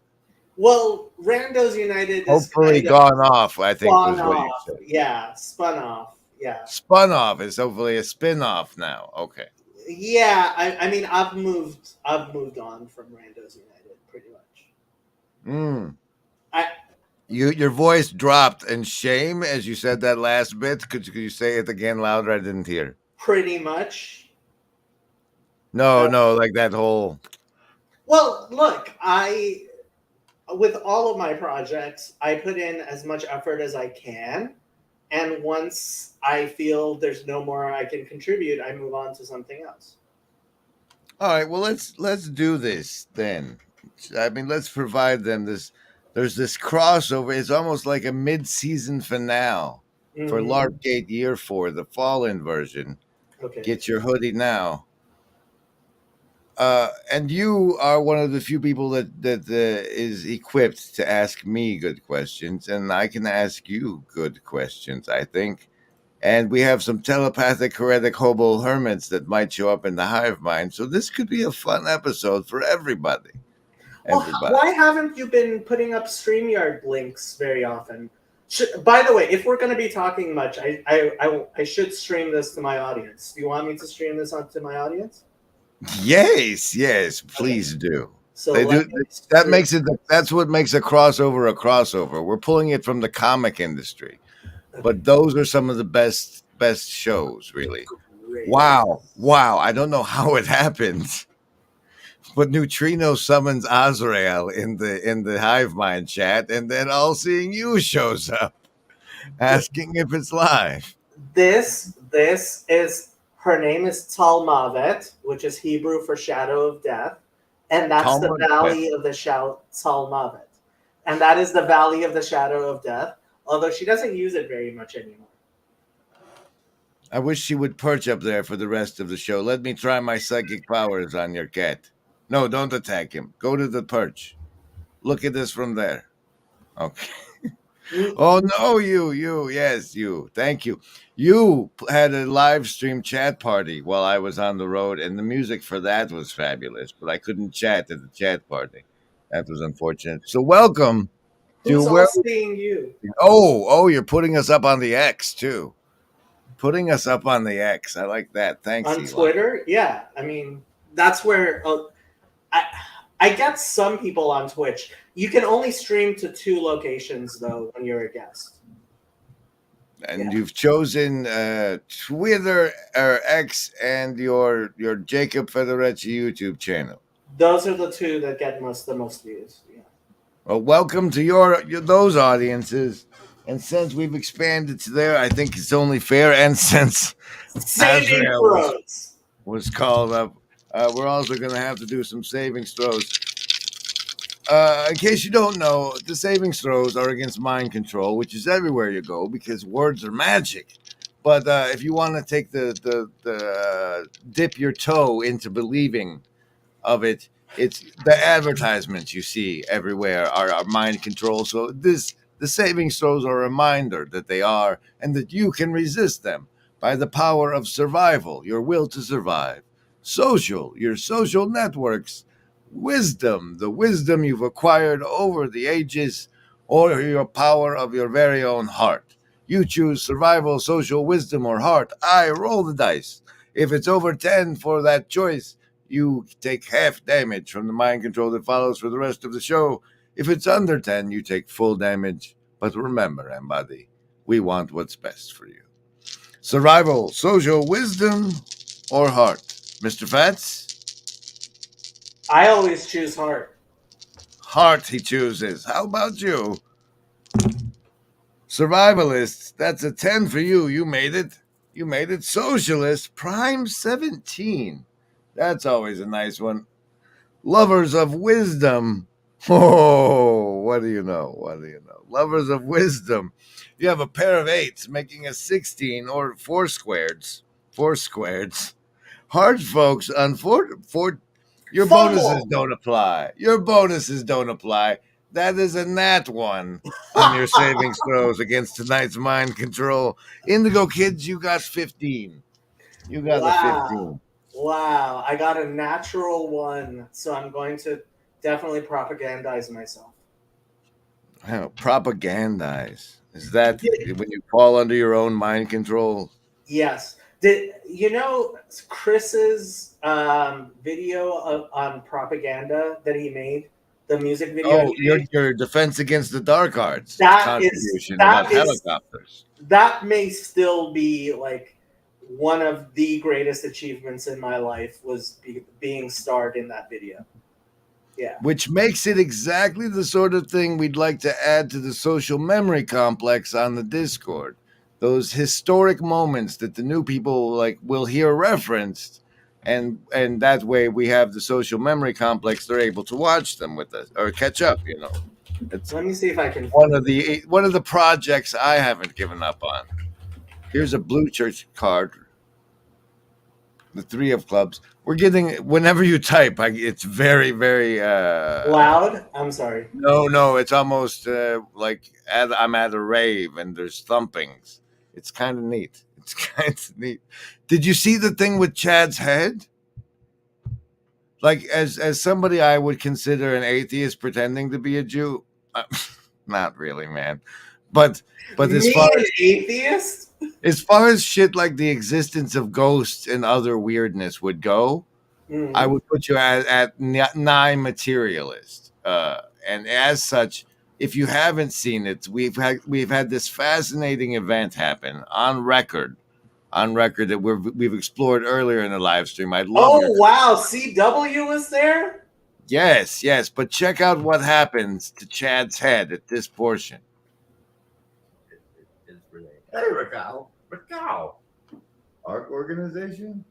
Well, Randos United hopefully gone off, I think was what you said. Yeah, spun off. Yeah. Spun off is hopefully a spin-off now. Okay. Yeah, I mean I've moved on from Randos United pretty much. Your voice dropped in shame as you said that last bit. Could you say it again louder? I didn't hear. Pretty much. No, like that whole. Well, look, with all of my projects, I put in as much effort as I can, and once I feel there's no more I can contribute, I move on to something else. All right, well let's do this then. I mean, let's provide them this. There's this crossover. It's almost like a mid-season finale for Larpgate Year 4, the Fallen version. Okay. Get your hoodie now. And you are one of the few people that is equipped to ask me good questions, and I can ask you good questions, I think. And we have some telepathic, heretic hobo hermits that might show up in the hive mind, so this could be a fun episode for everybody. Well, why haven't you been putting up StreamYard links very often? By the way, if we're going to be talking much, I should stream this to my audience. Do you want me to stream this to my audience? Yes, please do. So that makes it. That's what makes a crossover. We're pulling it from the comic industry, but those are some of the best shows, really. Great. Wow! I don't know how it happened, but Neutrino summons Azrael in the Hive Mind chat, and then All Seeing You shows up, asking if it's live. This is. Her name is Talmavet, which is Hebrew for shadow of death. And that's the Valley of the Talmavet. And that is the Valley of the Shadow of Death, although she doesn't use it very much anymore. I wish she would perch up there for the rest of the show. Let me try my psychic powers on your cat. No, don't attack him. Go to the perch. Look at this from there. Okay. Oh, no, yes, you. Thank you. You had a live stream chat party while I was on the road, and the music for that was fabulous, but I couldn't chat at the chat party. That was unfortunate. So welcome to Who's where. all seeing you? Oh, you're putting us up on the X too. Putting us up on the X. I like that. Thanks, On Elon. Twitter? Yeah. I mean, that's where I get some people on Twitch. You can only stream to 2 locations though when you're a guest. And you've chosen Twitter or X and your Jacob Federecci YouTube channel. Those are the 2 that get the most views. Yeah. Well, welcome to those audiences. And since we've expanded to there, I think it's only fair. And since Saving Azrael throws was called up, we're also going to have to do some savings throws. In case you don't know, the savings throws are against mind control, which is everywhere you go because words are magic. But if you want to take the dip your toe into believing of it, it's the advertisements you see everywhere are mind control. So the savings throws are a reminder that they are and that you can resist them by the power of survival, your will to survive, your social networks, wisdom, the wisdom you've acquired over the ages, or your power of your very own heart. You choose survival, social wisdom, or heart. I roll the dice. If it's over 10 for that choice, you take half damage from the mind control that follows for the rest of the show. If it's under 10, you take full damage. But remember, Embody, we want what's best for you. Survival, social wisdom, or heart? Mr. Fats? I always choose heart. Heart he chooses. How about you? Survivalists, that's a 10 for you. You made it. You made it. Socialist, prime 17. That's always a nice one. Lovers of wisdom. Oh, what do you know? What do you know? Lovers of wisdom. You have a pair of 8s making a 16 or 4 squareds. 4 squareds. Hard folks, your bonuses don't apply. Your bonuses don't apply. That is a nat 1 on your savings throws against tonight's mind control. Indigo Kids, you got 15. You got a 15. Wow, I got a natural 1, so I'm going to definitely propagandize myself. Propagandize. Is that when you fall under your own mind control? Yes. Did you know Chris's video on propaganda that he made? The music video. Oh, your defense against the dark arts That contribution about helicopters. That may still be like one of the greatest achievements in my life was being starred in that video. Yeah. Which makes it exactly the sort of thing we'd like to add to the social memory complex on the Discord. Those historic moments that the new people will hear referenced, and that way we have the social memory complex. They're able to watch them with us or catch up. Let me see if I can. One of the projects I haven't given up on. Here's a Blue Church card. The 3 of clubs. We're getting, whenever you type, it's very, very loud. I'm sorry. No, it's almost like I'm at a rave and there's thumpings. It's kind of neat. It's kind of neat. Did you see the thing with Chad's head? Like, as somebody I would consider an atheist pretending to be a Jew, not really, man. But as far as atheist. As far as shit like the existence of ghosts and other weirdness would go, I would put you at 9 materialist. And as such, if you haven't seen it, we've had this fascinating event happen on record that we've explored earlier in the live stream. I'd love. Oh wow, CW was there. Yes, but check out what happens to Chad's head at this portion. Hey, Rascal. Art organization?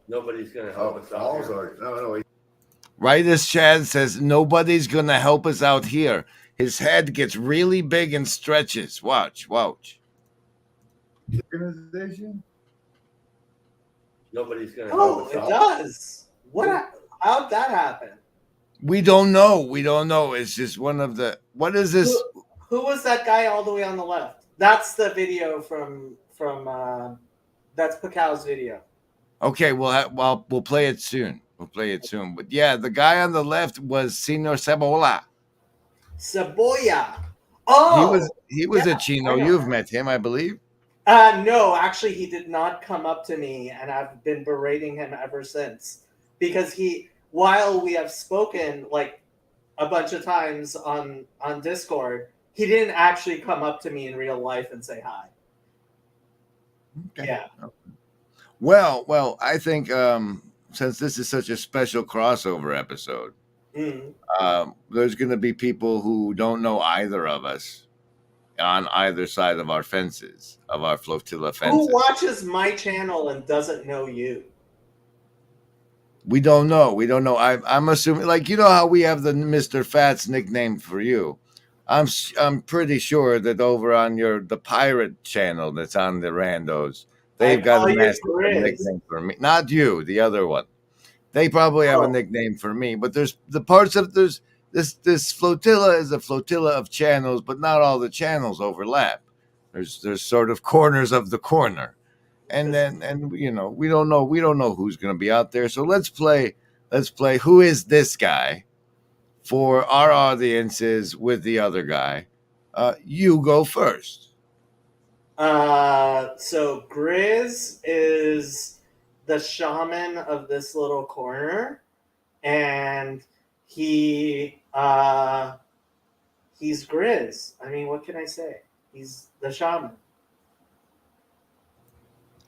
Nobody's going to help us out here. No. Right as Chad says, nobody's going to help us out here. His head gets really big and stretches. Watch. Organization? Nobody's going to help us out. It does. How'd that happen? We don't know. It's just one of the. What is this? Who was that guy all the way on the left? That's the video from that's Pacau's video. Okay, we'll play it soon. We'll play it soon. But yeah, the guy on the left was Senor Cebolla. Cebolla. Oh, he was yeah, a Chino. I know You've him. met him, I believe. No, actually, he did not come up to me, and I've been berating him ever since. Because while we have spoken like a bunch of times on Discord, he didn't actually come up to me in real life and say hi. Okay. Yeah. Well, I think since this is such a special crossover episode, there's going to be people who don't know either of us on either side of our fences, of our flotilla fences. Who watches my channel and doesn't know you? We don't know. I'm assuming, like, you know how we have the Mr. Fats nickname for you. I'm pretty sure that over on the pirate channel that's on the Randos, they've got a nickname for me. Not you, the other one. They probably have a nickname for me. But there's the parts of this flotilla is a flotilla of channels, but not all the channels overlap. There's sort of corners of the corner. And you know, we don't know who's going to be out there. So let's play Who Is This Guy for our audiences with the other guy. You go first. So Grizz is the shaman of this little corner, and he's Grizz. I mean, what can I say? He's the shaman.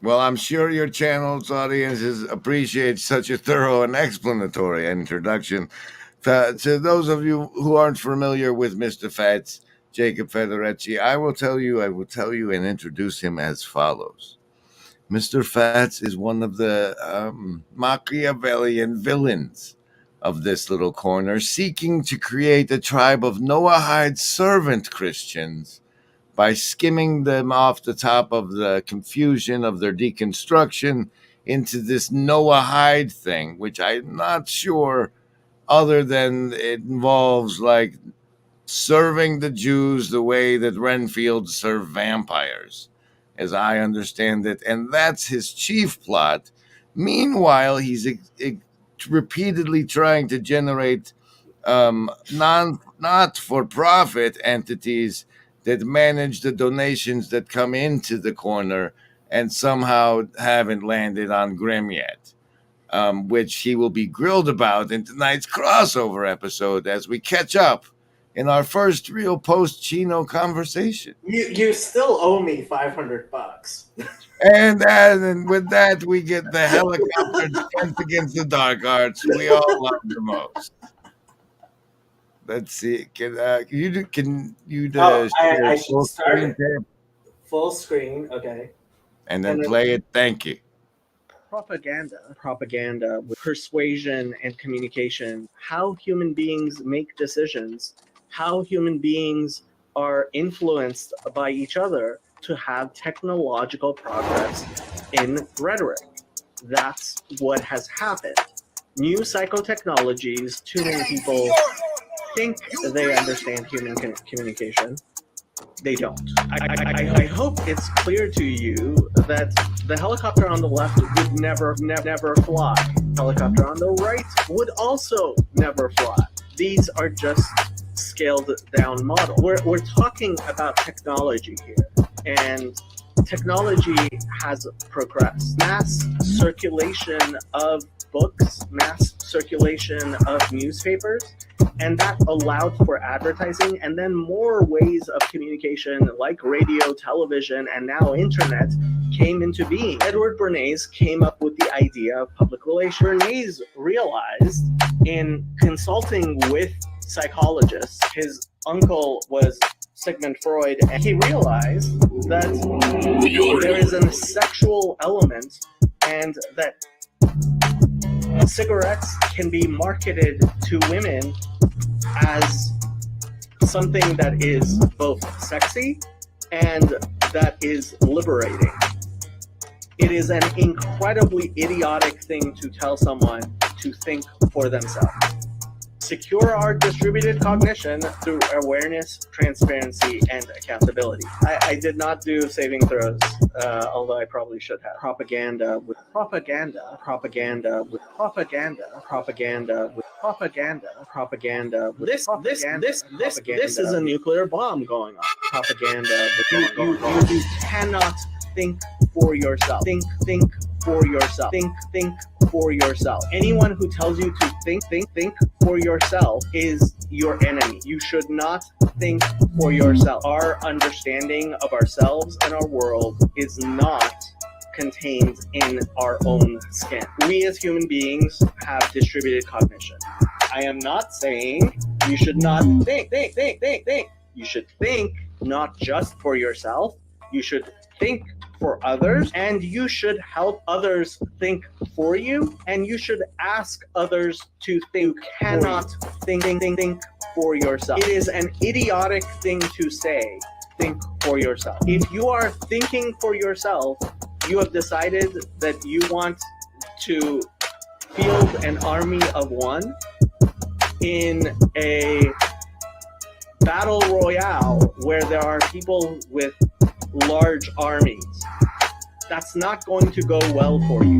Well, I'm sure your channel's audiences appreciate such a thorough and explanatory introduction. To those of you who aren't familiar with Mr. Fats, Jacob Federecci, I will tell you and introduce him as follows. Mr. Fats is one of the Machiavellian villains of this little corner, seeking to create a tribe of Noahide servant Christians by skimming them off the top of the confusion of their deconstruction into this Noahide thing, which I'm not sure, other than it involves like serving the Jews the way that Renfield served vampires, as I understand it. And that's his chief plot. Meanwhile, he's repeatedly trying to generate not-for-profit entities that manage the donations that come into the corner and somehow haven't landed on Grimm yet, which he will be grilled about in tonight's crossover episode as we catch up in our first real post-Chino conversation. You still owe me $500. And with that, we get the helicopter Defense Against the Dark Arts we all love the most. Let's see. Can you I share should full start screen it. there? Full screen, okay. And then play it. Thank you. Propaganda, persuasion, and communication. How human beings make decisions. How human beings are influenced by each other to have technological progress in rhetoric. That's what has happened. New psychotechnologies, too many people think they understand human communication. They don't. I hope it's clear to you that the helicopter on the left would never fly. Helicopter on the right would also never fly. These are just scaled down model. We're talking about technology here, and technology has progressed. Mass circulation of books, mass circulation of newspapers, and that allowed for advertising, and then more ways of communication like radio, television, and now internet came into being. Edward Bernays came up with the idea of public relations. Bernays realized in consulting with psychologists, his uncle was Sigmund Freud, and he realized that there is a sexual element and that cigarettes can be marketed to women as something that is both sexy and that is liberating. It is an incredibly idiotic thing to tell someone to think for themselves. secure our distributed cognition through awareness, transparency, and accountability. I did not do saving throws, although I probably should have. Propaganda with propaganda, propaganda with propaganda, propaganda with propaganda, propaganda with this is a nuclear bomb going on. Propaganda. You cannot think for yourself. Think for yourself. Think for yourself. Anyone who tells you to think for yourself is your enemy. You should not think for yourself. Our understanding of ourselves and our world is not contained in our own skin. We as human beings have distributed cognition. I am not saying you should not think. You should think not just for yourself. You should think for others, and you should help others think for you, and you should ask others to think. You cannot think for yourself. It is an idiotic thing to say, think for yourself. If you are thinking for yourself, you have decided that you want to field an army of one in a battle royale where there are people with large armies. That's not going to go well for you.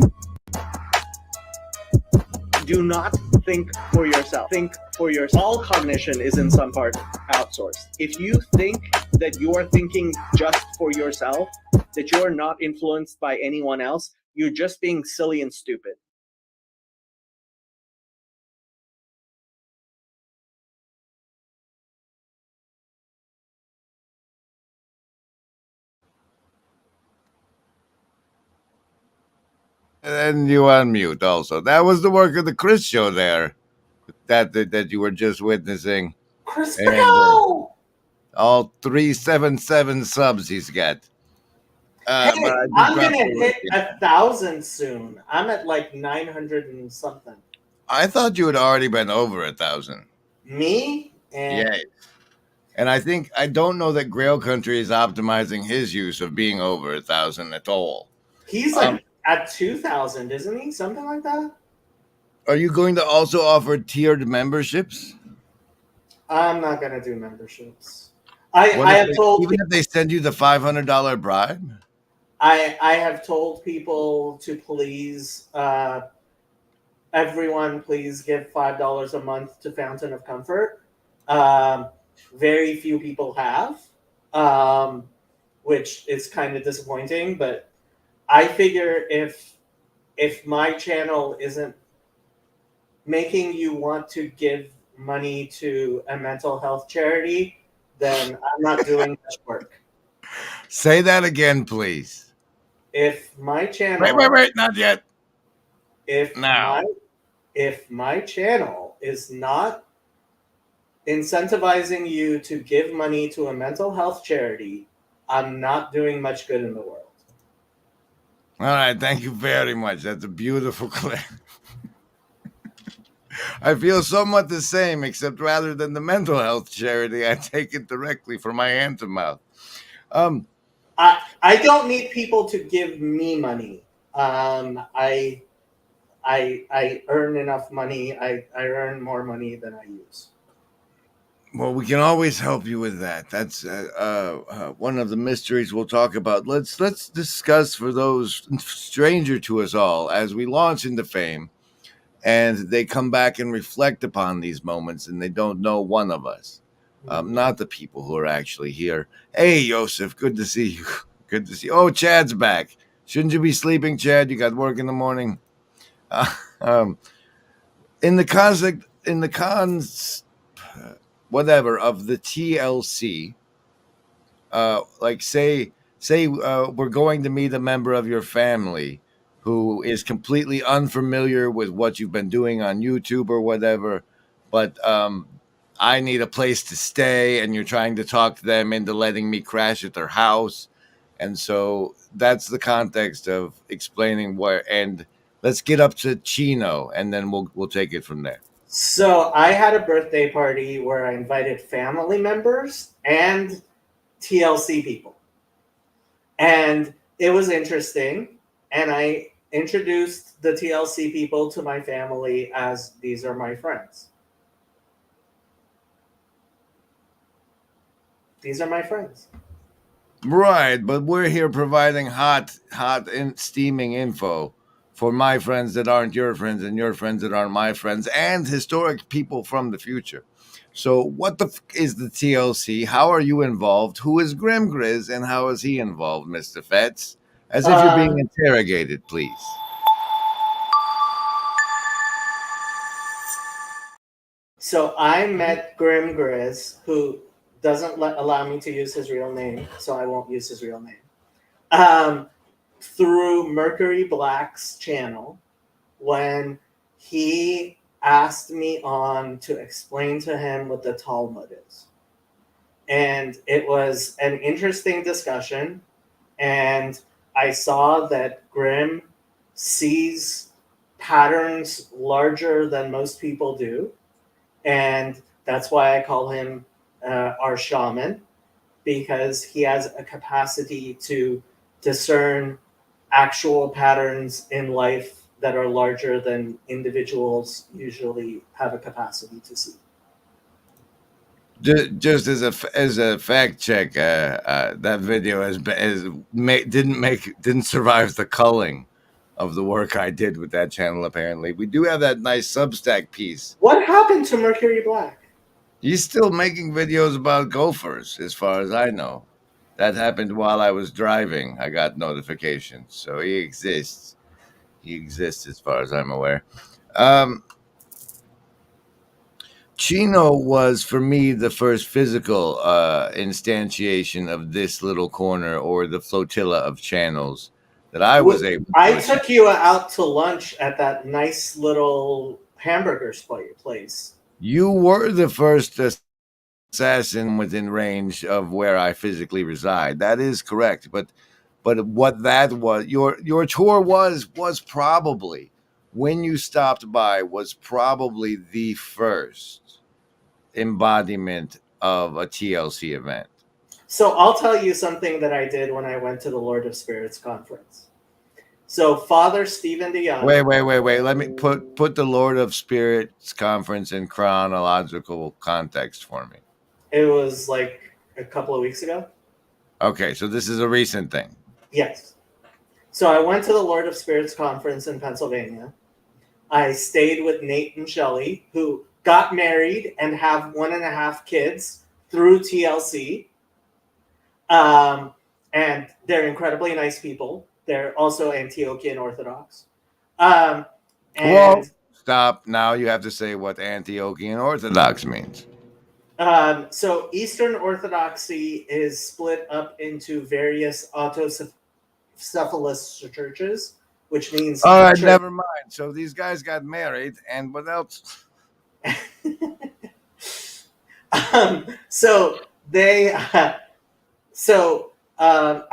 Do not think for yourself. Think for yourself. All cognition is in some part outsourced. If you think that you are thinking just for yourself, that you are not influenced by anyone else, you're just being silly and stupid. And then you unmute also. That was the work of the Chris show there that you were just witnessing. Chris, and, all 377 subs he's got. Hey, I'm gonna hit 1,000 soon. I'm at like 900 and something. I thought you had already been over 1,000. Me? Yeah. And I don't know that Grail Country is optimizing his use of being over 1,000 at all. He's like at 2,000, isn't he? Something like that. Are you going to also offer tiered memberships? I'm not gonna do memberships. I have told even if they send you the $500 bribe. I have told people to please, everyone, please give $5 a month to Fountain of Comfort. Very few people have, which is kind of disappointing. But I figure if my channel isn't making you want to give money to a mental health charity, then I'm not doing much work. Say that again, please. If my channel... Wait, not yet. If my channel is not incentivizing you to give money to a mental health charity, I'm not doing much good in the world. All right, thank you very much. That's a beautiful clip. I feel somewhat the same, except rather than the mental health charity, I take it directly from my hand to mouth. I don't need people to give me money. I earn enough money. I earn more money than I use. Well, we can always help you with that. That's one of the mysteries we'll talk about. Let's discuss for those stranger to us all as we launch into fame, and they come back and reflect upon these moments, and they don't know one of us. Not the people who are actually here. Hey, Joseph, good to see you. Good to see you. Oh, Chad's back. Shouldn't you be sleeping, Chad? You got work in the morning. In the whatever of the TLC, like say we're going to meet a member of your family who is completely unfamiliar with what you've been doing on YouTube or whatever, but I need a place to stay, and you're trying to talk them into letting me crash at their house. And so that's the context of explaining where, and let's get up to Chino, and then we'll take it from there. So I had a birthday party where I invited family members and TLC people. And it was interesting. And I introduced the TLC people to my family as these are my friends. These are my friends. Right, but we're here providing hot, steaming info for my friends that aren't your friends and your friends that aren't my friends and historic people from the future. So what the is the TLC? How are you involved? Who is Grim Grizz and how is he involved, Mr. Fetz? As if you're being interrogated, please. So I met Grim Grizz, who doesn't allow me to use his real name, so I won't use his real name, through Mercury Black's channel when he asked me on to explain to him what the Talmud is. And it was an interesting discussion, and I saw that Grim sees patterns larger than most people do, and that's why I call him our shaman, because he has a capacity to discern actual patterns in life that are larger than individuals usually have a capacity to see. Just as a fact check, that video didn't survive the culling of the work I did with that channel. Apparently, we do have that nice Substack piece. What happened to Mercury Black? He's still making videos about gophers, as far as I know. That happened while I was driving. I got notifications, so he exists. He exists, as far as I'm aware. Chino was, for me, the first physical instantiation of this little corner or the flotilla of channels that I was able to I took you out to lunch at that nice little hamburger place. You were the first assassin within range of where I physically reside. That is correct. But what that was, your tour was probably, when you stopped by, was probably the first embodiment of a TLC event. So I'll tell you something that I did when I went to the Lord of Spirits conference. So Father Stephen DeYoung. Wait. Let me put the Lord of Spirits conference in chronological context for me. It was like a couple of weeks ago. Okay, so this is a recent thing. Yes. So I went to the Lord of Spirits conference in Pennsylvania. I stayed with Nate and Shelley, who got married and have 1.5 kids through TLC. And they're incredibly nice people. They're also Antiochian Orthodox. Whoa, stop. Now you have to say what Antiochian Orthodox means. So Eastern Orthodoxy is split up into various autocephalous churches, which means... All right, never mind. So these guys got married, and what else?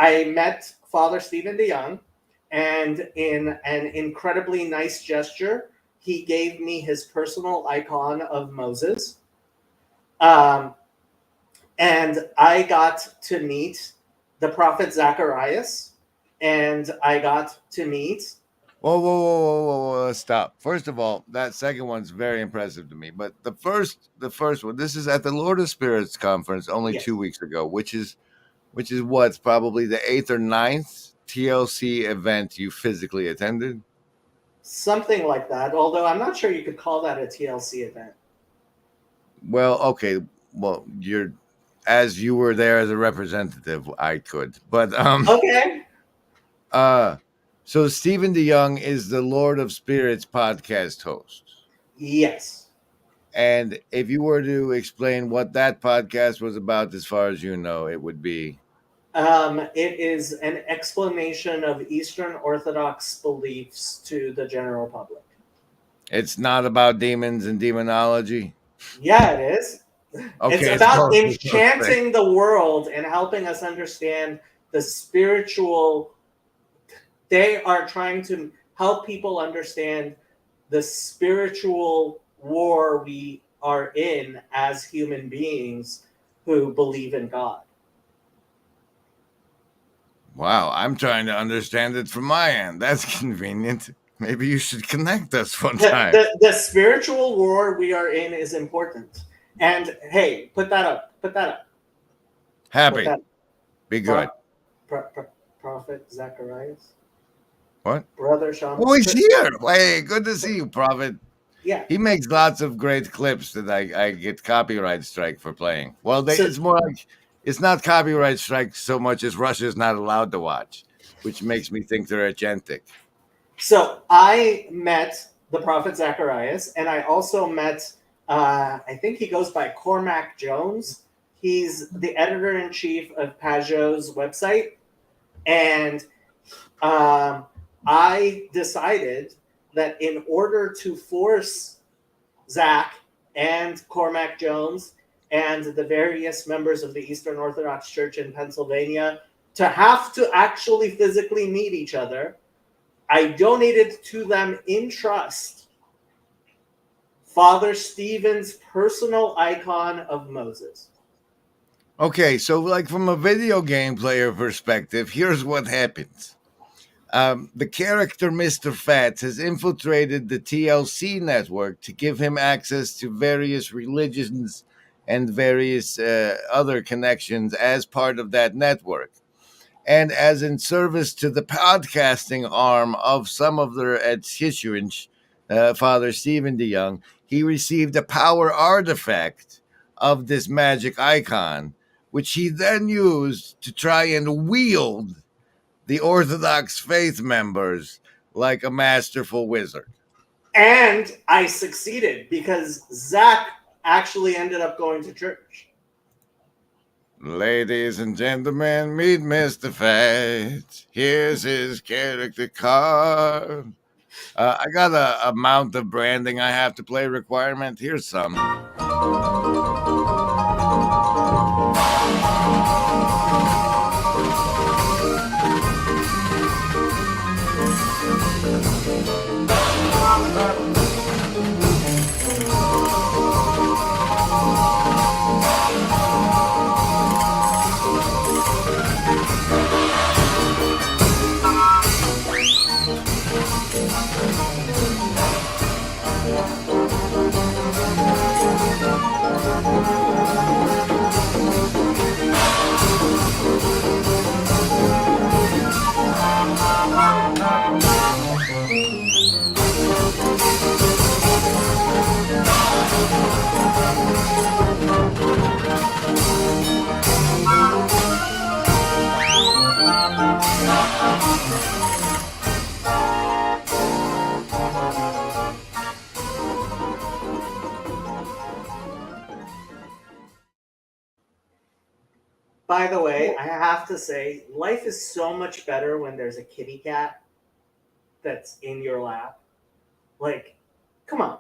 I met Father Stephen DeYoung, and in an incredibly nice gesture, he gave me his personal icon of Moses. And I got to meet the prophet Zacharias, and I got to meet... Whoa, stop. First of all, that second one's very impressive to me. But the first one, this is at the Lord of Spirits conference only 2 weeks ago, which is what's probably the 8th or 9th TLC event you physically attended? Something like that, although I'm not sure you could call that a TLC event. Well, okay. Well, as you were there as a representative, I could. But okay. So Stephen DeYoung is the Lord of Spirits podcast host. Yes. And if you were to explain what that podcast was about, as far as you know, it would be... It is an explanation of Eastern Orthodox beliefs to the general public. It's not about demons and demonology? Yeah, it is. Okay, it's about enchanting the world and helping us understand the spiritual... They are trying to help people understand the spiritual war we are in as human beings who believe in God. Wow, I'm trying to understand it from my end. That's convenient. Maybe you should connect us one time. The spiritual war we are in is important. And hey, put that up. Happy. that Be good. Prophet Zacharias. What? Brother Sean. Oh, he's here. Hey, good to see you, Prophet. Yeah. He makes lots of great clips that I get copyright strike for playing. Well, it's more like it's not copyright strike so much as Russia's not allowed to watch, which makes me think they're agentic. So I met the Prophet Zacharias, and I also met, I think he goes by Cormac Jones. He's the editor-in-chief of Pajot's website. And I decided that in order to force Zach and Cormac Jones and the various members of the Eastern Orthodox Church in Pennsylvania to have to actually physically meet each other, I donated to them in trust Father Stephen's personal icon of Moses. Okay, so like from a video game player perspective, here's what happens. The character Mr. Fats has infiltrated the TLC network to give him access to various religions and various other connections as part of that network. And as in service to the podcasting arm of some of their adherents, Father Stephen DeYoung, he received a power artifact of this magic icon, which he then used to try and wield the Orthodox faith members like a masterful wizard. And I succeeded because Zach actually ended up going to church. Ladies and gentlemen, meet Mr. Fats. Here's his character card. I got a amount of branding I have to play requirement. Here's some. By the way, I have to say, life is so much better when there's a kitty cat that's in your lap. Like, come on.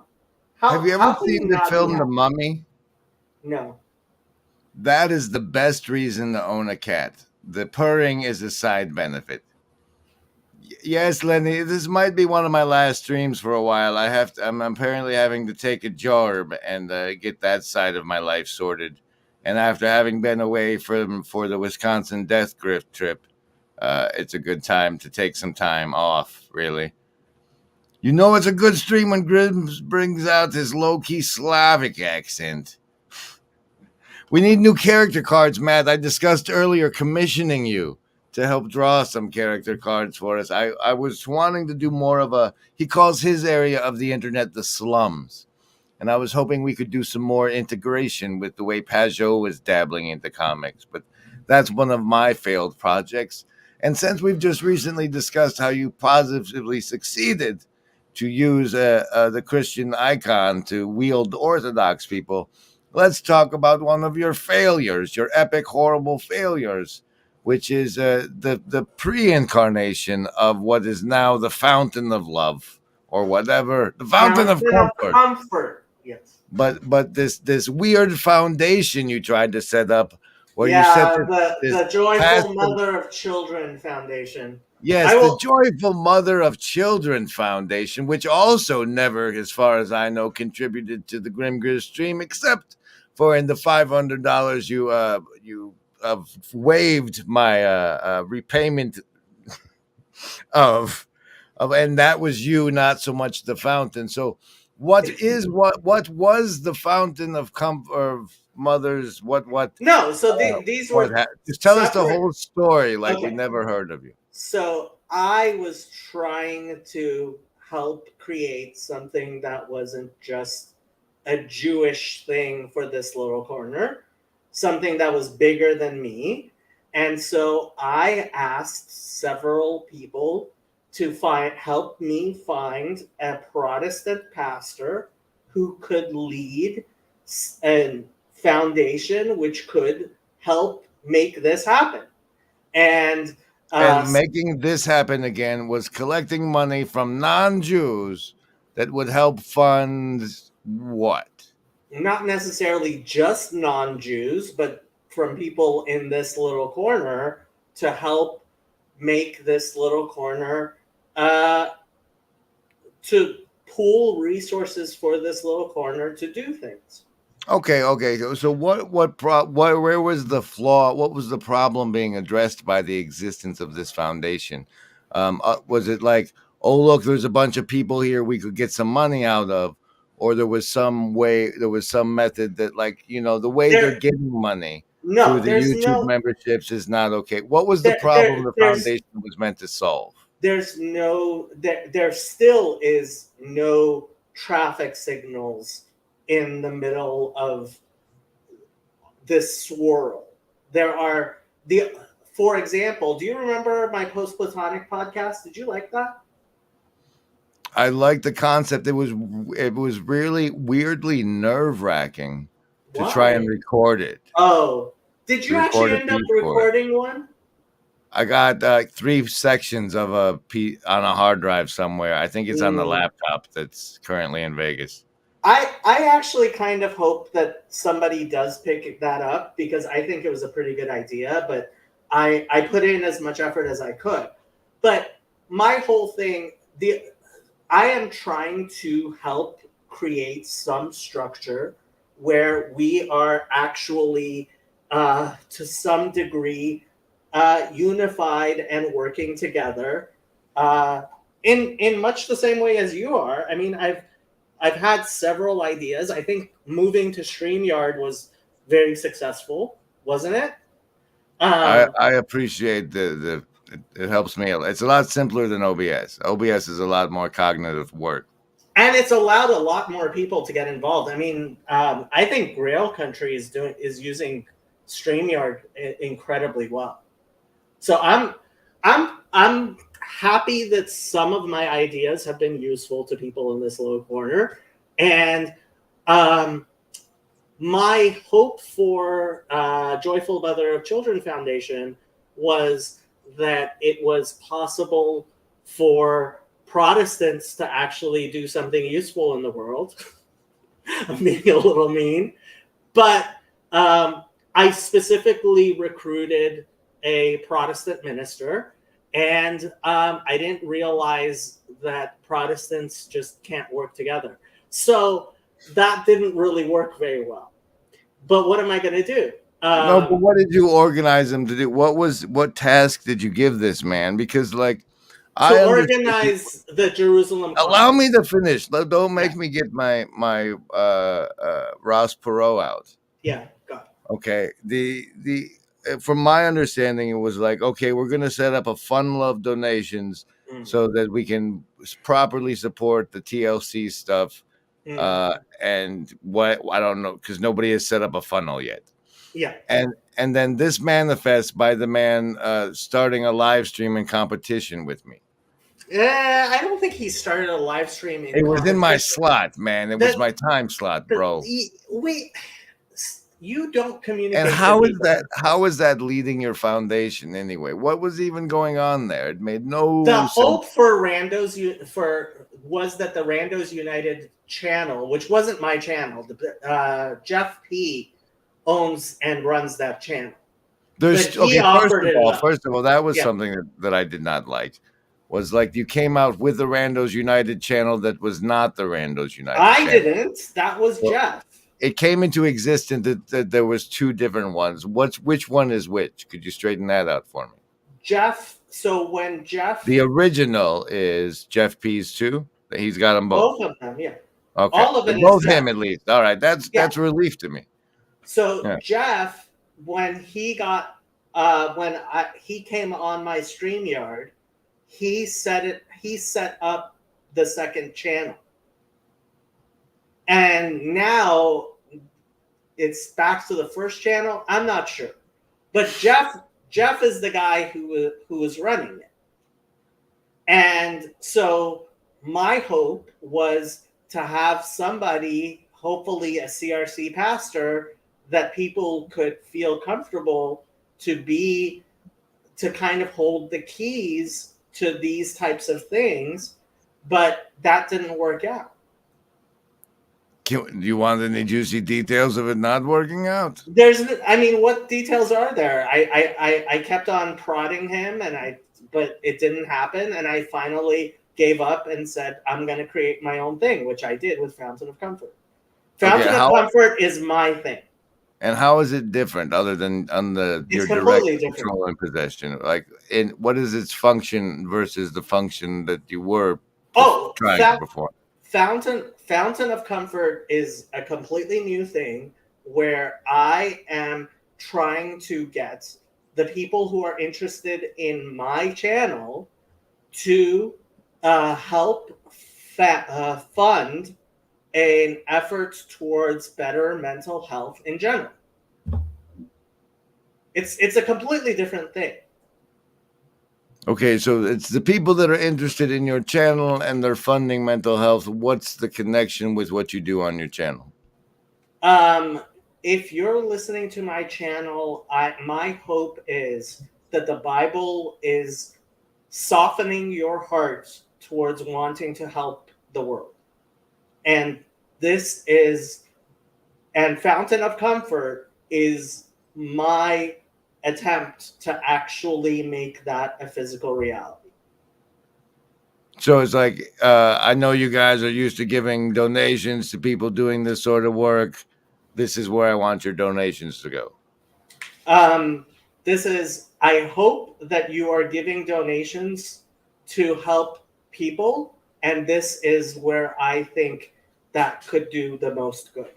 Have you ever can you seen the not be film The happy? Mummy? No. That is the best reason to own a cat. The purring is a side benefit. Yes, Lenny, this might be one of my last streams for a while. I'm apparently having to take a job and get that side of my life sorted. And after having been away for the Wisconsin Death Grift trip, it's a good time to take some time off, really. You know it's a good stream when Grims brings out his low-key Slavic accent. We need new character cards, Matt. I discussed earlier commissioning you to help draw some character cards for us. I was wanting to do more of a, he calls his area of the internet the slums. And I was hoping we could do some more integration with the way Pajot was dabbling into comics. But that's one of my failed projects. And since we've just recently discussed how you positively succeeded to use the Christian icon to wield Orthodox people, let's talk about one of your failures, your epic, horrible failures, which is the pre-incarnation of what is now the fountain of love or whatever, the fountain of comfort. Yes. But this weird foundation you tried to set up where you set the Joyful Mother of Children Foundation. Yes, the Joyful Mother of Children Foundation, which also never, as far as I know, contributed to the Grim Grizz stream, except for in the $500 you waived my repayment of, and that was you, not so much the fountain. So what was the fountain of mothers? No, so these were just tell us the separate- whole story like we Okay. never heard of you. So I was trying to help create something that wasn't just a Jewish thing for this little corner, something that was bigger than me. And so I asked several people to help me find a Protestant pastor who could lead a foundation which could help make this happen. And making this happen again was collecting money from non-Jews that would help fund what? Not necessarily just non-Jews, but from people in this little corner to help make this little corner to pool resources for this little corner to do things. Okay. So where was the flaw? What was the problem being addressed by the existence of this foundation? Was it like, oh, look, there's a bunch of people here we could get some money out of, or there was some method that, like, the way they're getting money through the YouTube memberships is not okay. What was the problem the foundation was meant to solve? There still is no traffic signals in the middle of this swirl. For example, do you remember my Post-Platonic podcast? Did you like that? I liked the concept. It was really weirdly nerve-wracking to try and record it. Oh, did you actually end up recording one? I got 3 sections of on a hard drive somewhere. I think it's on the laptop that's currently in Vegas. I actually kind of hope that somebody does pick that up, because I think it was a pretty good idea, but I put in as much effort as I could. But my whole thing, I am trying to help create some structure where we are actually, to some degree, unified and working together in much the same way as you are. I mean, I've had several ideas. I think moving to StreamYard was very successful, wasn't it? I appreciate it helps me. It's a lot simpler than OBS. OBS is a lot more cognitive work. And it's allowed a lot more people to get involved. I mean, I think Grail Country is using StreamYard incredibly well. So I'm happy that some of my ideas have been useful to people in this little corner. And my hope for Joyful Mother of Children Foundation was that it was possible for Protestants to actually do something useful in the world. I'm being a little mean. But I specifically recruited a Protestant minister, and I didn't realize that Protestants just can't work together. So that didn't really work very well. But what am I going to do? No, but what did you organize him to do? What task did you give this man? Because, like, to organize the Jerusalem. Allow me to finish. Don't make me get my Ross Perot out. Yeah, got it. Okay. From my understanding, it was like, okay, we're going to set up a Fun Love donations so that we can properly support the TLC stuff. And what I don't know, because nobody has set up a funnel yet. Yeah. And then this manifests by the man starting a live streaming competition with me. I don't think he started a live streaming. It was in my slot, man. It was my time slot, bro. You don't communicate. And how is that leading your foundation anyway? What was even going on there? It made no sense. The hope for Randos was that the Randos United channel, which wasn't my channel, Jeff P owns and runs that channel. First of all, that was something that I did not like. Was like you came out with the Randos United channel that was not the Randos United. I didn't. That was Jeff. It came into existence that there was 2 different ones. Which one is which? Could you straighten that out for me? Jeff. So when Jeff, the original is Jeff P's 2. He's got them both. Both of them, yeah. Okay, All of so it is both Jeff. him at least. All right, that's relief to me. So Yeah. Jeff, when he got he came on my StreamYard, he set up the second channel. And now it's back to the first channel. I'm not sure. But Jeff is the guy who was running it. And so my hope was to have somebody, hopefully a CRC pastor, that people could feel comfortable to kind of hold the keys to these types of things, but that didn't work out. Do you want any juicy details of it not working out? What details are there? I kept on prodding him, but it didn't happen, and I finally gave up and said, I'm going to create my own thing, which I did with Fountain of Comfort. Fountain of Comfort is my thing. And how is it different other than your direct control and possession? Like, what is its function versus the function that you were trying to perform? Fountain of Comfort is a completely new thing where I am trying to get the people who are interested in my channel to help fund an effort towards better mental health in general. It's a completely different thing. Okay, so it's the people that are interested in your channel and they're funding mental health. What's the connection with what you do on your channel? If you're listening to my channel, my hope is that the Bible is softening your heart towards wanting to help the world. And Fountain of Comfort is my attempt to actually make that a physical reality. So it's like, I know you guys are used to giving donations to people doing this sort of work. This is where I want your donations to go. I hope that you are giving donations to help people, and this is where I think that could do the most good.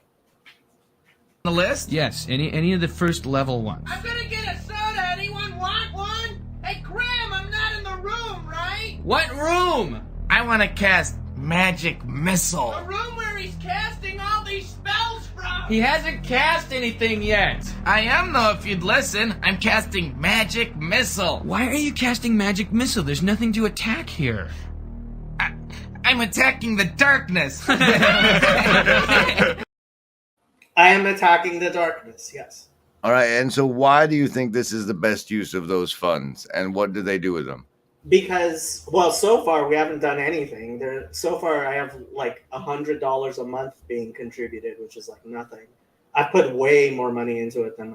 The list? Yes, any of the first level ones. I'm gonna get a soda. Anyone want one? Hey, Graham, I'm not in the room, right? What room? I want to cast Magic Missile. The room where he's casting all these spells from. He hasn't cast anything yet. I am, though, if you'd listen. I'm casting Magic Missile. Why are you casting Magic Missile? There's nothing to attack here. I'm attacking the darkness. I am attacking the darkness, yes. All right, and so why do you think this is the best use of those funds, and what do they do with them? Because, well, so far we haven't done anything. So far I have like $100 a month being contributed, which is like nothing. I put way more money into it than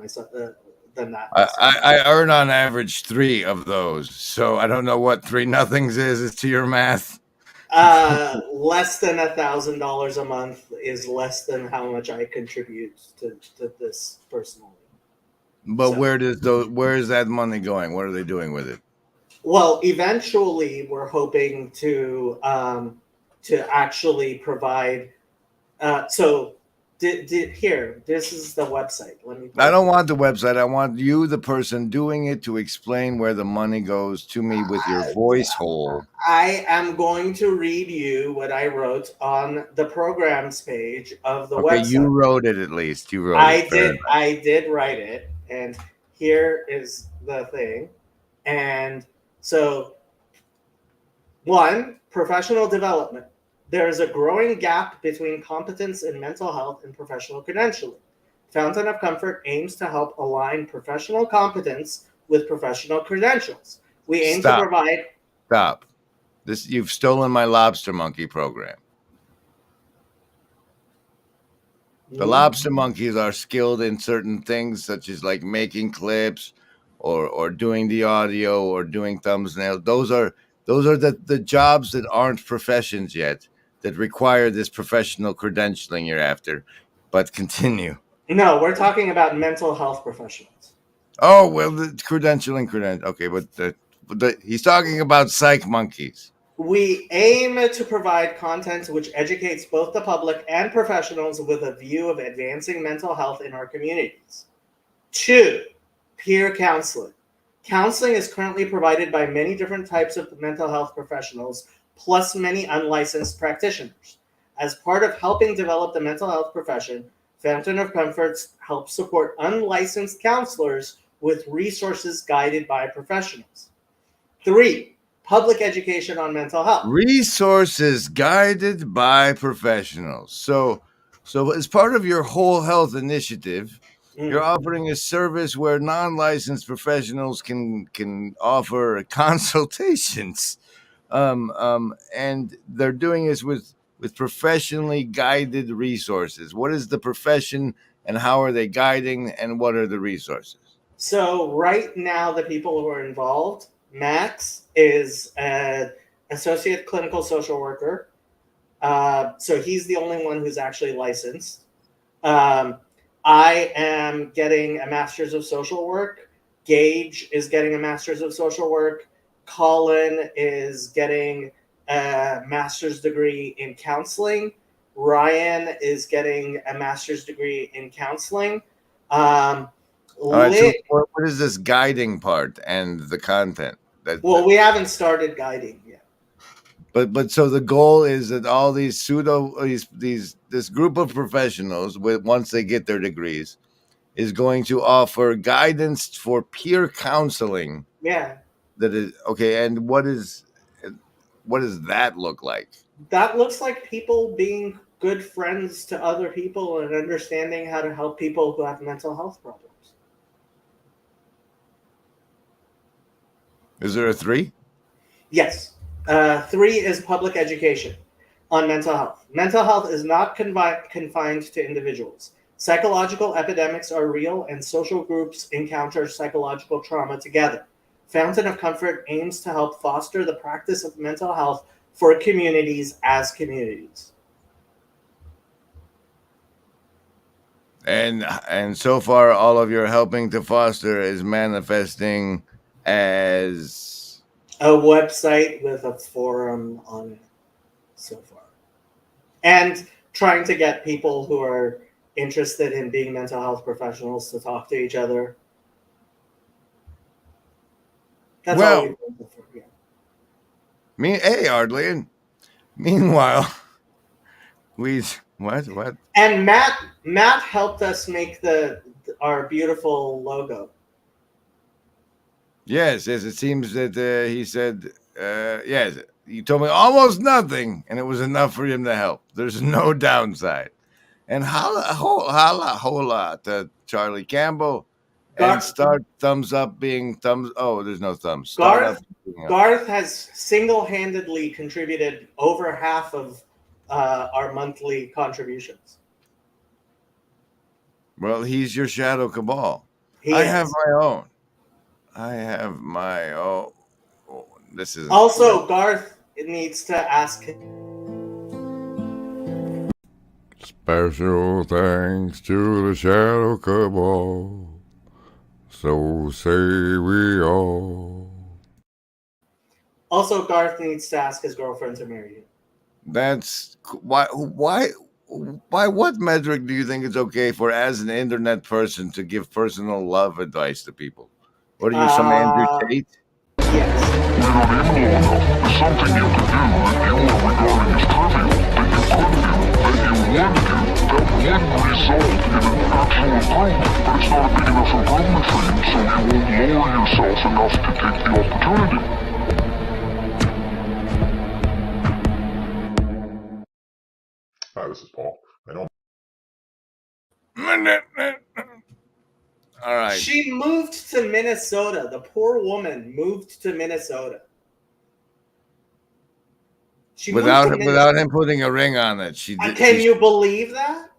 that. I earn on average 3 of those, so I don't know what 3 nothings is to your math. Less than $1,000 a month is less than how much I contribute to this personally. But so, where is that money going? What are they doing with it? Well, eventually we're hoping to actually provide. Here, this is the website. I don't want the website. I want you, the person doing it, to explain where the money goes to me with your voice hole. I am going to read you what I wrote on the programs page of the website. You wrote it at least. You wrote it. I did write it, and here is the thing. And so, 1, professional development. There is a growing gap between competence in mental health and professional credentialing. Fountain of Comfort aims to help align professional competence with professional credentials. We aim to provide... Stop. You've stolen my lobster monkey program. The lobster monkeys are skilled in certain things, such as like making clips or doing the audio or doing thumbnails. Those are the jobs that aren't professions yet, that require this professional credentialing you're after. But continue. No, we're talking about mental health professionals. Oh, well, the credentialing. Okay, but he's talking about psych monkeys. We aim to provide content which educates both the public and professionals with a view of advancing mental health in our communities. 2, peer counseling. Counseling is currently provided by many different types of mental health professionals, plus many unlicensed practitioners. As part of helping develop the mental health profession, Fountain of Comforts helps support unlicensed counselors with resources guided by professionals. 3, public education on mental health. Resources guided by professionals. So as part of your whole health initiative, you're offering a service where non-licensed professionals can offer consultations, and they're doing this with professionally guided resources. What is the profession, and how are they guiding, and what are the resources? So right now, the people who are involved, Max is an associate clinical social worker. So he's the only one who's actually licensed. I am getting a master's of social work. Gage is getting a master's of social work. Colin is getting a master's degree in counseling. Ryan is getting a master's degree in counseling. All right, so what is this guiding part and the content? We haven't started guiding yet. But so the goal is that all these this group of professionals, once they get their degrees, is going to offer guidance for peer counseling. Yeah. That is okay. And what does that look like? That looks like people being good friends to other people and understanding how to help people who have mental health problems. Is there a 3? Yes. 3 is public education on mental health. Mental health is not confined to individuals. Psychological epidemics are real, and social groups encounter psychological trauma together. Fountain of Comfort aims to help foster the practice of mental health for communities as communities. And so far, all of your helping to foster is manifesting as a website with a forum on it so far. And trying to get people who are interested in being mental health professionals to talk to each other. That's all we've done before, yeah. Hey, Ardlian. Meanwhile, what? And Matt helped us make our beautiful logo. Yes, it seems that he said, yes, you told me almost nothing, and it was enough for him to help. There's no downside. And holla to Charlie Campbell, and start thumbs up being thumbs. Oh, there's no thumbs. Garth has single-handedly contributed over half of our monthly contributions. Well, he's your shadow cabal. I have my own. This is also Garth needs to ask. Special thanks to the shadow cabal. So say we all. Also, Garth needs to ask his girlfriend to marry him. That's why. By what metric do you think it's okay for, as an internet person, to give personal love advice to people? What are you, some Andrew Tate? We're not able enough. There's something you can do that you are regarding as trivial, that you could do, that you would do, that would result in an actual improvement, but it's not a big enough improvement for you, so you won't lower yourself enough to take the opportunity. Hi, this is Paul. I know. All right. She moved to Minnesota. The poor woman moved to Minnesota. Without him putting a ring on it, she did. Can you believe that?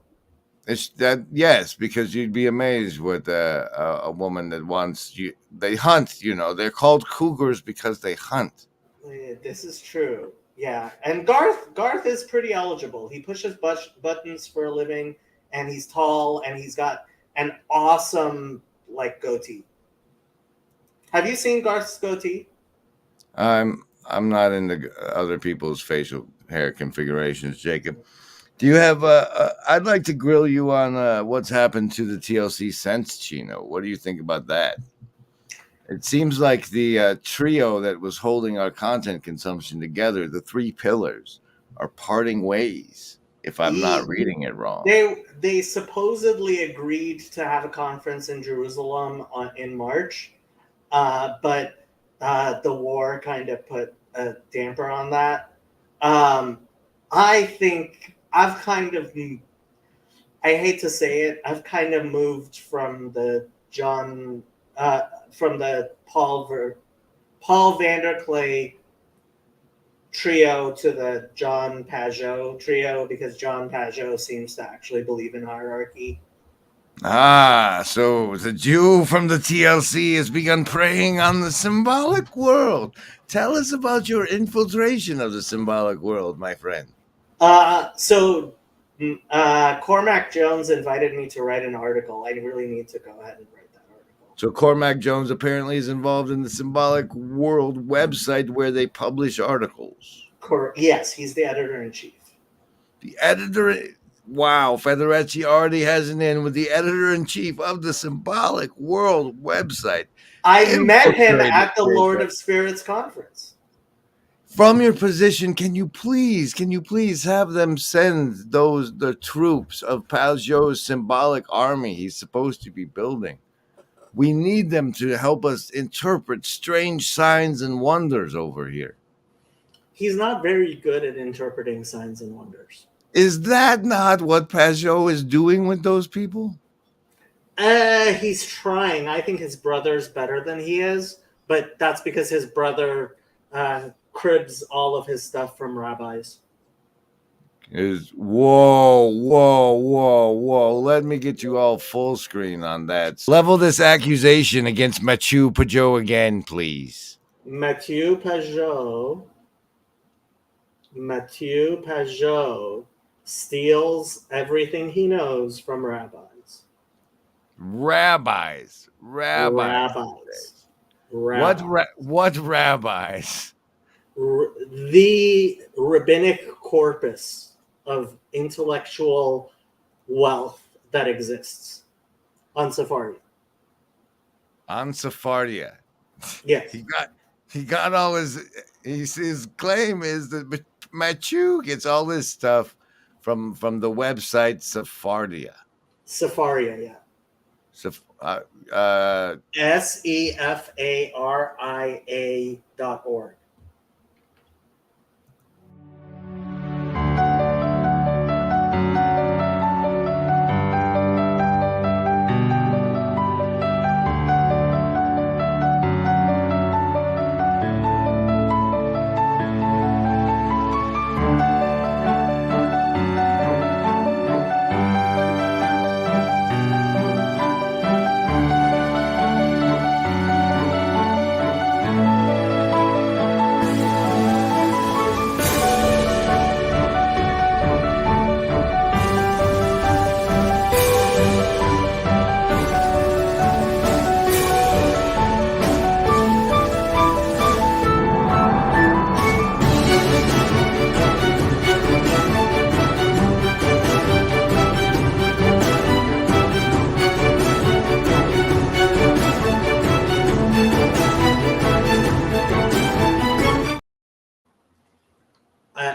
It's that, yes, because you'd be amazed with a woman that wants you. They hunt, They're called cougars because they hunt. This is true. Yeah, and Garth is pretty eligible. He pushes buttons for a living, and he's tall, and he's got an awesome goatee. Have you seen Garth's goatee? I'm I'm not into other people's facial hair configurations, Jacob. Do you have? I'd like to grill you on what's happened to the TLC since Chino. What do you think about that? It seems like the trio that was holding our content consumption together, the three pillars, are parting ways. If I'm not reading it wrong, they supposedly agreed to have a conference in Jerusalem in March, but the war kind of put a damper on that. I think I've kind of, I hate to say it, I've kind of moved from the Paul Vanderklay trio to the John Pajot trio, because John Pajot seems to actually believe in hierarchy. So the Jew from the TLC has begun preying on the symbolic world. Tell us about your infiltration of the symbolic world, my friend. Cormac Jones invited me to write an article. I really need to go ahead and write that article. So Cormac Jones apparently is involved in the Symbolic World website where they publish articles. Yes, he's the editor-in-chief. The editor... Wow, Federecci already has an in with the editor-in-chief of the Symbolic World website. I met him at the Lord of Spirits conference. From your position, can you please have them send the troops of Pajot's symbolic army he's supposed to be building? We need them to help us interpret strange signs and wonders over here. He's not very good at interpreting signs and wonders. Is that not what Pajot is doing with those people? He's trying. I think his brother's better than he is, but that's because his brother cribs all of his stuff from rabbis. Whoa. Let me get you all full screen on that. Level this accusation against Mathieu Pajot again, please. Mathieu Pajot steals everything he knows from rabbis. Rabbis. What rabbis? The rabbinic corpus of intellectual wealth that exists on Sephardia. On Sephardia. Yes. He got all his claim is that Mathieu gets all this stuff from the website Sephardia. Sephardia, yeah. SEFARIA.org.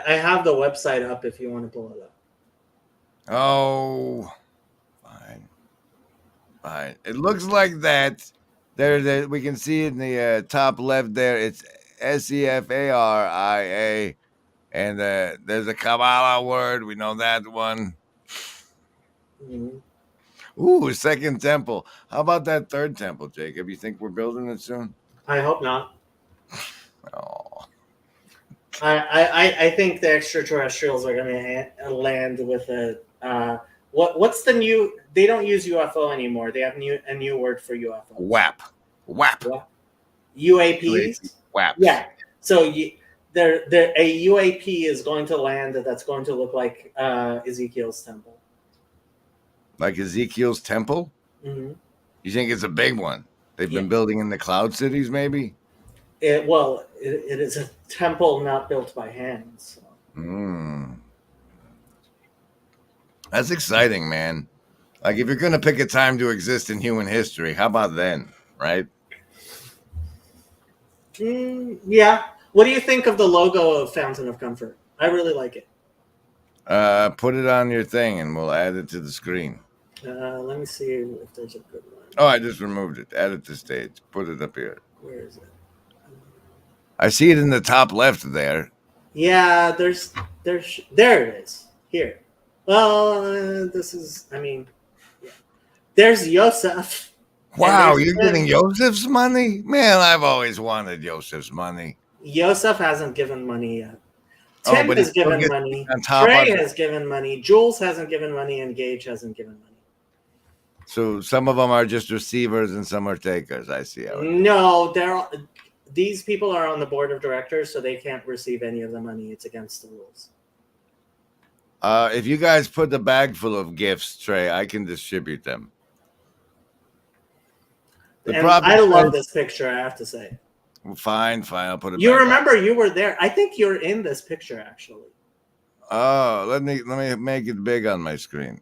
I have the website up if you want to pull it up. Oh, fine. It looks like that. There, we can see in the top left there. It's SEFARIA, and there's a CABAL word. We know that one. Mm-hmm. Ooh, second temple. How about that third temple, Jacob? You think we're building it soon? I hope not. Oh. I think the extraterrestrials are going to land with a what's the new? They don't use UFO anymore. They have a new word for UFO. WAP. UAPs. WAP. Yeah. So a UAP is going to land that's going to look like Ezekiel's temple. Like Ezekiel's temple? Mm-hmm. You think it's a big one? They've been building in the cloud cities, maybe? It is a temple not built by hands. Mm. That's exciting, man. Like, if you're going to pick a time to exist in human history, how about then, right? Yeah. What do you think of the logo of Fountain of Comfort? I really like it. Put it on your thing and we'll add it to the screen. Let me see if there's a good one. Oh, I just removed it. Add it to stage. Put it up here. Where is it? I see it in the top left there. Yeah, there it is. Here. Well, this is, I mean, yeah. There's Yosef. Wow, you're getting Yosef's money? Man, I've always wanted Yosef's money. Yosef hasn't given money yet. Tim but has he still given gets money. on top Trey of it. has given money. Jules hasn't given money, and Gage hasn't given money. So some of them are just receivers and some are takers. I see how it is. No, these people are on the board of directors, so they can't receive any of the money. It's against the rules. If you guys put the bag full of gifts, Trey, I can distribute them. I love this picture, I have to say. Fine. I'll put it. You back remember on. you were there. I think you're in this picture, actually. Oh, let me make it big on my screen.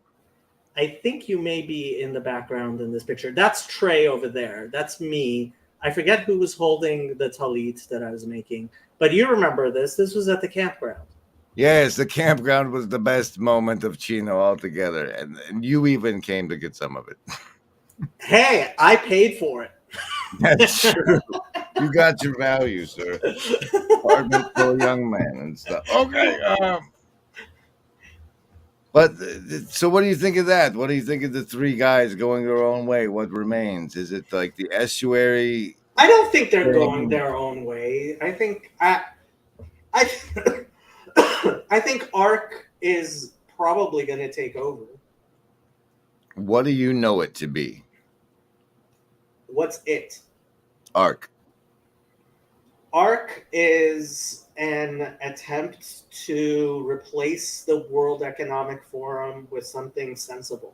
I think you may be in the background in this picture. That's Trey over there. That's me. I forget who was holding the talit that I was making, but you remember this. This was at the campground. Yes, the campground was the best moment of Chino altogether, and you even came to get some of it. Hey, I paid for it. That's true. You got your value, sir. Apartment for a young man and stuff. Okay. But so what do you think of that? What do you think of the three guys going their own way? What remains? Is it like the estuary? I don't think they're going their own way. I think I think Ark is probably going to take over. What do you know it to be? What's it? Ark. Ark is an attempt to replace the World Economic Forum with something sensible.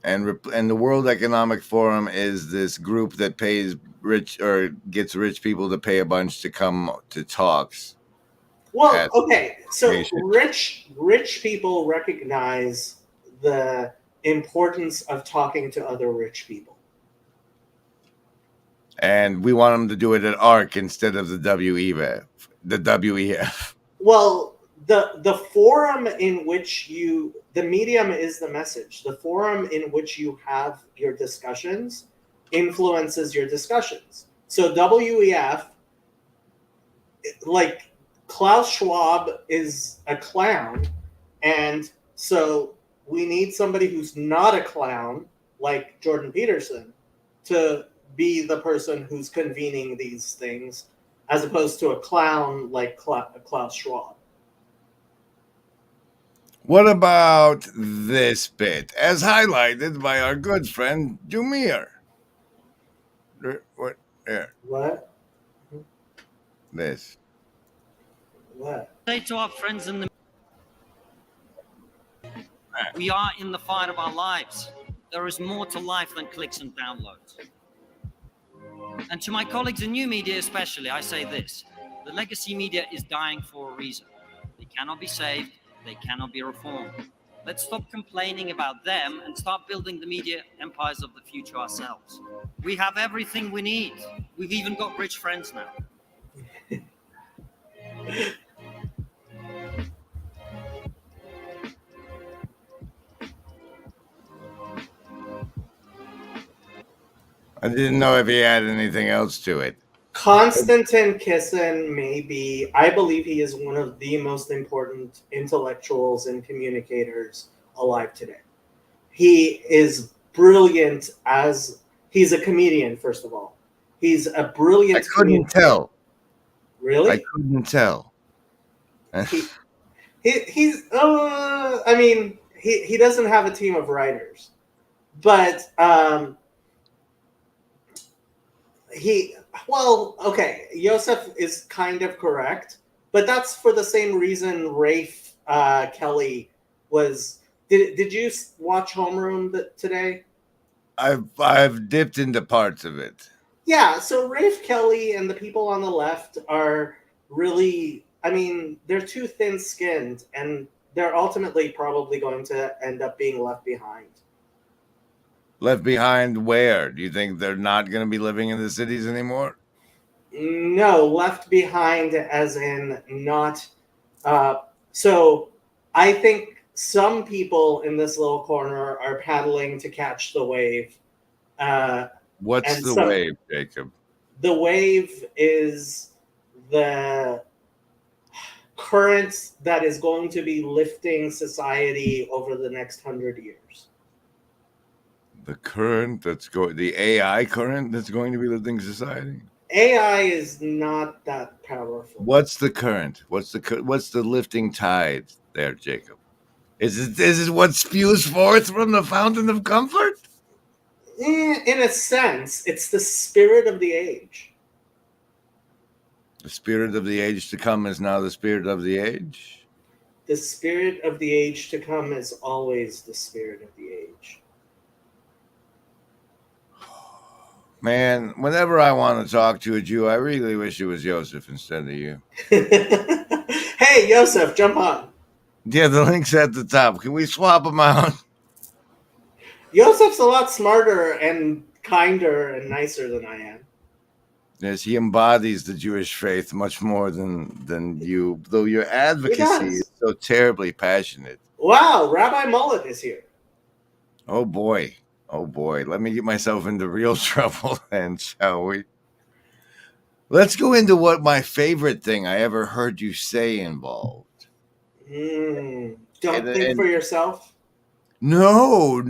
And the World Economic Forum is this group that pays rich or gets rich people to pay a bunch to come to talks. Well, okay, so rich people recognize the importance of talking to other rich people. And we want them to do it at ARC instead of the WEF. The WEF. Well, the forum in which the medium is the message. The forum in which you have your discussions influences your discussions. So WEF, like Klaus Schwab is a clown, and so we need somebody who's not a clown, like Jordan Peterson, to be the person who's convening these things, as opposed to a clown like Klaus Schwab. What about this bit, as highlighted by our good friend Jumir? What? There. What? This. What? Say to our friends in the we are in the fight of our lives. There is more to life than clicks and downloads. And to my colleagues in new media especially, I say this. The legacy media is dying for a reason. They cannot be saved. They cannot be reformed. Let's stop complaining about them and start building the media empires of the future ourselves. We have everything we need. We've even got rich friends now. I didn't know if he had anything else to it. Konstantin Kisin may be, I believe he is one of the most important intellectuals and communicators alive today. He is brilliant he's a comedian, first of all. He's a brilliant I couldn't tell. Really? I couldn't tell. He doesn't have a team of writers, but Yosef is kind of correct, but that's for the same reason Rafe Kelly was. Did you watch Homeroom today? I've dipped into parts of it. Yeah, so Rafe Kelly and the people on the left are really, I mean, they're too thin-skinned, and they're ultimately probably going to end up being left behind. Left behind where? Do you think they're not going to be living in the cities anymore? No, left behind as in not. So I think some people in this little corner are paddling to catch the wave. What's and the some, wave, Jacob? The wave is the current that is going to be lifting society over the next 100 years. The current that's going, the AI current that's going to be lifting society? AI is not that powerful. What's the current? What's the lifting tide there, Jacob? Is it what spews forth from the fountain of comfort? In a sense, it's the spirit of the age. The spirit of the age to come is now the spirit of the age? The spirit of the age to come is always the spirit of the age. Man, whenever I want to talk to a Jew, I really wish it was Joseph instead of you. Hey, Joseph, jump on. Yeah, the link's at the top. Can we swap them out? Joseph's a lot smarter and kinder and nicer than I am. Yes, he embodies the Jewish faith much more than you, though your advocacy is so terribly passionate. Wow, Rabbi Mullet is here. Oh boy. Oh boy. Let me get myself into real trouble then, shall we? Let's go into what my favorite thing I ever heard you say involved. Don't think for yourself? No.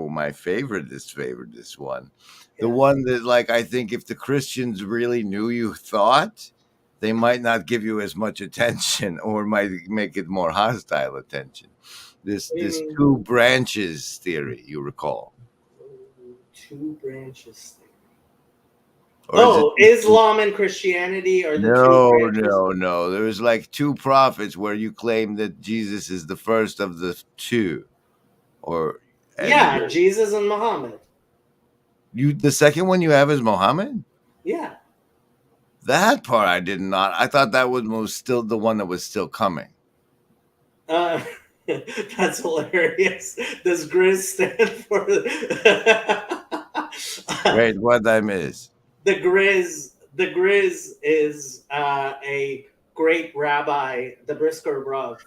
My favorite one. The one that, like, I think if the Christians really knew you thought, they might not give you as much attention or might make it more hostile attention. This two branches theory, you recall. Two branches theory. Islam and Christianity are the two branches? No. There's like two prophets where you claim that Jesus is the first of the two. Jesus and Muhammad. The second one you have is Muhammad? Yeah. That part I did not. I thought that was still the one that was still coming. That's hilarious. Does Grizz stand for Wait, what I miss? The Grizz is a great rabbi, the Brisker Rav,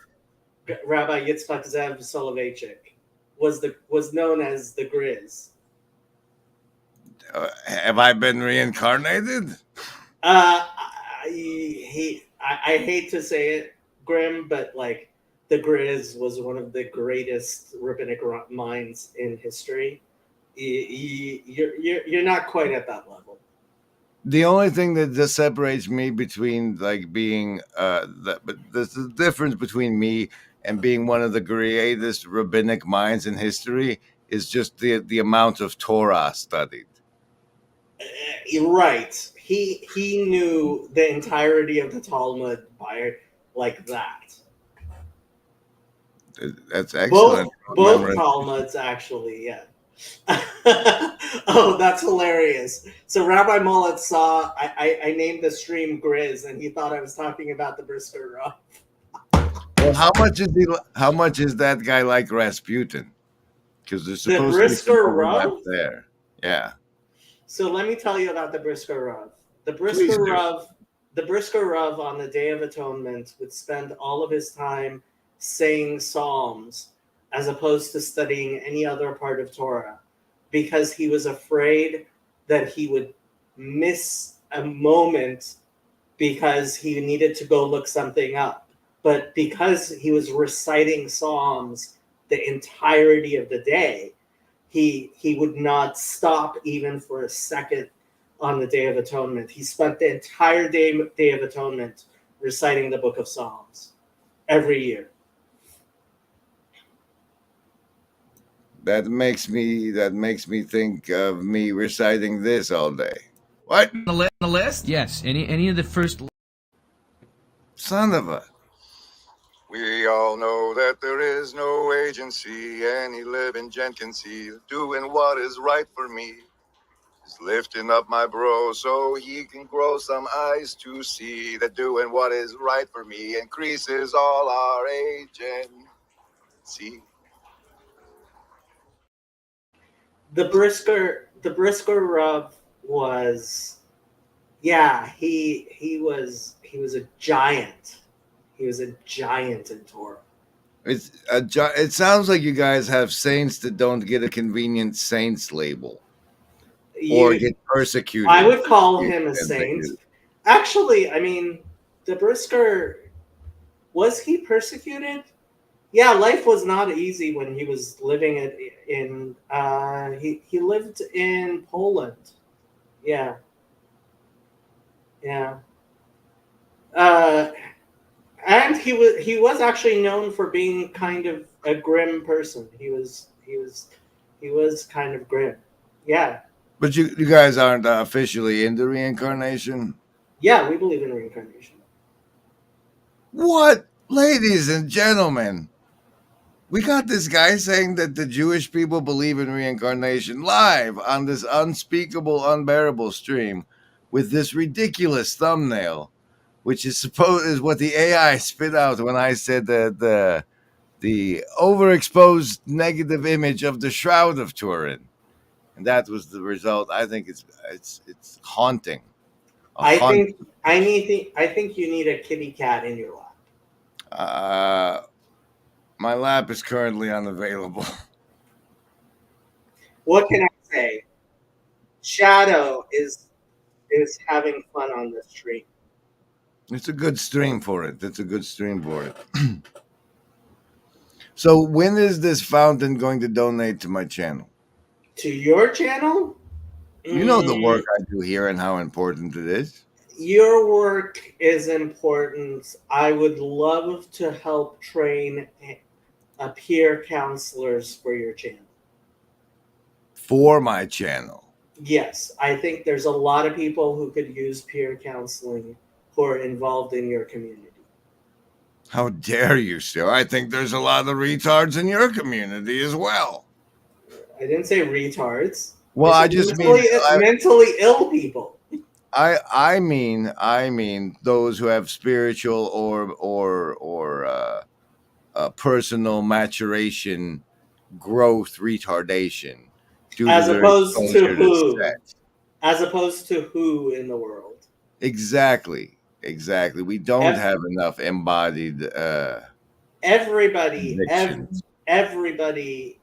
Rabbi Yitzchak Zev Soloveitchik, was known as the Grizz. Have I been reincarnated? I hate to say it, Grim, but like the Grizz was one of the greatest rabbinic minds in history. You're not quite at that level. The only thing that just separates me between like being but there's the difference between me and being one of the greatest rabbinic minds in history is just the amount of Torah studied. Right. He knew the entirety of the Talmud by like that. That's excellent. Both Talmuds, actually, yeah. Oh, that's hilarious. So Rabbi Mullet saw I named the stream Grizz, and he thought I was talking about the Brisker Rav. Well, how much is that guy like Rasputin? Because there's supposed to be some overlap there. Yeah. So let me tell you about the Brisker Rav. The Brisker Rav on the Day of Atonement would spend all of his time saying psalms as opposed to studying any other part of Torah, because he was afraid that he would miss a moment because he needed to go look something up. But because he was reciting psalms the entirety of the day, he would not stop even for a second on the Day of Atonement. He spent the entire Day of Atonement reciting the Book of Psalms every year. That makes me think of me reciting this all day. What? The list? Yes. Any of the first. Son of a. We all know that there is no agency any living gent can see doing what is right for me. Is lifting up my bro so he can grow some eyes to see that doing what is right for me increases all our agency. The Brisker rub was, yeah, he was a giant. He was a giant in Torah. It sounds like you guys have saints that don't get a convenient saints label or get persecuted. I would call him a saint. Actually, I mean, the Brisker, was he persecuted? Yeah, life was not easy when he was living in he lived in Poland. Yeah. Yeah. And he was actually known for being kind of a grim person. He was kind of grim. Yeah. But you guys aren't officially into reincarnation? Yeah, we believe in reincarnation. What? Ladies and gentlemen, we got this guy saying that the Jewish people believe in reincarnation live on this Unspeakable, Unbearable stream with this ridiculous thumbnail, which is what the AI spit out when I said that the overexposed negative image of the Shroud of Turin. And that was the result. I think it's haunting. I think you need a kitty cat in your lap. My lap is currently unavailable. What can I say? Shadow is having fun on this stream. It's a good stream for it. So when is this fountain going to donate to my channel? To your channel? You know the work I do here and how important it is. Your work is important. I would love to help train peer counselors for your channel. For my channel? Yes, I think there's a lot of people who could use peer counseling who are involved in your community. How dare you, sir? I think there's a lot of retards in your community as well. I didn't say retards. Well, I just mean mentally ill people. I mean those who have spiritual or personal maturation, growth retardation. As opposed to who? As opposed to who in the world? Exactly. We don't have enough embodied. Everybody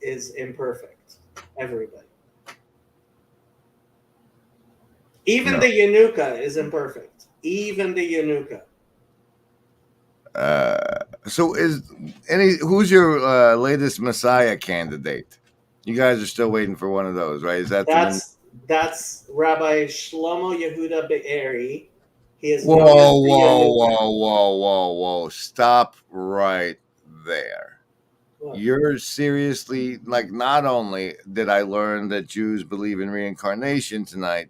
is imperfect. Everybody. Even the Yanuka is imperfect. Even the Yanuka. So who's your latest Messiah candidate? You guys are still waiting for one of those, right? Is that's Rabbi Shlomo Yehuda Be'eri. He is whoa. Stop right there. What? You're seriously, like, not only did I learn that Jews believe in reincarnation tonight,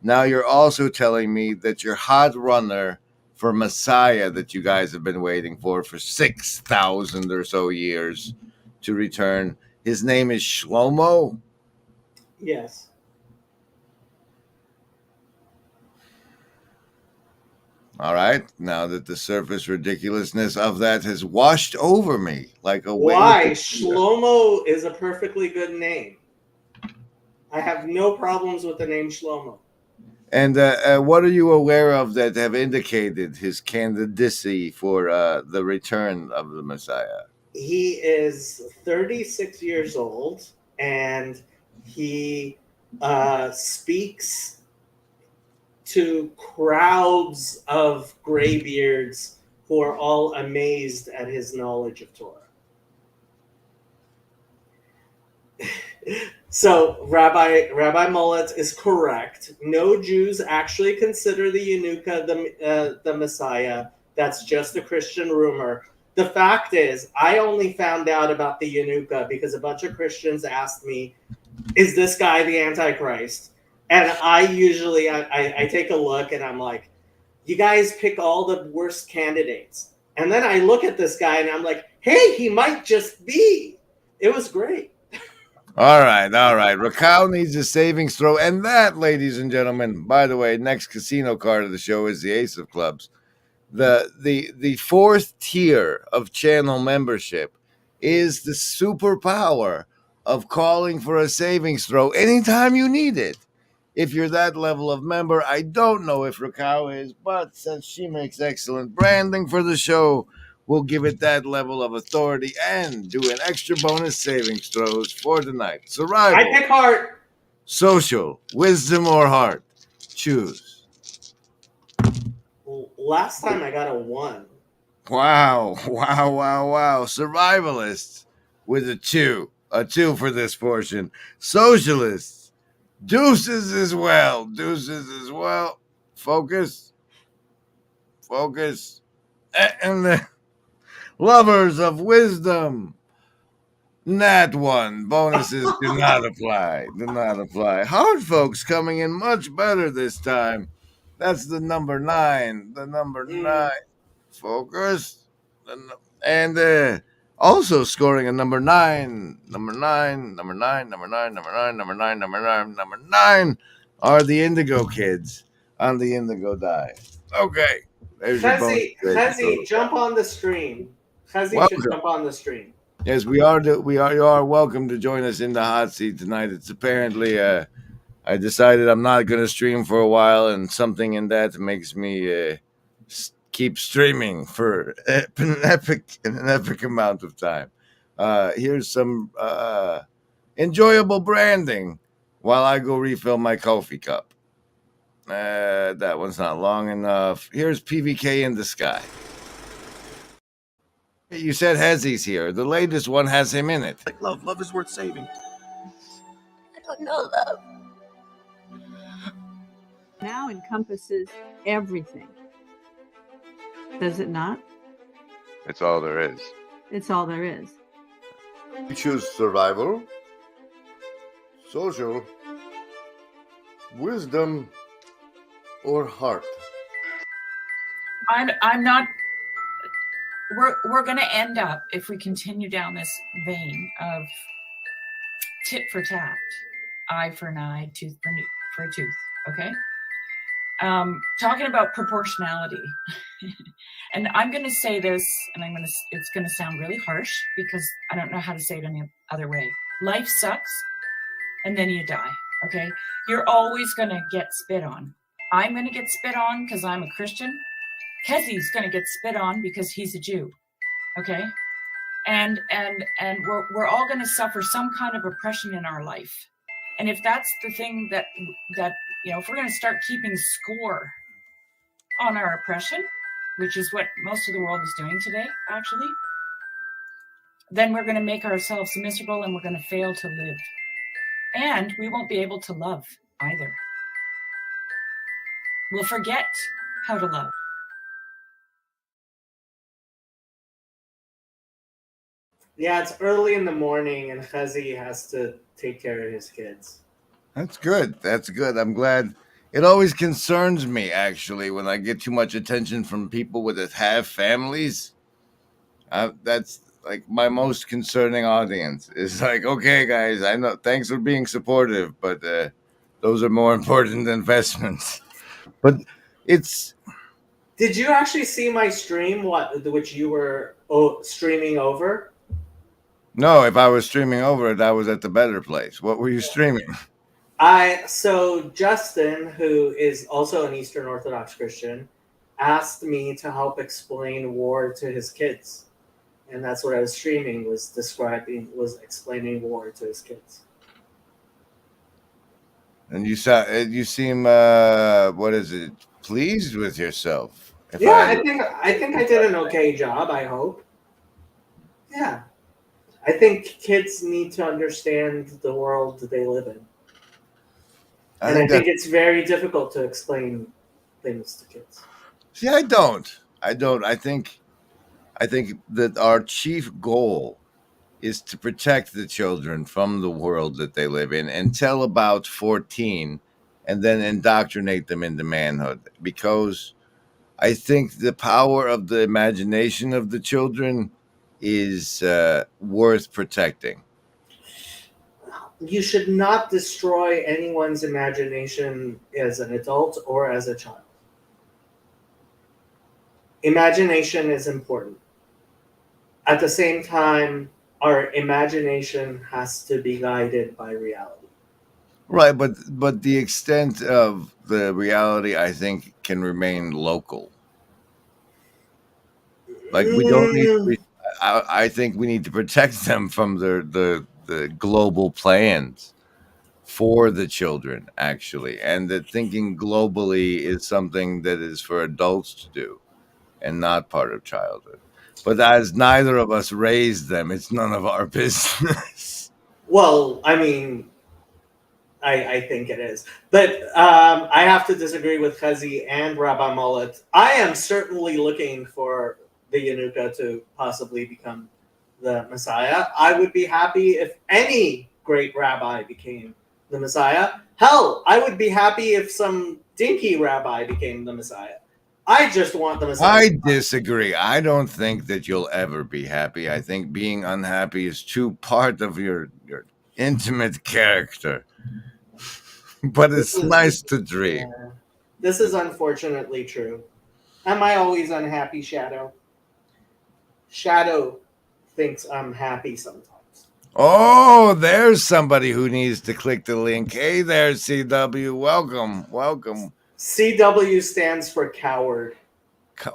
now you're also telling me that your hot runner for Messiah that you guys have been waiting for 6,000 or so years to return, his name is Shlomo? Yes. All right. Now that the surface ridiculousness of that has washed over me like a wave. Why? Shlomo is a perfectly good name. I have no problems with the name Shlomo. And what are you aware of that have indicated his candidacy for the return of the Messiah? He is 36 years old, and he speaks to crowds of graybeards who are all amazed at his knowledge of Torah. So Rabbi Mullet is correct. No Jews actually consider the Yanuka the Messiah. That's just a Christian rumor. The fact is, I only found out about the Yanuka because a bunch of Christians asked me, is this guy the Antichrist? And I usually, I take a look and I'm like, you guys pick all the worst candidates. And then I look at this guy and I'm like, hey, he might just be. It was great. All right. Raquel needs a savings throw. And that, ladies and gentlemen, by the way, next casino card of the show is the Ace of Clubs. The fourth tier of channel membership is the superpower of calling for a savings throw anytime you need it. If you're that level of member, I don't know if Raquel is, but since she makes excellent branding for the show, we'll give it that level of authority and do an extra bonus savings throws for tonight. Survival. I pick heart. Social, wisdom, or heart. Choose. Last time I got a 1. Wow. Survivalists with a 2. A 2 for this portion. Socialists. Deuces as well. Focus. And the lovers of wisdom. Nat 1. Bonuses do not apply. Hard folks coming in much better this time. That's the number 9. Focus. And also scoring a number 9 are the Indigo kids on the Indigo die. Okay. There's your bonus. Chezzy, jump on the stream. Chezzy should jump on the stream. Yes, you are welcome to join us in the hot seat tonight. It's apparently I decided I'm not going to stream for a while, and something in that makes me keep streaming for an epic amount of time. Here's some enjoyable branding while I go refill my coffee cup. That one's not long enough. Here's PVK in the sky. You said Hezzy's here. The latest one has him in it. Like love is worth saving. I don't know love. Now encompasses everything. Does it not? It's all there is. It's all there is. You choose survival, social, wisdom, or heart. I'm not. We're going to end up, if we continue down this vein of tit for tat, eye for an eye, tooth for a tooth. Okay. Talking about proportionality, and I'm going to say this, and it's going to sound really harsh because I don't know how to say it any other way. Life sucks, and then you die. Okay. You're always going to get spit on. I'm going to get spit on because I'm a Christian. Kezzy's going to get spit on because he's a Jew. Okay. And we're all going to suffer some kind of oppression in our life. And if that's the thing that if we're going to start keeping score on our oppression, which is what most of the world is doing today, actually, then we're going to make ourselves miserable and we're going to fail to live. And we won't be able to love either. We'll forget how to love. Yeah, it's early in the morning and Chezzy has to take care of his kids. That's good. I'm glad. It always concerns me, actually, when I get too much attention from people with that have families. That's like my most concerning audience. It's like, okay, guys, I know. Thanks for being supportive, but those are more important investments. But it's. Did you actually see my stream? Which you were streaming over? No, if I was streaming over it, I was at the better place. What were you streaming? So Justin, who is also an Eastern Orthodox Christian, asked me to help explain war to his kids. And that's what I was streaming, was explaining war to his kids. And you seem what is it? Pleased with yourself? I think I did an okay job, I hope. Yeah. I think kids need to understand the world they live in. And I think it's very difficult to explain things to kids. See, I don't. I think that our chief goal is to protect the children from the world that they live in until about 14 and then indoctrinate them into manhood, because I think the power of the imagination of the children is worth protecting. you should not destroy anyone's imagination as an adult or as a child. Imagination is important. At the same time, our imagination has to be guided by reality. Right, but the extent of the reality, I think, can remain local. Like we don't need. I think we need to protect them from the global plans for the children, actually, and that thinking globally is something that is for adults to do, and not part of childhood. But as neither of us raised them, it's none of our business. Well, I mean, I think it is. But I have to disagree with Chazi and Rabbi Mullet. I am certainly looking for the Yanuka to possibly become the Messiah. I would be happy if any great rabbi became the Messiah. Hell, I would be happy if some dinky rabbi became the Messiah. I just want the Messiah. I disagree. I don't think that you'll ever be happy. I think being unhappy is too part of your intimate character. But it's nice to dream. Yeah. This is unfortunately true. Am I always unhappy, Shadow? Shadow thinks I'm happy sometimes. Oh, there's somebody who needs to click the link. Hey there, CW. Welcome. Welcome. CW stands for coward. The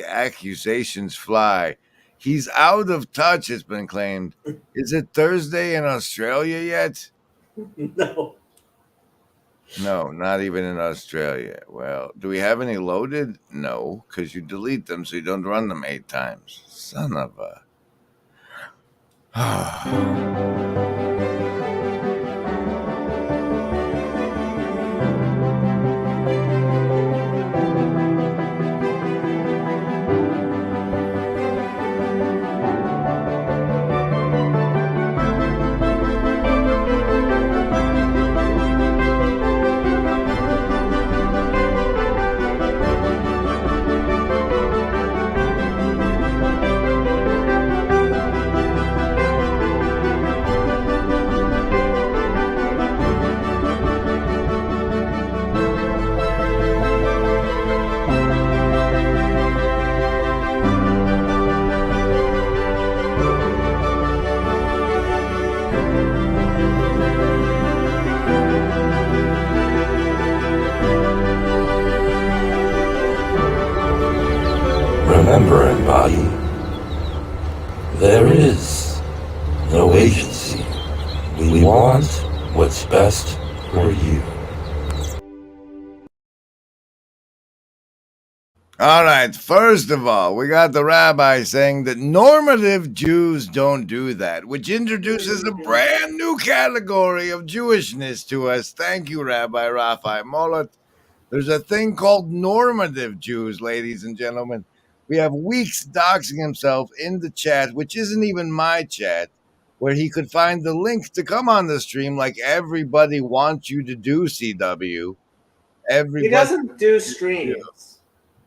accusations fly. He's out of touch, it's been claimed. Is it Thursday in Australia yet? No. No, not even in Australia. Well, do we have any loaded? No, because you delete them so you don't run them 8 times. Son of a... Remember, embody, there is no agency. We want what's best for you. All right, first of all, we got the rabbi saying that normative Jews don't do that, which introduces a brand new category of Jewishness to us. Thank you, Rabbi Raphael Molot. There's a thing called normative Jews, ladies and gentlemen. We have Weeks doxing himself in the chat, which isn't even my chat, where he could find the link to come on the stream like everybody wants you to do, CW. He doesn't do streams.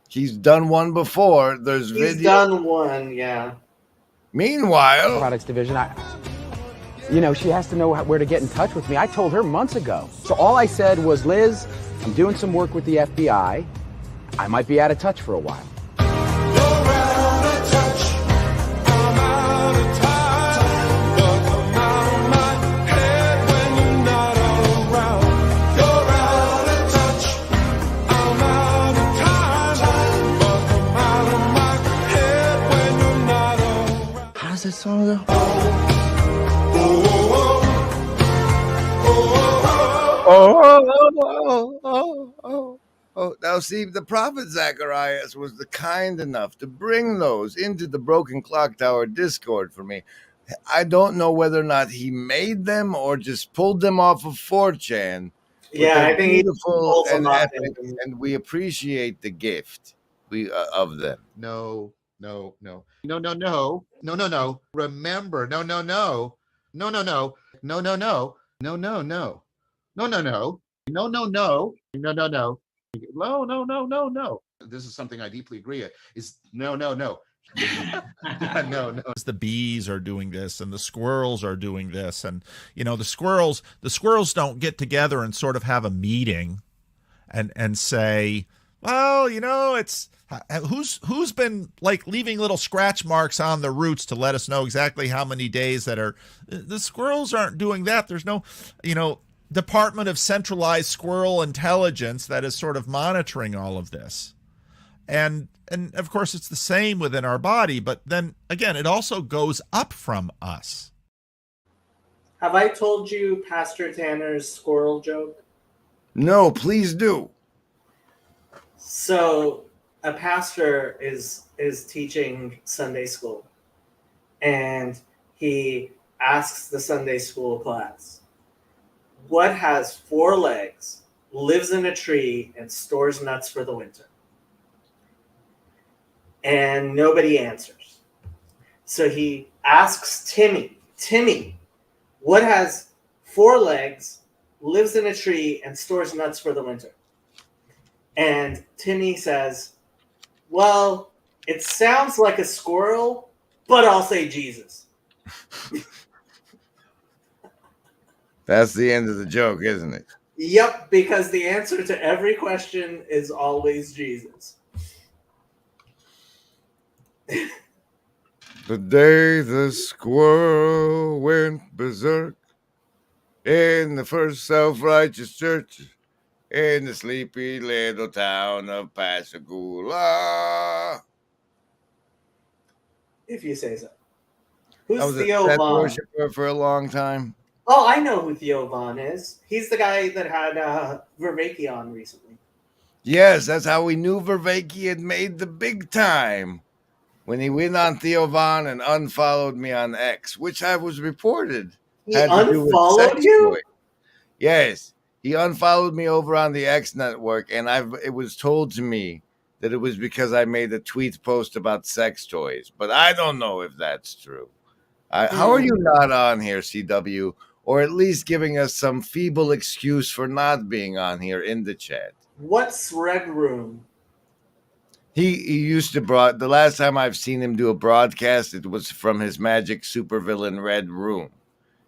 He's done one before. There's He's video. done one, yeah. Meanwhile, products division, she has to know where to get in touch with me. I told her months ago. So all I said was, Liz, I'm doing some work with the FBI. I might be out of touch for a while. How's that song go? Oh, now see, the prophet Zacharias was the kind enough to bring those into the Broken Clock Tower Discord for me. I don't know whether or not he made them or just pulled them off of 4chan. Yeah, I think beautiful he and off epic, and we appreciate the gift of them. No. Remember, no. This is something I deeply agree with. Is no. No. The bees are doing this, and the squirrels are doing this, and the squirrels don't get together and sort of have a meeting, and say, well, it's who's been like leaving little scratch marks on the roots to let us know exactly how many days that are. The squirrels aren't doing that. There's no, Department of Centralized Squirrel Intelligence that is sort of monitoring all of this. And of course, it's the same within our body, but then again, it also goes up from us. Have I told you Pastor Tanner's squirrel joke? No, please do. So a pastor is teaching Sunday school, and he asks the Sunday school class, what has 4 legs, lives in a tree, and stores nuts for the winter? And nobody answers. So he asks Timmy, what has 4 legs, lives in a tree, and stores nuts for the winter? And Timmy says, well, it sounds like a squirrel, but I'll say Jesus. That's the end of the joke, isn't it? Yep, because the answer to every question is always Jesus. The day the squirrel went berserk in the first self-righteous church in the sleepy little town of Pascagoula. If you say so. Who's I was Theo a Vaughn? worshiper for a long time. Oh, I know who Theo Vaughn is. He's the guy that had Vervaeke on recently. Yes, that's how we knew Vervaeke had made the big time. When he went on Theo Vaughn and unfollowed me on X, which I was reported. He unfollowed you? Toy. Yes. He unfollowed me over on the X network, and it was told to me that it was because I made a tweet post about sex toys. But I don't know if that's true. How are you not on here, CW? Or at least giving us some feeble excuse for not being on here in the chat. What's Red Room? He used to the last time I've seen him do a broadcast, it was from his magic supervillain Red Room.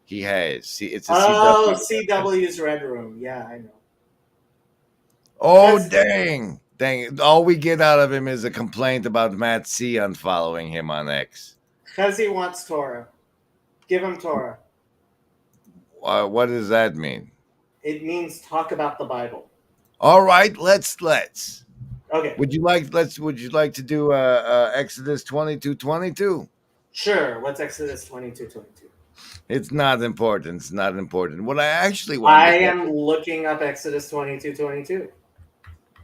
He has. It's a CW's Red Room. Yeah, I know. Oh, dang. All we get out of him is a complaint about Matt C unfollowing him on X. Because he wants Torah. Give him Torah. What does that mean? It means talk about the Bible. All right, let's. Okay. Would you like to do Exodus 22:22? Sure. What's Exodus 22:22? It's not important. What I actually want. I am looking up Exodus 22:22.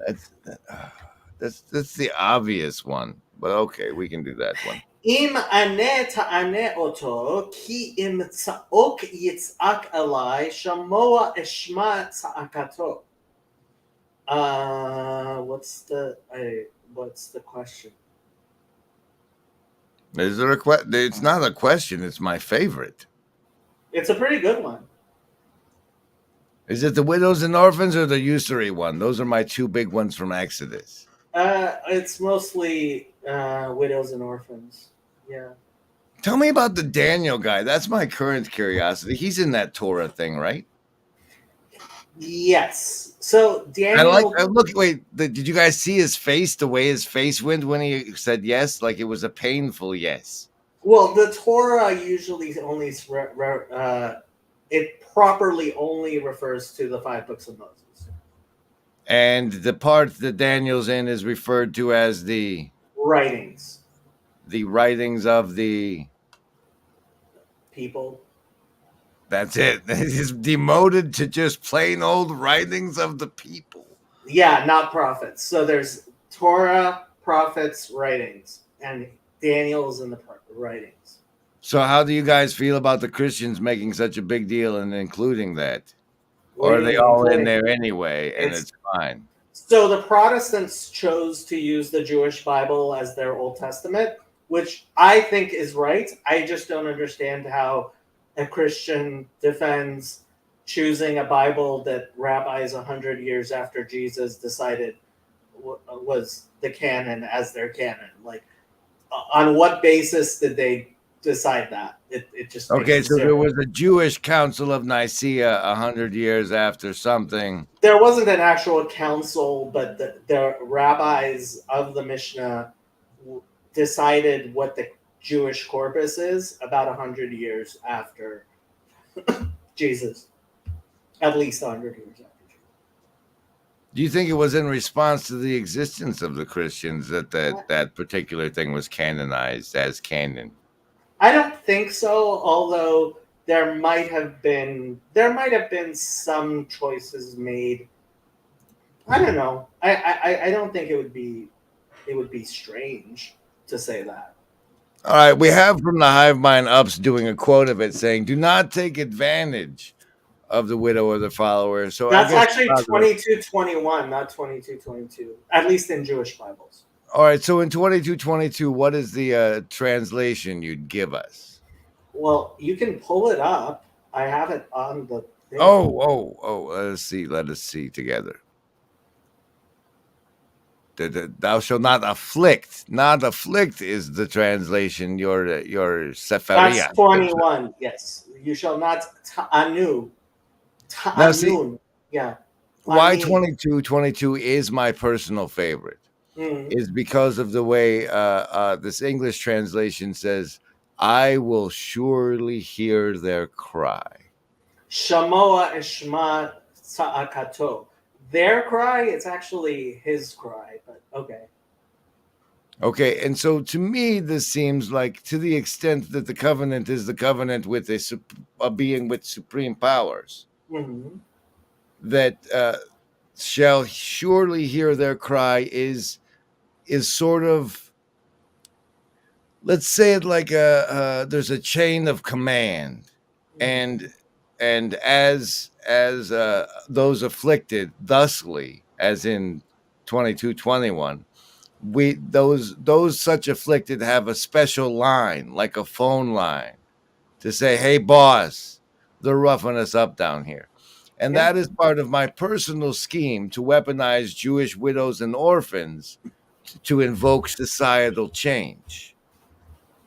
That's the obvious one, but okay, we can do that one. Im ane ta'ane oto ki im tza'ok yitz'ak alai shamoa eshma tza'akato. What's the question? Is there a question? It's not a question. It's my favorite. It's a pretty good one. Is it the widows and orphans or the usury one? Those are my 2 big ones from Exodus. It's mostly widows and orphans. Yeah. Tell me about the Daniel guy. That's my current curiosity. He's in that Torah thing, right? Yes. So Daniel. Did you guys see his face? The way his face went when he said yes, like it was a painful yes. Well, the Torah usually only it properly only refers to the 5 books of Moses. And the part that Daniel's in is referred to as the writings. The writings of the people. That's it. He's demoted to just plain old writings of the people. Yeah, not prophets. So there's Torah, prophets, writings, and Daniel's in the writings. So how do you guys feel about the Christians making such a big deal and including that? Or are they all in there anyway, and it's fine? So the Protestants chose to use the Jewish Bible as their Old Testament, which I think is right. I just don't understand how a Christian defends choosing a Bible that rabbis 100 years after Jesus decided was the canon as their canon. Like, On what basis did they decide that? It just Okay, makes so there zero. was a Jewish Council of Nicaea 100 years after something. There wasn't an actual council, but the rabbis of the Mishnah decided what the Jewish corpus is about 100 years after Jesus, at least 100 years after. Do you think it was in response to the existence of the Christians that particular thing was canonized as canon? I don't think so, although there might have been some choices made. I don't know. I don't think it would be strange to say that. All right, we have from the Hive Mind Ups doing a quote of it saying, "Do not take advantage of the widow or the follower." So That's I guess actually 22:21, not 22:22, at least in Jewish Bibles. All right, so in 22:22, what is the translation you'd give us? Well, you can pull it up. I have it on the thing. Oh, let us see together. Thou shalt not afflict. Not afflict is the translation, your Sefaria. That's 21, yes. You shall not ta'anu. Now see, Ta'anun. Yeah. why Amin. 22:22 is my personal favorite is because of the way this English translation says, "I will surely hear their cry." Shamoa eshma sa'akato. Their cry, it's actually his cry, but okay. Okay, and so to me, this seems like, to the extent that the covenant is the covenant with a being with supreme powers, Mm-hmm. that shall surely hear their cry is sort of, let's say it like there's a chain of command, and as those afflicted thusly, as in 22:21, those such afflicted have a special line, like a phone line, to say, "Hey boss, they're roughing us up down here." And that is part of my personal scheme to weaponize Jewish widows and orphans to invoke societal change.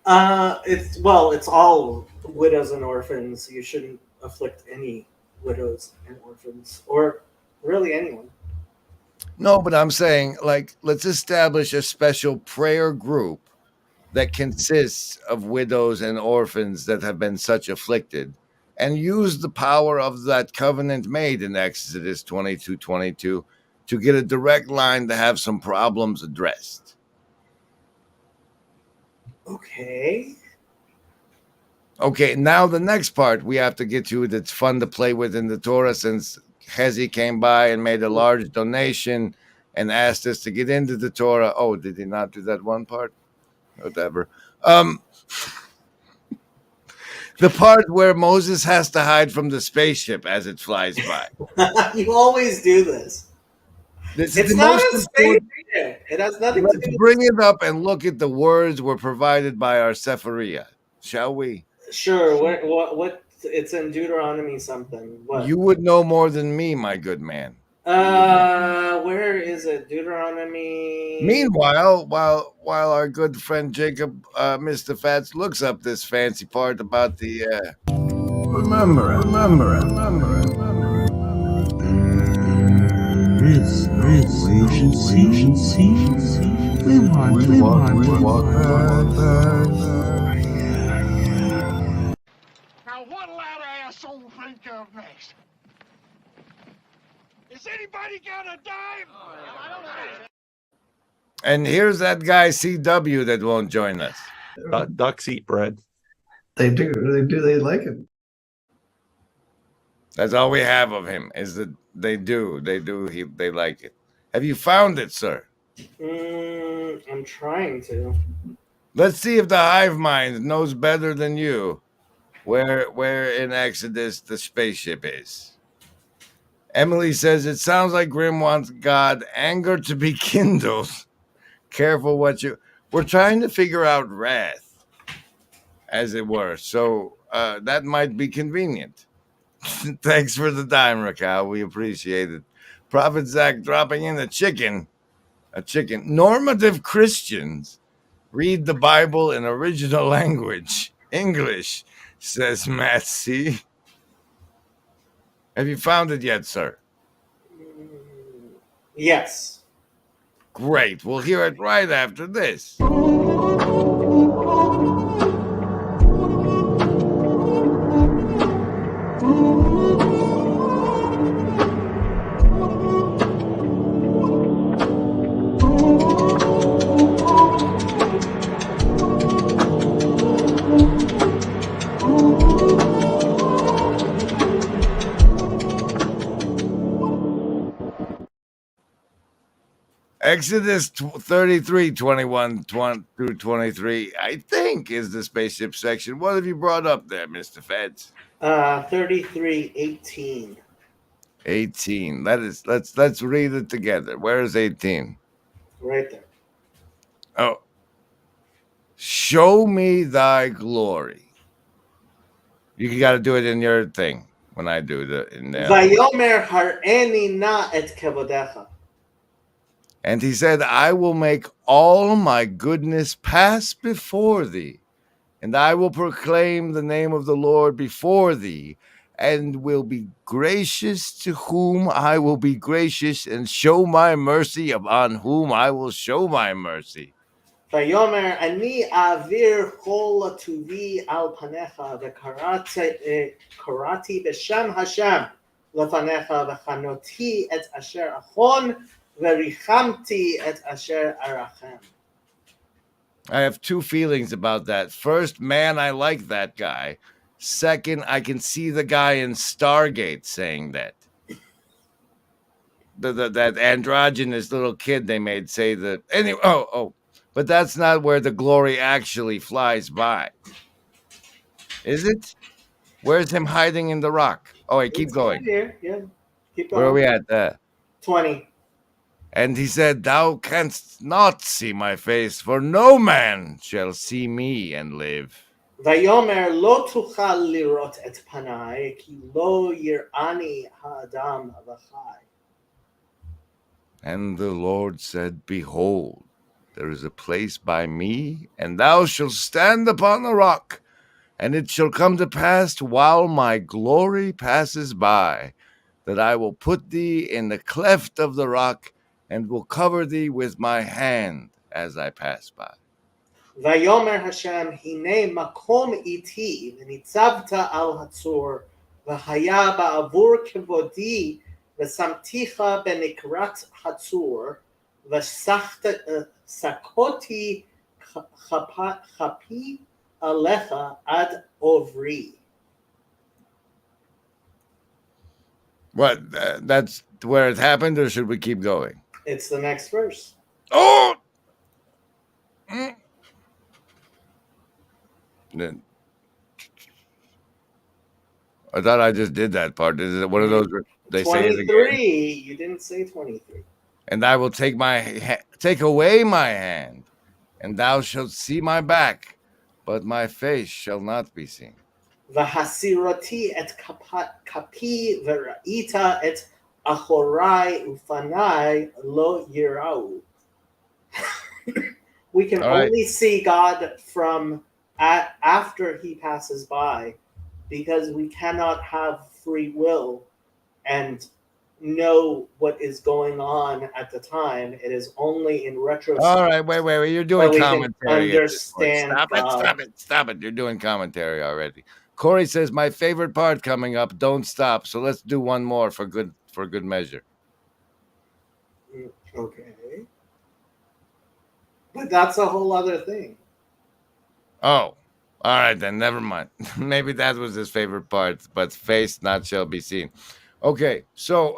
It's all widows and orphans. You shouldn't afflict any widows and orphans, or really anyone. No, but I'm saying, like, let's establish a special prayer group that consists of widows and orphans that have been such afflicted, and use the power of that covenant made in Exodus 22:22 to get a direct line to have some problems addressed. Okay. Okay, now the next part we have to get to that's fun to play with in the Torah, since Hezi came by and made a large donation and asked us to get into the Torah. Oh, did he not do that one part? Whatever. The part where Moses has to hide from the spaceship as it flies by. You always do this. It's not a spaceship. It has nothing to do Let's bring it up and look at the words were provided by our Sefaria, shall we? Sure. What? It's in Deuteronomy something. What? You would know more than me, my good man. Where is it? Deuteronomy. Meanwhile, while our good friend Jacob, Mr. Fats, looks up this fancy part about the. Remember it. This agency. We want. Now what'll that asshole think of next? Is anybody got a dime? And here's that guy CW that won't join us. Ducks eat bread. They do. They like it. That's all we have of him, is that they like it. Have you found it, sir? I'm trying to. Let's see if the hive mind knows better than you where in Exodus the spaceship is. Emily says, it sounds like Grim wants God anger to be kindled. Careful what you... We're trying to figure out wrath, as it were. So that might be convenient. Thanks for the dime, Raquel. We appreciate it. Prophet Zach dropping in a chicken. Normative Christians Read the Bible in original language, English, says Matt C. Have you found it yet, sir? Yes. Great. We'll hear it right after this. Exodus 33, 21 through 23, I think, is the spaceship section. What have you brought up there, Mr. Feds? 33:18. 18. Let's read it together. Where is 18? Right there. Oh. Show me thy glory. You got to do it in your thing when I do the in there. Vayomer har'eni na et kevodecha. And he said, I will make all my goodness pass before thee, and I will proclaim the name of the Lord before thee, and will be gracious to whom I will be gracious, and show my mercy upon whom I will show my mercy. Vayomer ani avir kol tuvi al panecha v'karati b'shem Hashem lefanecha v'chanoti et asher achon v'richamti et asher arachem. I have two feelings about that. First, man, I like that guy. Second, I can see the guy in Stargate saying that. That androgynous little kid they made say that. Anyway, but that's not where the glory actually flies by. Is it? Where's him hiding in the rock? Oh, wait, keep going. Here. Yeah. Keep going. Where are we at? 20. And he said, thou canst not see my face, for no man shall see me and live. Vayomer lo tuchal lirot et panai ki lo yir'ani ha'adam v'chai. And the Lord said, behold, there is a place by me, and thou shalt stand upon the rock, and it shall come to pass while my glory passes by, that I will put thee in the cleft of the rock, and will cover thee with my hand as I pass by. Vayomer Hashem hine makom iti v'nitzavta al hatzor v'haya ba'avur kevodi v'samticha b'nikrat hatzor v'sakoti chapi alecha ad ovri. What? That's where it happened, or should we keep going? It's the next verse. Oh! Then I thought I just did that part. Is it one of those they 23. say it again? You didn't say 23. And I will take away my hand, and thou shalt see my back, but my face shall not be seen. V'hasiroti et kapi v'ra'ita et achorai ufanai lo yirau. We can only see God from after he passes by, because we cannot have free will and know what is going on at the time. It is only in retrospect. All right, wait. You're doing commentary. Understand? Stop it. You're doing commentary already. Corey says my favorite part coming up. Don't stop. So let's do one more for good measure. Okay. But that's a whole other thing. Oh, all right then. Never mind. Maybe that was his favorite part, but face not shall be seen. Okay, so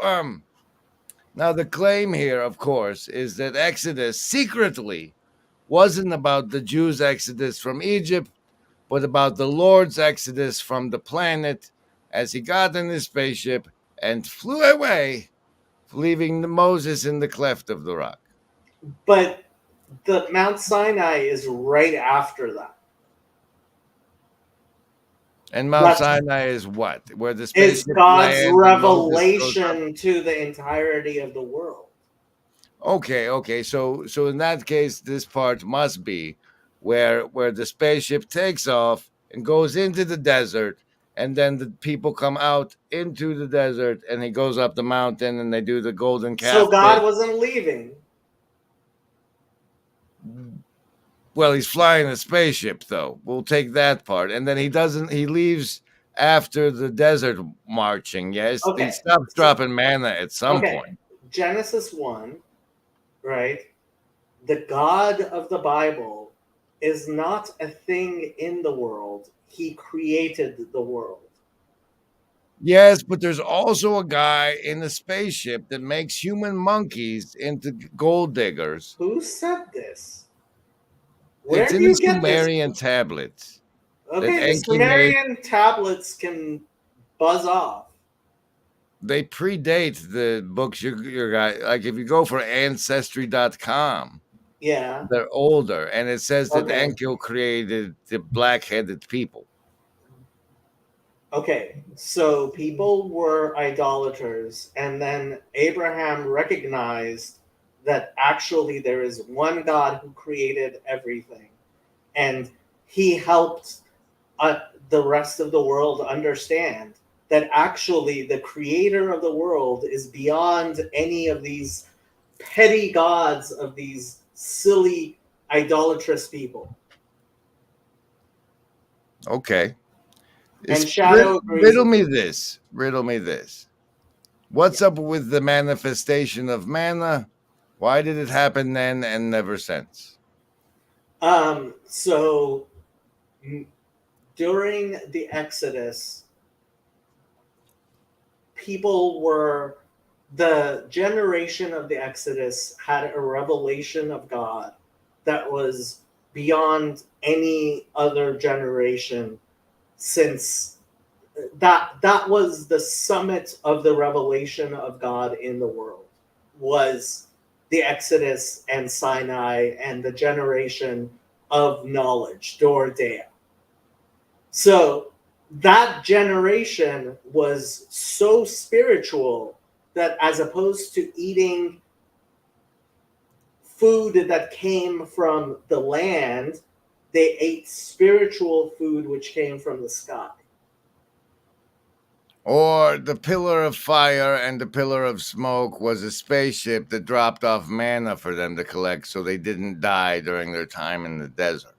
now the claim here, of course, is that Exodus secretly wasn't about the Jews' exodus from Egypt, but about the Lord's exodus from the planet as he got in his spaceship and flew away, leaving Moses in the cleft of the rock. But the Mount Sinai is right after that. And Mount Sinai is what? Where the spaceship is God's revelation to the entirety of the world. Okay. So in that case, this part must be where the spaceship takes off and goes into the desert, and then the people come out into the desert, and he goes up the mountain, and they do the golden calf. So God bit. wasn't leaving. Well, he's flying a spaceship, though. We'll take that part. And then he leaves after the desert marching. Yes, Okay. he stops dropping mana at some point. Genesis 1, right? The God of the Bible is not a thing in the world. He created the world. Yes, but there's also a guy in the spaceship that makes human monkeys into gold diggers. Who said this? Where It's do in you the get Sumerian this? tablets. Okay, the Enki Sumerian tablets can buzz off. They predate the books your guy. Like if you go for ancestry.com, Yeah. they're older, and it says that Okay. Enki created the black-headed people. Okay, so people were idolaters, and then Abraham recognized that actually there is one God who created everything, and he helped the rest of the world understand that actually the creator of the world is beyond any of these petty gods of these silly idolatrous people. Okay. And Shadow agrees with Riddle me this. What's up with the manifestation of mana? Why did it happen then and never since? So during the Exodus, the generation of the Exodus had a revelation of God that was beyond any other generation, since that was the summit of the revelation of God in the world, was the Exodus and Sinai and the generation of knowledge, Dor Dea. So that generation was so spiritual that as opposed to eating food that came from the land, they ate spiritual food which came from the sky. Or the pillar of fire and the pillar of smoke was a spaceship that dropped off mana for them to collect so they didn't die during their time in the desert.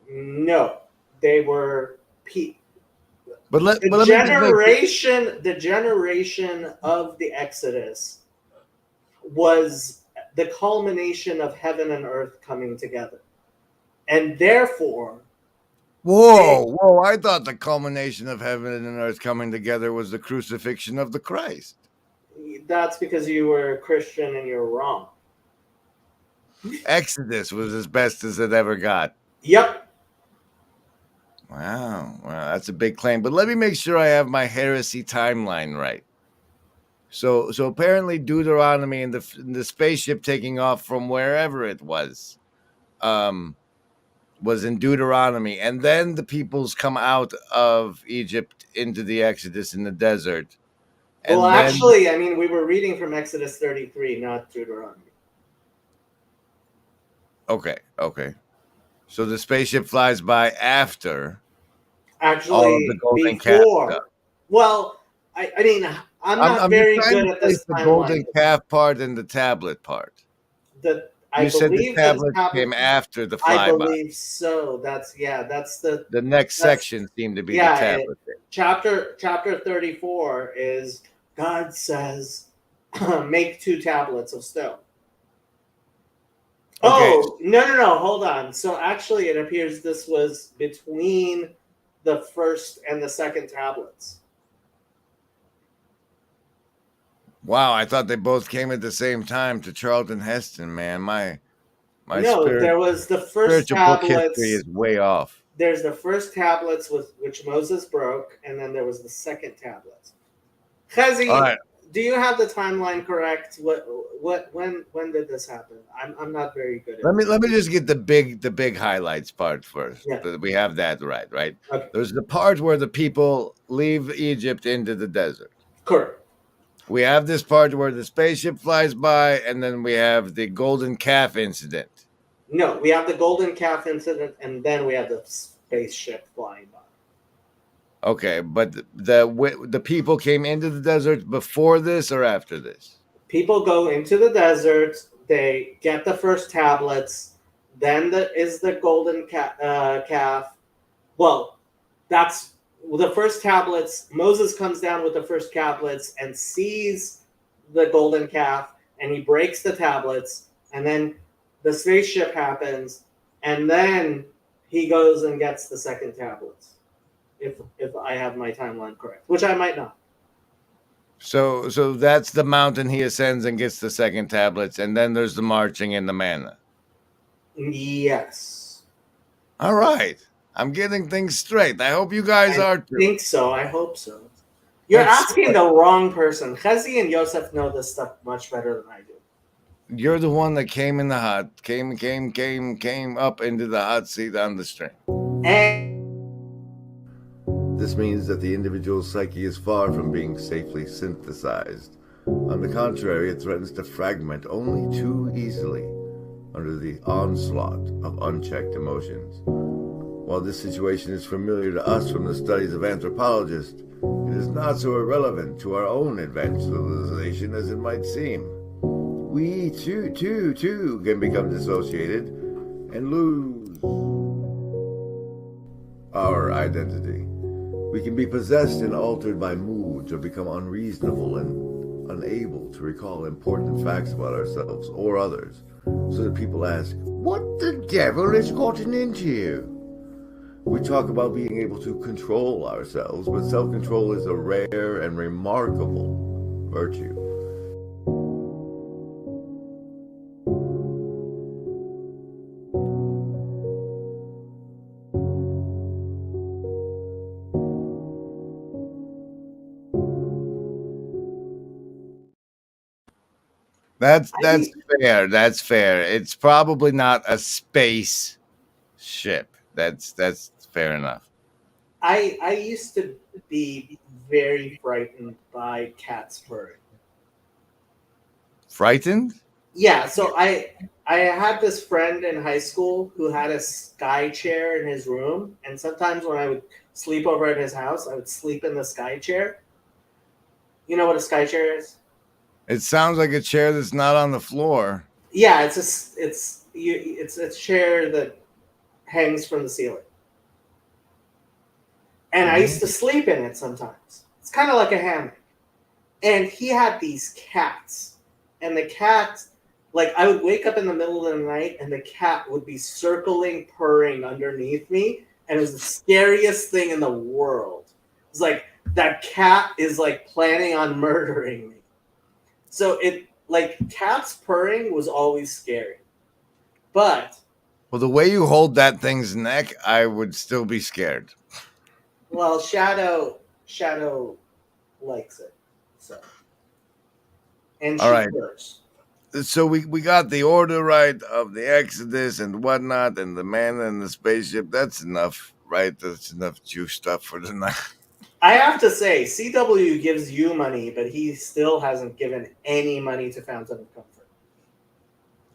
No, they were the generation of the Exodus was the culmination of heaven and earth coming together. And therefore, Whoa, I thought the culmination of heaven and earth coming together was the crucifixion of the Christ. That's because you were a Christian and you're wrong. Exodus was as best as it ever got. Yep. Wow, that's a big claim. But let me make sure I have my heresy timeline right. So apparently Deuteronomy and the spaceship taking off from wherever it was in Deuteronomy, and then the peoples come out of Egypt into the Exodus in the desert. Well, actually, I mean, we were reading from Exodus 33, not Deuteronomy. Okay. So the spaceship flies by after. Actually, all of the golden before. Calf stuff. Well, I mean, I'm not very good at this the timeline. golden calf part and the tablet part. I You said the believe tablet came after the flyby. I believe so. That's the next section seemed to be the tablet. Chapter 34 is God says, make 2 tablets of stone. Okay. Oh, no, hold on. So actually it appears this was between the first and the second tablets. Wow, I thought they both came at the same time to Charlton Heston, man. My there was the first spiritual book tablets. history is way off. There's the first tablets with which Moses broke, and then there was the second tablet. Chazi, right. Do you have the timeline correct? When did this happen? I'm not very good at Let me just get the big highlights part first. Yeah. We have that right? Okay. There's the part where the people leave Egypt into the desert. Correct. We have this part where the spaceship flies by, and then we have the golden calf incident. No, we have the golden calf incident, and then we have the spaceship flying by. Okay, but the people came into the desert before this or after this? People go into the desert. They get the first tablets. Then is the golden calf. Well, that's the first tablets. Moses comes down with the first tablets and sees the golden calf, and he breaks the tablets. And then the spaceship happens, and then he goes and gets the second tablets. If I have my timeline correct, which I might not. So that's the mountain he ascends and gets the second tablets, and then there's the marching and the manna. Yes. All right. I'm getting things straight. I hope you guys are too. I think so. I hope so. You're asking the wrong person. Chezi and Yosef know this stuff much better than I do. You're the one that came in the hot, came up into the hot seat on the stream. This means that the individual's psyche is far from being safely synthesized. On the contrary, it threatens to fragment only too easily under the onslaught of unchecked emotions. While this situation is familiar to us from the studies of anthropologists, it is not so irrelevant to our own advanced civilization as it might seem. We too can become dissociated and lose our identity. We can be possessed and altered by moods or become unreasonable and unable to recall important facts about ourselves or others, so that people ask, "What the devil has gotten into you?" We talk about being able to control ourselves, but self-control is a rare and remarkable virtue. That's fair. That's fair. It's probably not a space ship. That's fair enough. I used to be very frightened by cats purring. Frightened? Yeah, so I had this friend in high school who had a sky chair in his room, and sometimes when I would sleep over at his house, I would sleep in the sky chair. You know what a sky chair is? It sounds like a chair that's not on the floor. Yeah, it's a chair that hangs from the ceiling. And I used to sleep in it sometimes. It's kind of like a hammock. And he had these cats. And the cat, like, I would wake up in the middle of the night and the cat would be circling, purring underneath me. And it was the scariest thing in the world. It's like, that cat is, like, planning on murdering me. So cats purring was always scary. But Well, the way you hold that thing's neck, I would still be scared. well, Shadow likes it. So and she All right. purrs. So we got the order right of the Exodus and whatnot, and the man and the spaceship. That's enough, right? That's enough Jew stuff for tonight. I have to say, CW gives you money, but he still hasn't given any money to Fountain of Comfort.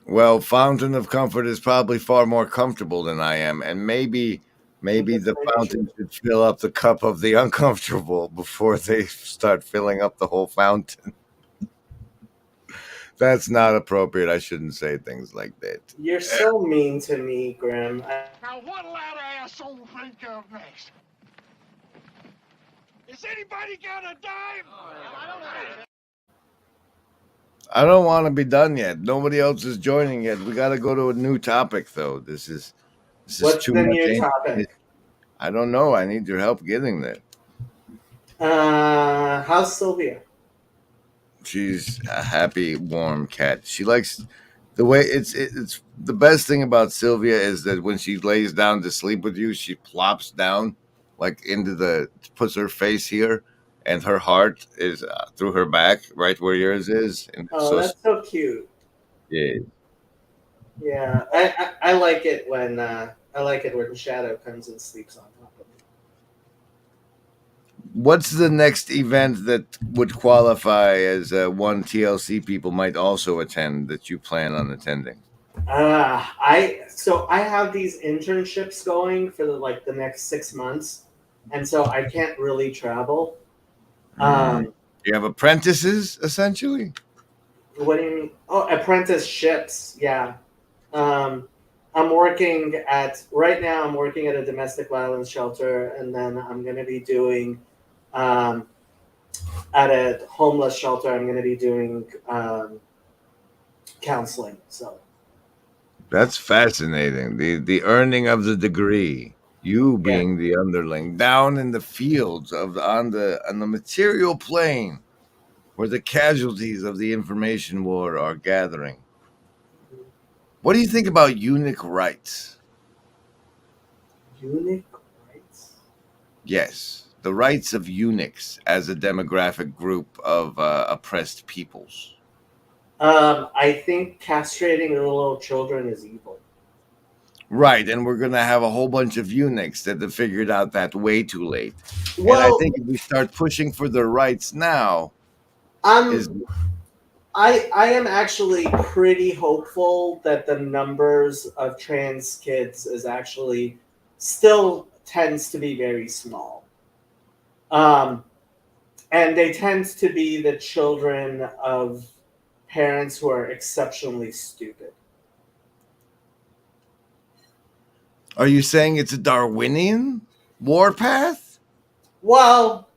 Well, Fountain of Comfort is probably far more comfortable than I am, and maybe the fountain should fill up the cup of the uncomfortable before they start filling up the whole fountain. That's not appropriate. I shouldn't say things like that. You're so mean to me, Grim. Now what'll that asshole think of next? Is anybody got a dime? I don't want to be done yet. Nobody else is joining yet. We got to go to a new topic, though. This is What's too the much. new topic? I don't know. I need your help getting there. How's Sylvia? She's a happy, warm cat. She likes the way it's the best thing about Sylvia is that when she lays down to sleep with you, she plops down like puts her face here, and her heart is through her back, right where yours is. And Oh, that's so cute. Yeah. Yeah, I like it when Shadow comes and sleeps on top of me. What's the next event that would qualify as one TLC people might also attend that you plan on attending? I have these internships going for the next 6 months, and so I can't really travel. You have apprentices, essentially? What do you mean? Oh, apprenticeships. Yeah. I'm working right now. I'm working at a domestic violence shelter, and then I'm going to be doing at a homeless shelter. I'm going to be doing counseling. So That's fascinating. The earning of the degree, you being the underling, down in the fields on the material plane, where the casualties of the information war are gathering. What do you think about eunuch rights? eunuch rights? Yes, the rights of eunuchs as a demographic group of oppressed peoples. I think castrating little children is evil. Right, and we're going to have a whole bunch of eunuchs that have figured out that way too late. Well, and I think if we start pushing for their rights now, I am actually pretty hopeful that the numbers of trans kids is actually still tends to be very small. And they tend to be the children of parents who are exceptionally stupid. Are you saying it's a Darwinian warpath? Well,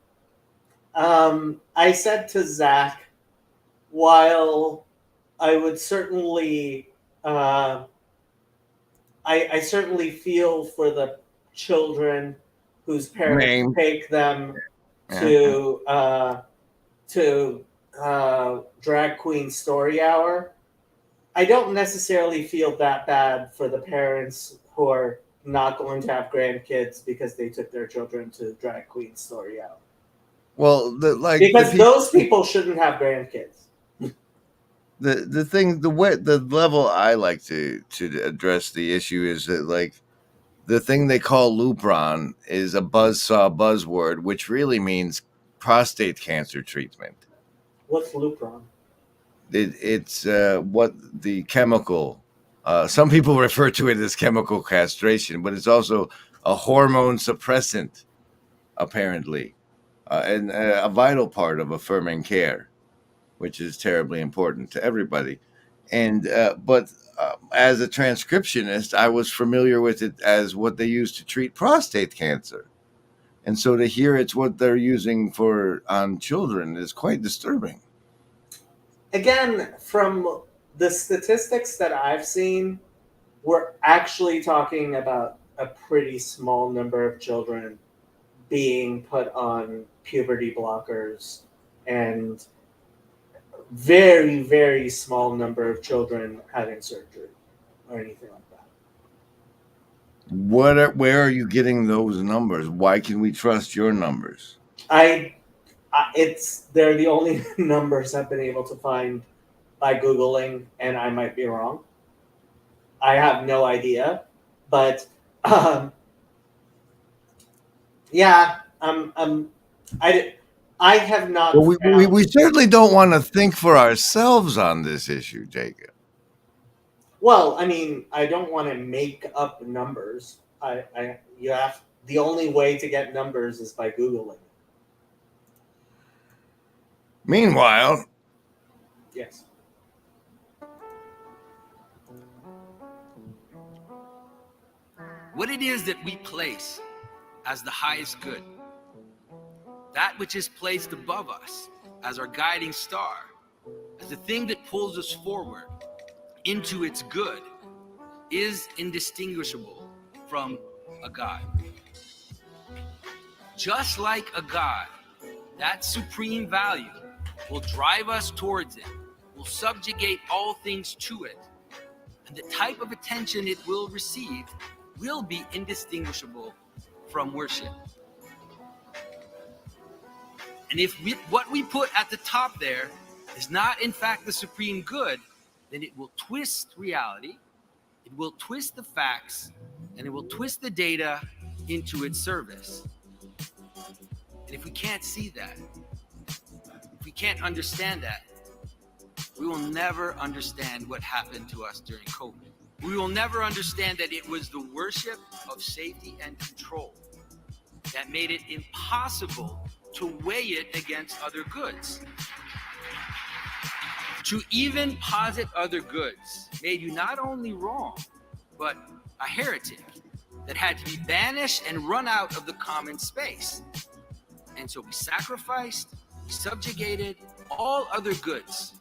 I said to Zach, while I would certainly, I certainly feel for the children whose parents take them to drag queen story hour. I don't necessarily feel that bad for the parents who are not going to have grandkids because they took their children to drag queen story hour. Well, because those people shouldn't have grandkids. The level I like to address the issue is that the thing they call Lupron is a buzzsaw buzzword, which really means prostate cancer treatment. What's Lupron? It's what the chemical. Some people refer to it as chemical castration, but it's also a hormone suppressant, apparently, and a vital part of affirming care, which is terribly important to everybody. And but as a transcriptionist, I was familiar with it as what they use to treat prostate cancer. And so to hear it's what they're using on children is quite disturbing. Again, from the statistics that I've seen, we're actually talking about a pretty small number of children being put on puberty blockers and very, very small number of children having surgery or anything like that. Where are you getting those numbers? Why can we trust your numbers? They're the only numbers I've been able to find by Googling, and I might be wrong. I have no idea, but yeah, I have not. Well, we certainly don't want to think for ourselves on this issue, Jacob. Well, I mean, I don't want to make up numbers. The only way to get numbers is by Googling. Meanwhile, yes. What it is that we place as the highest good, that which is placed above us as our guiding star, as the thing that pulls us forward into its good, is indistinguishable from a God. Just like a God, that supreme value will drive us towards it, will subjugate all things to it, and the type of attention it will receive will be indistinguishable from worship. And if what we put at the top there is not in fact the supreme good, then it will twist reality, it will twist the facts, and it will twist the data into its service. And if we can't see that, if we can't understand that, We will never understand what happened to us during COVID. We will never understand that it was the worship of safety and control that made it impossible to weigh it against other goods. To even posit other goods made you not only wrong, but a heretic that had to be banished and run out of the common space. And so we sacrificed, we subjugated all other goods,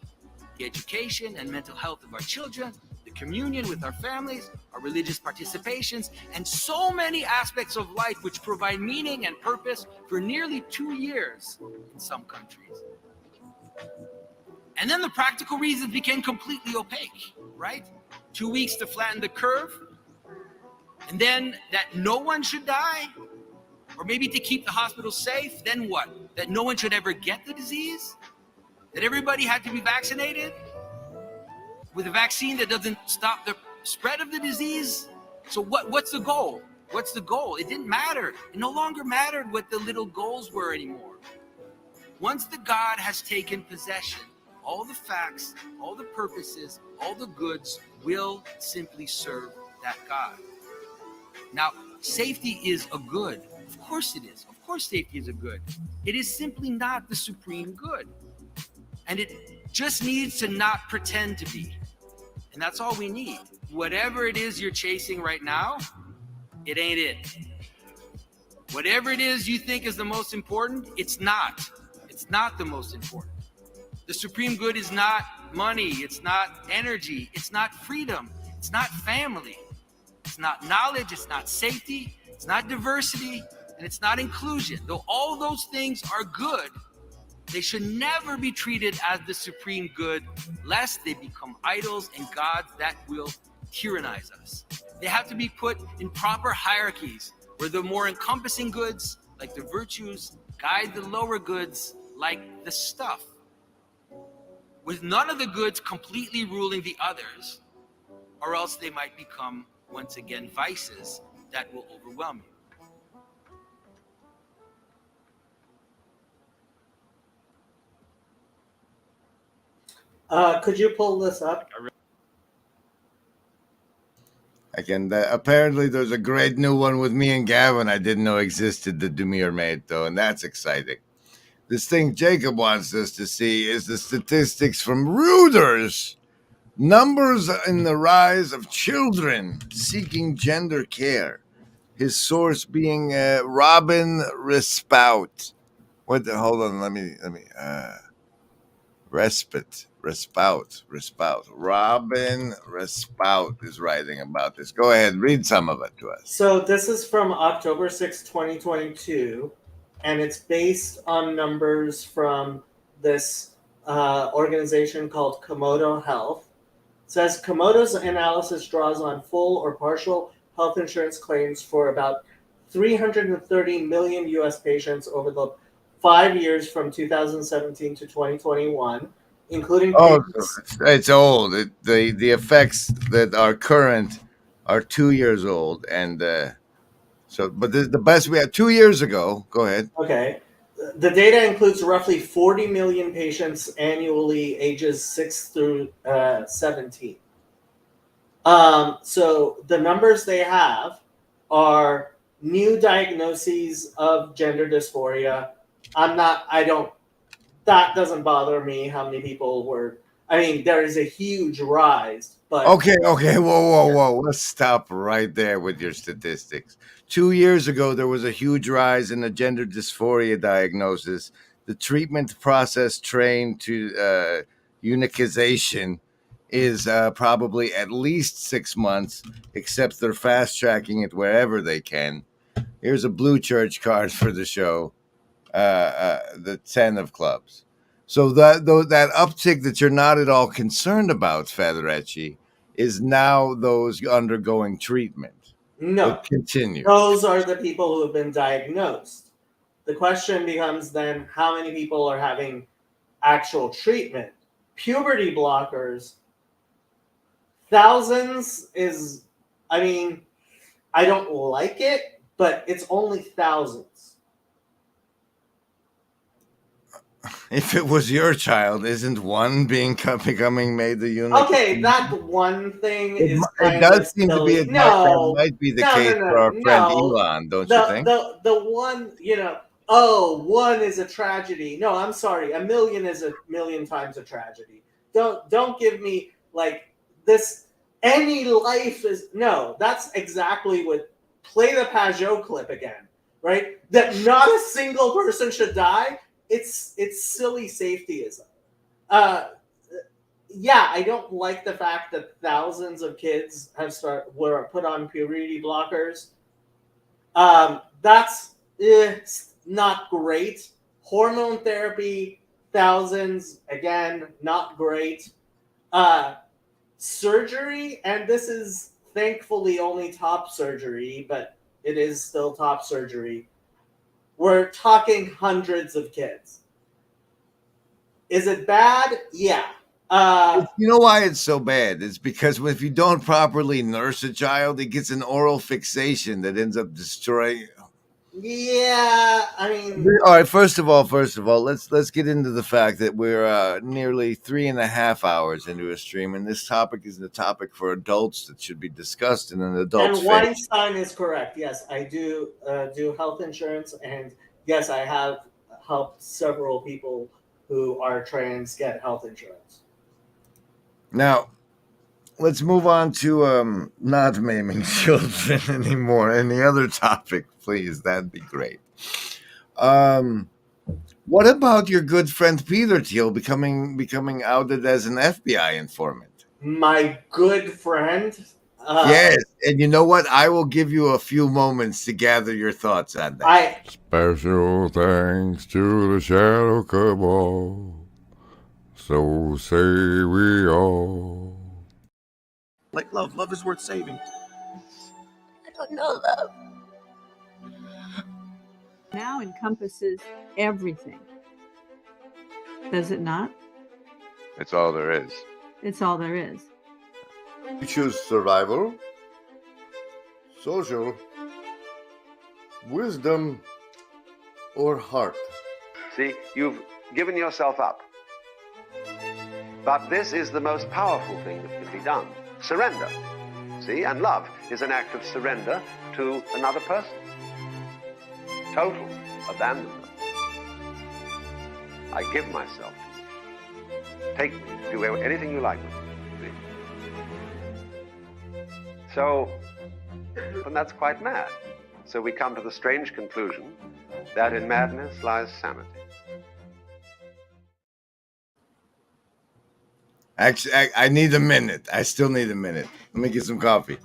the education and mental health of our children, the communion with our families, our religious participations, and so many aspects of life which provide meaning and purpose for nearly 2 years in some countries. And then the practical reasons became completely opaque, right? 2 weeks to flatten the curve, and then that no one should die, or maybe to keep the hospitals safe, then what? That no one should ever get the disease? That everybody had to be vaccinated with a vaccine that doesn't stop the spread of the disease? So what's the goal? What's the goal? It didn't matter. It no longer mattered what the little goals were anymore. Once the God has taken possession, all the facts, all the purposes, all the goods will simply serve that God. Now, safety is a good. Of course it is. Of course safety is a good. It is simply not the supreme good. And it just needs to not pretend to be. And that's all we need. Whatever it is you're chasing right now, it ain't it. Whatever it is you think is the most important, it's not. It's not the most important. The supreme good is not money. It's not energy. It's not freedom. It's not family. It's not knowledge. It's not safety. It's not diversity. And it's not inclusion. Though all those things are good, they should never be treated as the supreme good, lest they become idols and gods that will tyrannize us. They have to be put in proper hierarchies, where the more encompassing goods, like the virtues, guide the lower goods, like the stuff, with none of the goods completely ruling the others, or else they might become, once again, vices that will overwhelm you. Could you pull this up? Again, apparently there's a great new one with me and Gavin I didn't know existed that Demir made, though, and that's exciting. This thing Jacob wants us to see is the statistics from Reuters. Numbers in the rise of children seeking gender care. His source being Robin Respout. Hold on, let me Respout. Robin Respout is writing about this. Go ahead, read some of it to us. So this is from October 6, 2022, and it's based on numbers from this organization called Komodo Health. It says Komodo's analysis draws on full or partial health insurance claims for about 330 million U.S. patients over the 5 years from 2017 to 2021, including so it's old. The effects that are current are 2 years old, and but the best we had 2 years ago. Go ahead. Okay. The data includes roughly 40 million patients annually, ages 6 through 17. So the numbers they have are new diagnoses of gender dysphoria. That doesn't bother me how many people were. I mean, there is a huge rise, but. Okay. Whoa. Let's stop right there with your statistics. 2 years ago, there was a huge rise in the gender dysphoria diagnosis. The treatment process trained to unicization is probably at least 6 months, except they're fast tracking it wherever they can. Here's a blue church card for the show, the 10 of clubs. So that uptick that you're not at all concerned about, Federecci, is now those undergoing treatment. No. But continue. Those are the people who have been diagnosed. The question becomes then, how many people are having actual treatment? Puberty blockers, thousands is, I mean, I don't like it, but it's only thousands. if it was your child, isn't one becoming made the eunuch? Okay, that one thing is It kind does of seem to be silly. that might be the case for our friend No. Elon, don't you think? The one, one is a tragedy. No, I'm sorry. A million is a million times a tragedy. Don't give me like this. Any life is no. That's exactly what. Play the Pajot clip again, right? That not a single person should die. It's silly safetyism. Yeah, I don't like the fact that thousands of kids were put on puberty blockers. That's not great. Hormone therapy, thousands, again, not great. Surgery, and this is thankfully only top surgery, but it is still top surgery. We're talking hundreds of kids. Is it bad? Yeah. You know why it's so bad? It's because if you don't properly nurse a child, it gets an oral fixation that ends up destroying. Yeah, I mean. All right. First of all, let's get into the fact that we're nearly 3.5 hours into a stream, and this topic is the topic for adults that should be discussed in an adult. And Weinstein is correct. Yes, I do do health insurance, and yes, I have helped several people who are trans get health insurance. Now, let's move on to not maiming children anymore. Any other topic, please? That'd be great. What about your good friend Peter Thiel becoming outed as an FBI informant? My good friend? Yes, and you know what? I will give you a few moments to gather your thoughts on that. Special thanks to the Shadow Cabal. So say we all. Like love. Love is worth saving. I don't know love. Now encompasses everything. Does it not? It's all there is. It's all there is. You choose survival, social, wisdom, or heart. See, you've given yourself up. But this is the most powerful thing that can be done. Surrender. See, and love is an act of surrender to another person. Total abandonment. I give myself to you. Take me, do anything you like with me. See? So, and that's quite mad. So we come to the strange conclusion that in madness lies sanity. Actually, I need a minute. I still need a minute. Let me get some coffee.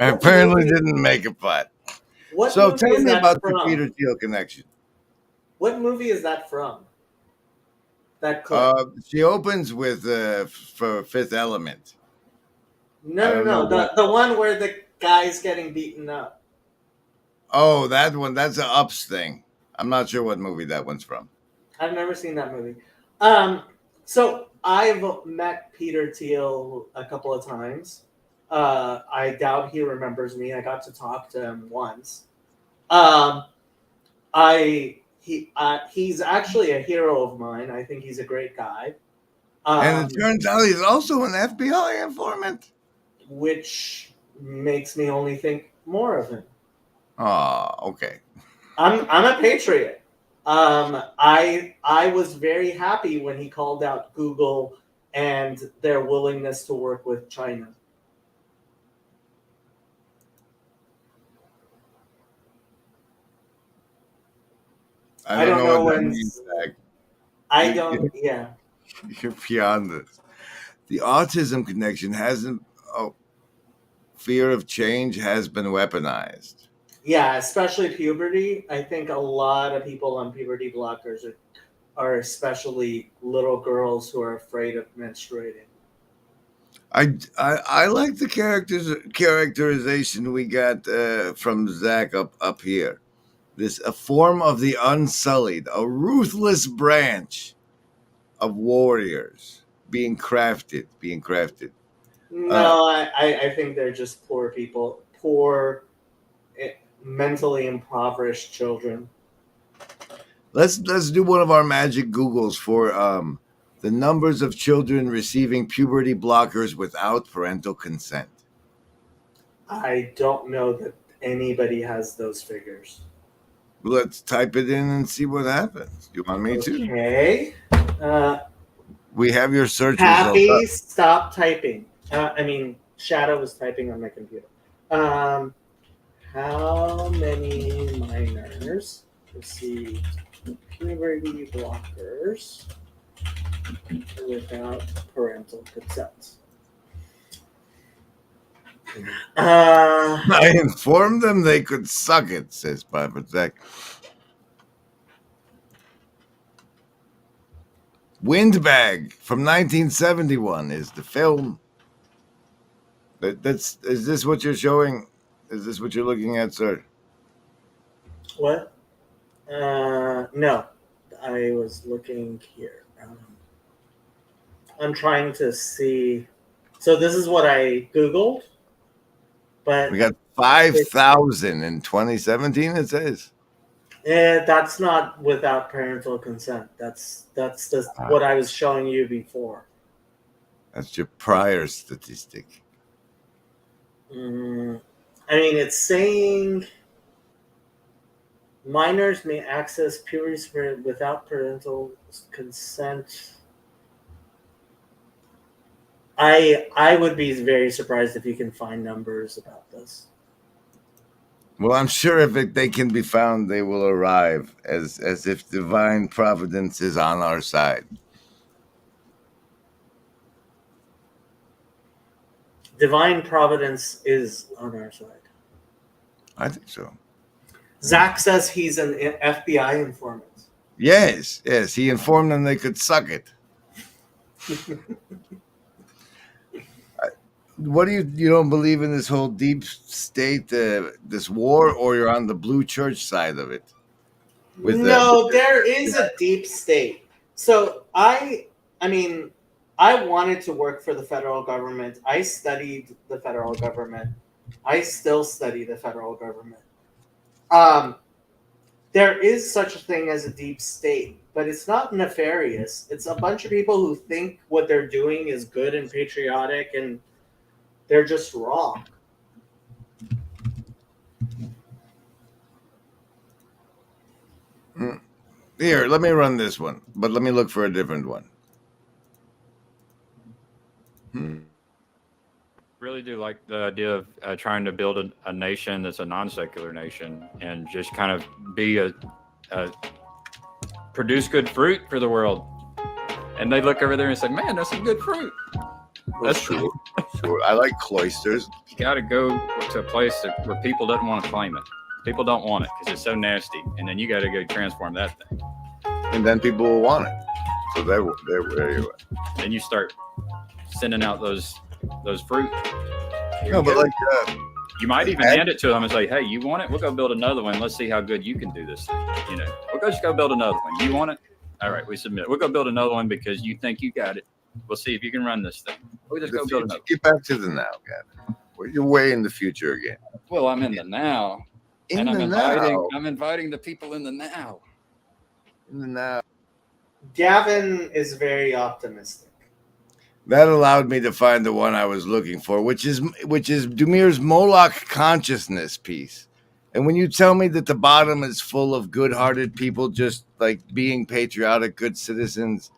I apparently didn't make a putt. So tell me about the Peter Thiel connection. What movie is that from? That clip. She opens with for Fifth Element. No. The one where the guy's getting beaten up. Oh, that one. That's an Ups thing. I'm not sure what movie that one's from. I've never seen that movie. So I've met Peter Thiel a couple of times. I doubt he remembers me. I got to talk to him once. He's actually a hero of mine. I think he's a great guy. And it turns out he's also an FBI informant, which makes me only think more of him. Oh, okay. I'm a patriot. I was very happy when he called out Google and their willingness to work with China. I don't know what that when means, Zach. I don't. Yeah. You're beyond this. The autism connection hasn't. Oh, fear of change has been weaponized. Yeah, especially puberty. I think a lot of people on puberty blockers are especially little girls who are afraid of menstruating. I like the characterization we got from Zach up here. A form of the unsullied, a ruthless branch of warriors being crafted. No, I think they're just poor people, poor, mentally impoverished children. Let's do one of our magic Googles for the numbers of children receiving puberty blockers without parental consent. I don't know that anybody has those figures. Let's type it in and see what happens. You want me to? Okay. We have your search Happy, results. stop typing. Shadow was typing on my computer. How many minors received puberty blockers without parental consent? I informed them they could suck it, says Private Zach. Windbag from 1971 is the film. Is this what you're showing? Is this what you're looking at, sir? What? No, I was looking here. I'm trying to see. So this is what I Googled. But we got 5,000 in 2017, it says. That's not without parental consent. That's what I was showing you before. That's your prior statistic. It's saying minors may access puberty without parental consent. I would be very surprised if you can find numbers about this. Well, I'm sure if they can be found, they will arrive as if divine providence is on our side. Divine providence is on our side. I think so. Zach says he's an FBI informant. Yes. He informed them they could suck it. What do you don't believe in this whole deep state, this war, or you're on the blue church side of it? There is a deep state. So I wanted to work for the federal government. I studied the federal government. I still study the federal government. There is such a thing as a deep state, but it's not nefarious. It's a bunch of people who think what they're doing is good and patriotic, and they're just wrong. Here, let me run this one, but let me look for a different one. Really do like the idea of trying to build a nation that's a non-secular nation and just kind of be produce good fruit for the world. And they look over there and say, man, that's some good fruit. That's true. Sure. I like cloisters. You got to go to a place where people don't want to claim it. People don't want it because it's so nasty. And then you got to go transform that thing. And then people will want it. So they're where you are. Then you start sending out those fruit. No, but like you might even hand it to them and say, hey, you want it? We'll go build another one. Let's see how good you can do this thing. We'll just go build another one. You want it? All right, we submit. We'll go build another one because you think you got it. We'll see if you can run this thing. We'll just go build another. Get back to the now, Gavin. You're way in the future again. Well, I'm in the now. I'm inviting the people in the now. In the now. Gavin is very optimistic. That allowed me to find the one I was looking for, which is Dumir's Moloch consciousness piece. And when you tell me that the bottom is full of good-hearted people just like being patriotic, good citizens,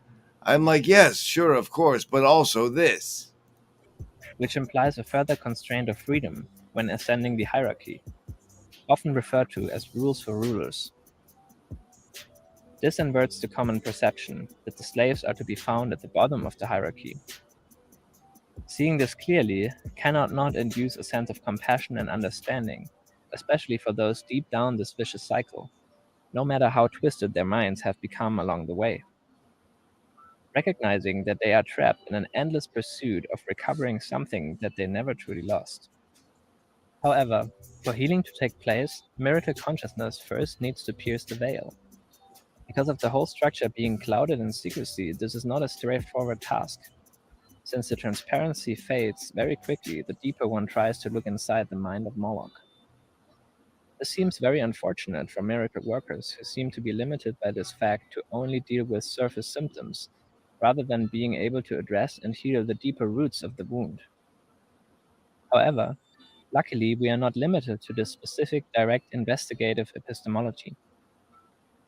I'm like, yes, sure, of course, but also this. Which implies a further constraint of freedom when ascending the hierarchy, often referred to as rules for rulers. This inverts the common perception that the slaves are to be found at the bottom of the hierarchy. Seeing this clearly cannot not induce a sense of compassion and understanding, especially for those deep down this vicious cycle, no matter how twisted their minds have become along the way. Recognizing that they are trapped in an endless pursuit of recovering something that they never truly lost. However, for healing to take place, miracle consciousness first needs to pierce the veil. Because of the whole structure being clouded in secrecy, this is not a straightforward task. Since the transparency fades very quickly, the deeper one tries to look inside the mind of Moloch. This seems very unfortunate for miracle workers who seem to be limited by this fact to only deal with surface symptoms, rather than being able to address and heal the deeper roots of the wound. However, luckily we are not limited to this specific direct investigative epistemology.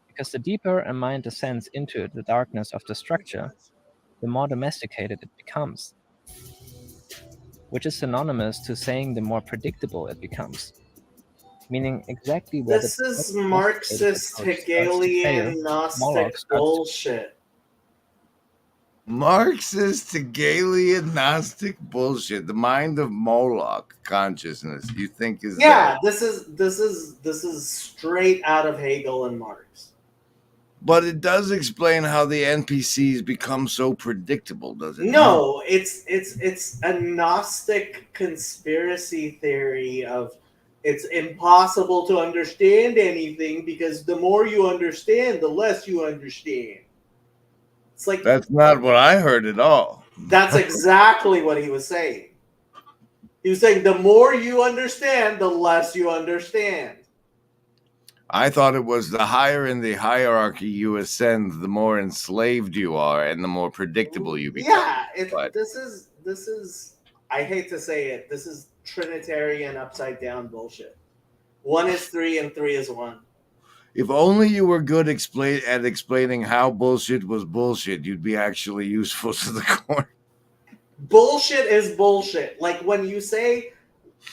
Because the deeper a mind descends into the darkness of the structure, the more domesticated it becomes, which is synonymous to saying the more predictable it becomes, meaning exactly where This is Marxist Hegelian Gnostic bullshit. Marxist Hegelian Gnostic bullshit. The mind of Moloch consciousness. You think is this is straight out of Hegel and Marx. But it does explain how the NPCs become so predictable, does it? No, it's a Gnostic conspiracy theory of it's impossible to understand anything because the more you understand, the less you understand. It's like that's not what I heard at all. That's exactly what he was saying. He was saying the more you understand, the less you understand. I thought it was the higher in the hierarchy you ascend, the more enslaved you are and the more predictable you become. Yeah, this is I hate to say it, this is Trinitarian upside down bullshit. 1 is 3 and 3 is 1. If only you were good at explaining how bullshit was bullshit, you'd be actually useful to the court. Bullshit is bullshit. Like when you say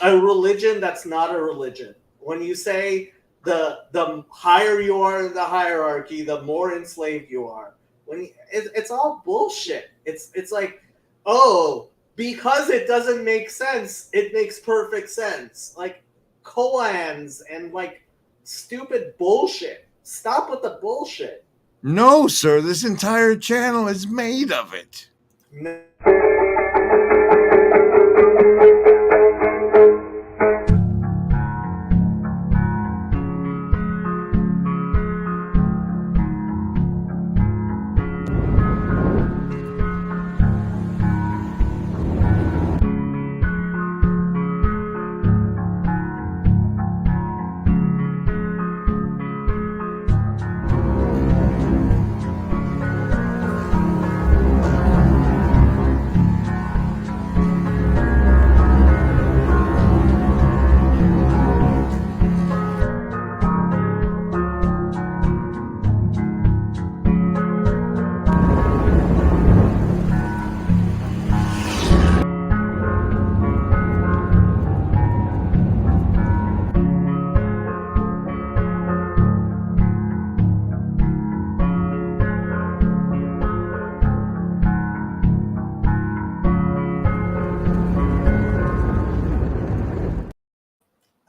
a religion that's not a religion, when you say the higher you are in the hierarchy, the more enslaved you are. It's all bullshit. It's like, oh, because it doesn't make sense, it makes perfect sense. Like koans and like stupid bullshit. Stop with the bullshit. No, sir, this entire channel is made of it. No.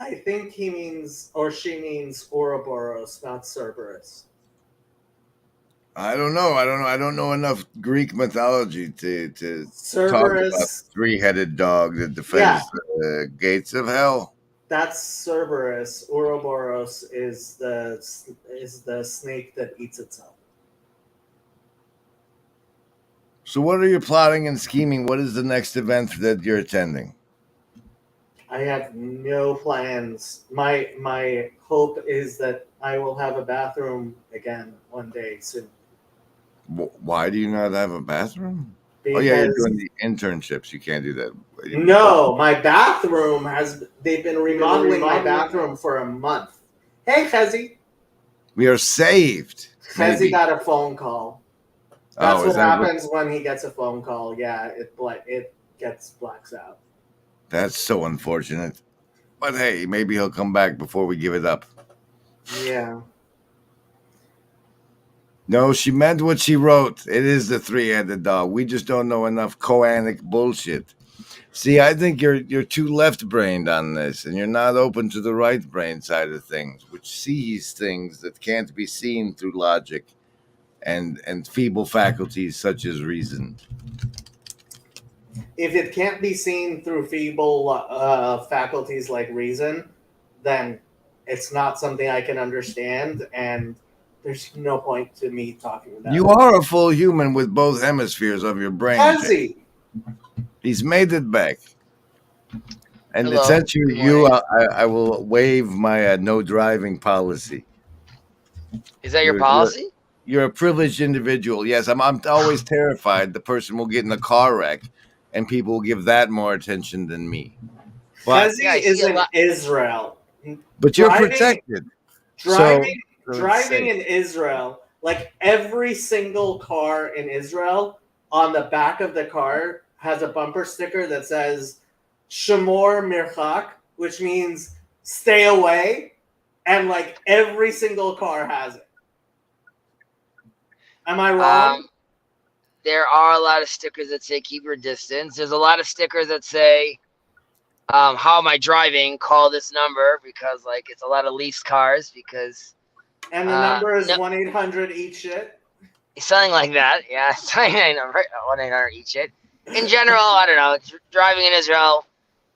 I think he means, or she means Ouroboros, not Cerberus. I don't know. I don't know enough Greek mythology to Cerberus, talk about the three-headed dog that defends the gates of hell. That's Cerberus. Ouroboros is the snake that eats itself. So what are you plotting and scheming? What is the next event that you're attending? I have no plans. My hope is that I will have a bathroom again one day soon. Why do you not have a bathroom? Because oh yeah, you're doing the internships. You can't do that No, my bathroom they've been remodeling my bathroom for a month. Hey, Chezi. We are saved. Chezi got a phone call. That's Oh, what happens when he gets a phone call. Yeah, it blacks out. That's so unfortunate. But hey, maybe he'll come back before we give it up. Yeah. No, she meant what she wrote. It is the three-headed dog. We just don't know enough Koanic bullshit. See, I think you're too left-brained on this, and you're not open to the right-brain side of things, which sees things that can't be seen through logic and feeble faculties such as reason. If it can't be seen through feeble faculties like reason, then it's not something I can understand, and there's no point to me talking about You are a full human with both hemispheres of your brain. Has he? He's made it back. And Hello. since I will waive my no driving policy. Is that your policy? You're a privileged individual. Yes, I'm always terrified the person will get in a car wreck, and people will give that more attention than me. But Chezi is in Israel. But you're protected. Driving in Israel, like every single car in Israel, on the back of the car has a bumper sticker that says Shamor Mirchak, which means stay away, and like every single car has it. Am I wrong? There are a lot of stickers that say keep your distance. There's a lot of stickers that say how am I driving? Call this number, because like it's a lot of leased cars because. And the number is 1-800 eat shit. Something like that, yeah. 1-800 eat shit. In general, I don't know. Driving in Israel,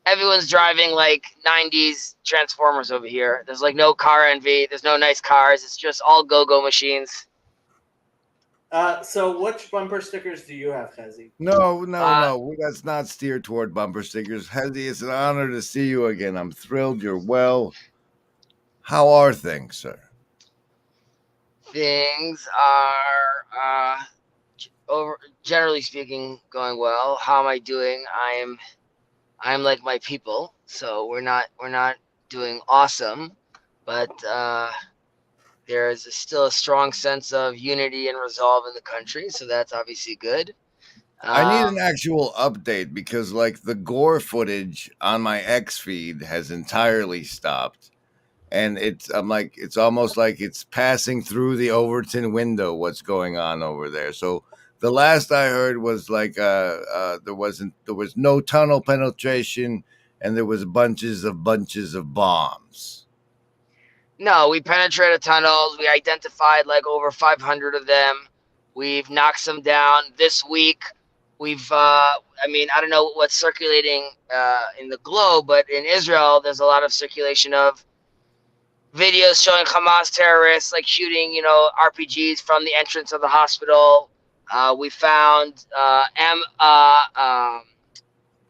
everyone's driving like 90s Transformers over here. There's like no car envy. There's no nice cars. It's just all go-go machines. So which bumper stickers do you have, Chezi? No. That's not steered toward bumper stickers. Hezi, it's an honor to see you again. I'm thrilled you're well. How are things, sir? Things are, generally speaking, going well. How am I doing? I'm like my people, so we're not doing awesome, but there is still a strong sense of unity and resolve in the country, so that's obviously good. I need an actual update because, like, the gore footage on my X feed has entirely stopped. And it's almost like it's passing through the Overton window. What's going on over there? So the last I heard was like there was no tunnel penetration, and there was bunches of bombs. No, we penetrated tunnels. We identified like over 500 of them. We've knocked some down this week. We've I don't know what's circulating in the globe, but in Israel, there's a lot of circulation of videos showing Hamas terrorists like shooting, RPGs from the entrance of the hospital. We found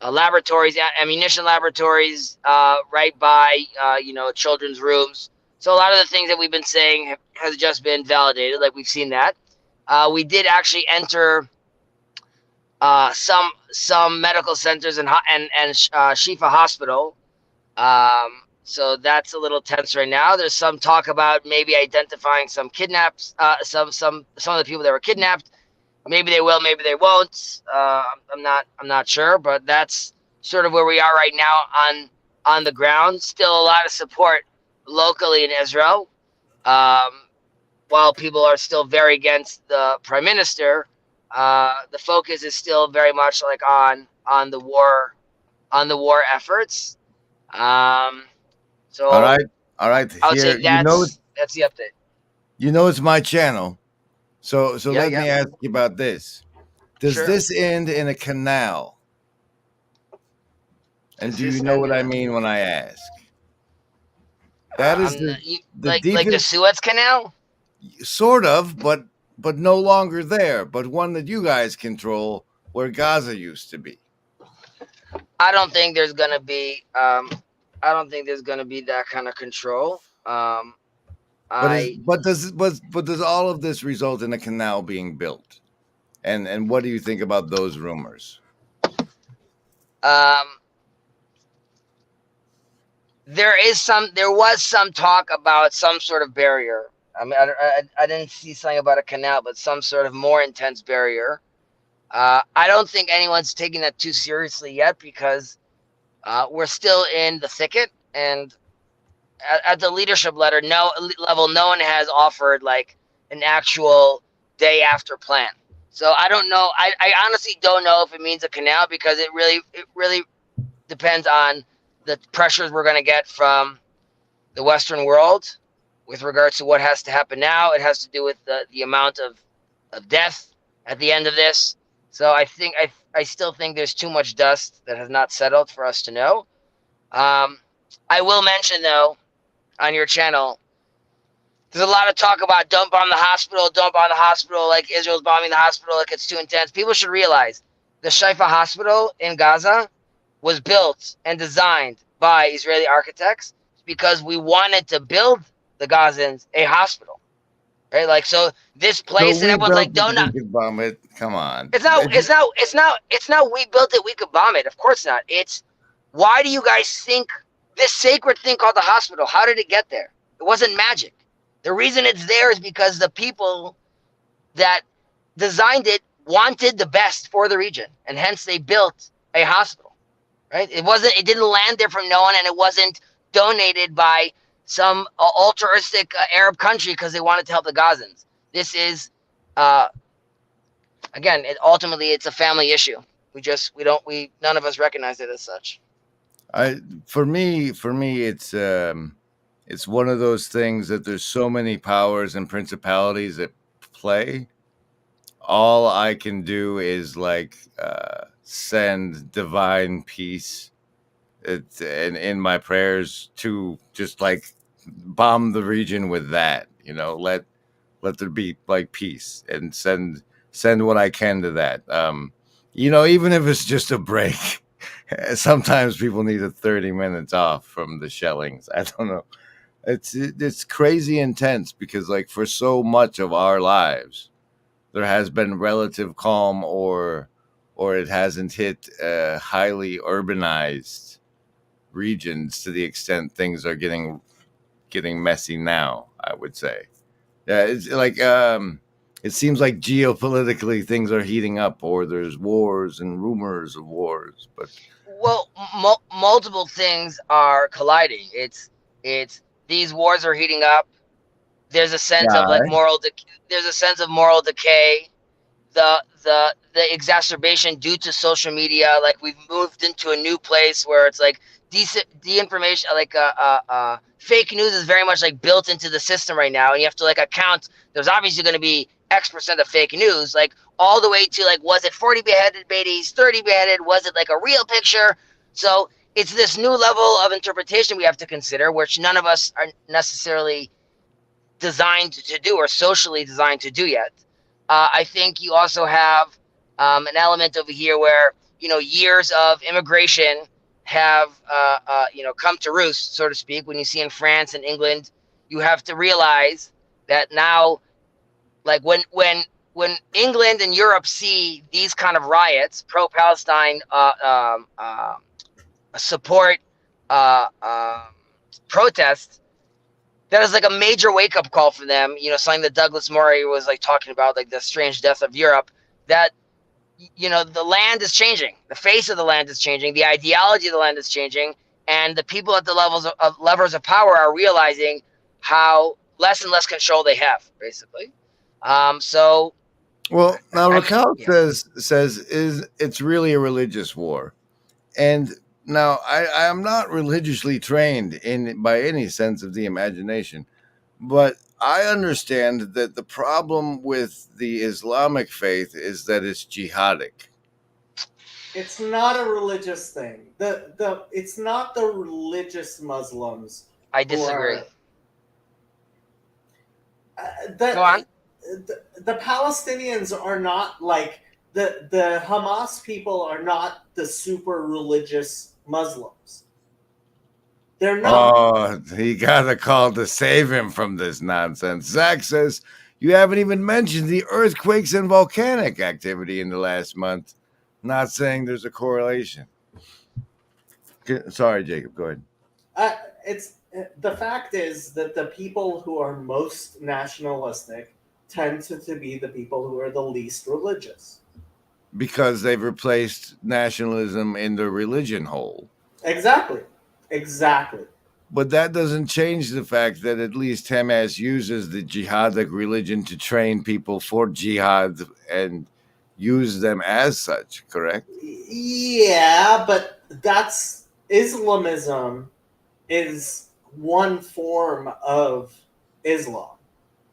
laboratories, ammunition laboratories, right by children's rooms. So a lot of the things that we've been saying has just been validated. Like we've seen that. We did actually enter some medical centers and Shifa Hospital. So that's a little tense right now. There's some talk about maybe identifying some kidnaps, some of the people that were kidnapped. Maybe they will, maybe they won't. I'm not sure, but that's sort of where we are right now on the ground. Still a lot of support locally in Israel. While people are still very against the prime minister, the focus is still very much like on the war efforts. So all right. I would say that's the update. It's my channel, so let me yeah. ask you about this. Does this end in a canal? And do you know what I mean when I ask? That is the deepest, like the Suez Canal. Sort of, but no longer there. But one that you guys control, where Gaza used to be. I don't think there's gonna be. I don't think there's going to be that kind of control. But does all of this result in a canal being built? And what do you think about those rumors? There was some talk about some sort of barrier. I mean, I didn't see something about a canal, but some sort of more intense barrier. I don't think anyone's taking that too seriously yet because we're still in the thicket, and at the leadership level, no one has offered like an actual day after plan. So I don't know. I honestly don't know if it means a canal because it really depends on the pressures we're going to get from the Western world with regards to what has to happen now. It has to do with the amount of death at the end of this. So I still think there's too much dust that has not settled for us to know. I will mention though, on your channel, there's a lot of talk about don't bomb the hospital, like Israel's bombing the hospital, like it's too intense. People should realize the Shifa hospital in Gaza was built and designed by Israeli architects because we wanted to build the Gazans a hospital, right? Like, so this place, and everyone's like, don't not bomb it. Come on. It's not we built it, we could bomb it. Of course not. It's why do you guys think this sacred thing called the hospital, how did it get there? It wasn't magic. The reason it's there is because the people that designed it wanted the best for the region, and hence they built a hospital, right? It didn't land there from no one, and it wasn't donated by some altruistic Arab country because they wanted to help the Gazans. This is, again, ultimately it's a family issue. None of us recognize it as such. For me, it's one of those things that there's so many powers and principalities at play. All I can do is like send divine peace and in my prayers to just like bomb the region with that, let there be like peace and send what I can to that. Even if it's just a break. Sometimes people need 30 minutes off from the shellings. I don't know. It's crazy intense because like for so much of our lives, there has been relative calm or it hasn't hit highly urbanized regions to the extent things are getting messy now, I would say. Yeah, it's like it seems like geopolitically things are heating up, or there's wars and rumors of wars. But well, multiple things are colliding. It's these wars are heating up. There's a sense of like moral. There's a sense of moral decay. The exacerbation due to social media. Like we've moved into a new place where it's like de-information, like fake news is very much like built into the system right now, and you have to like account. There's obviously going to be X% of fake news, like all the way to like, was it 40 beheaded babies, 30 beheaded? Was it like a real picture? So it's this new level of interpretation we have to consider, which none of us are necessarily designed to do or socially designed to do yet. I think you also have an element over here where, years of immigration have, come to roost, so to speak. When you see in France and England, you have to realize that now, like when England and Europe see these kind of riots, pro-Palestine support protests, that is like a major wake-up call for them. Something that Douglas Murray was like talking about, like the strange death of Europe, that the land is changing, the face of the land is changing, the ideology of the land is changing, and the people at the levers of power are realizing how less and less control they have, basically. Well, now Rascal says it's really a religious war, and now I am not religiously trained by any sense of the imagination, but I understand that the problem with the Islamic faith is that it's jihadic. It's not a religious thing. It's not the religious Muslims. I disagree. Go on. The Palestinians are not like the Hamas people are not the super religious Muslims. They're not. Oh, he got a call to save him from this nonsense. Zach says, you haven't even mentioned the earthquakes and volcanic activity in the last month. Not saying there's a correlation. Sorry, Jacob. Go ahead. The fact is that the people who are most nationalistic tend to be the people who are the least religious. Because they've replaced nationalism in the religion hole. Exactly. But that doesn't change the fact that at least Hamas uses the jihadic religion to train people for jihad and use them as such, correct? Yeah, but that's Islamism is one form of Islam.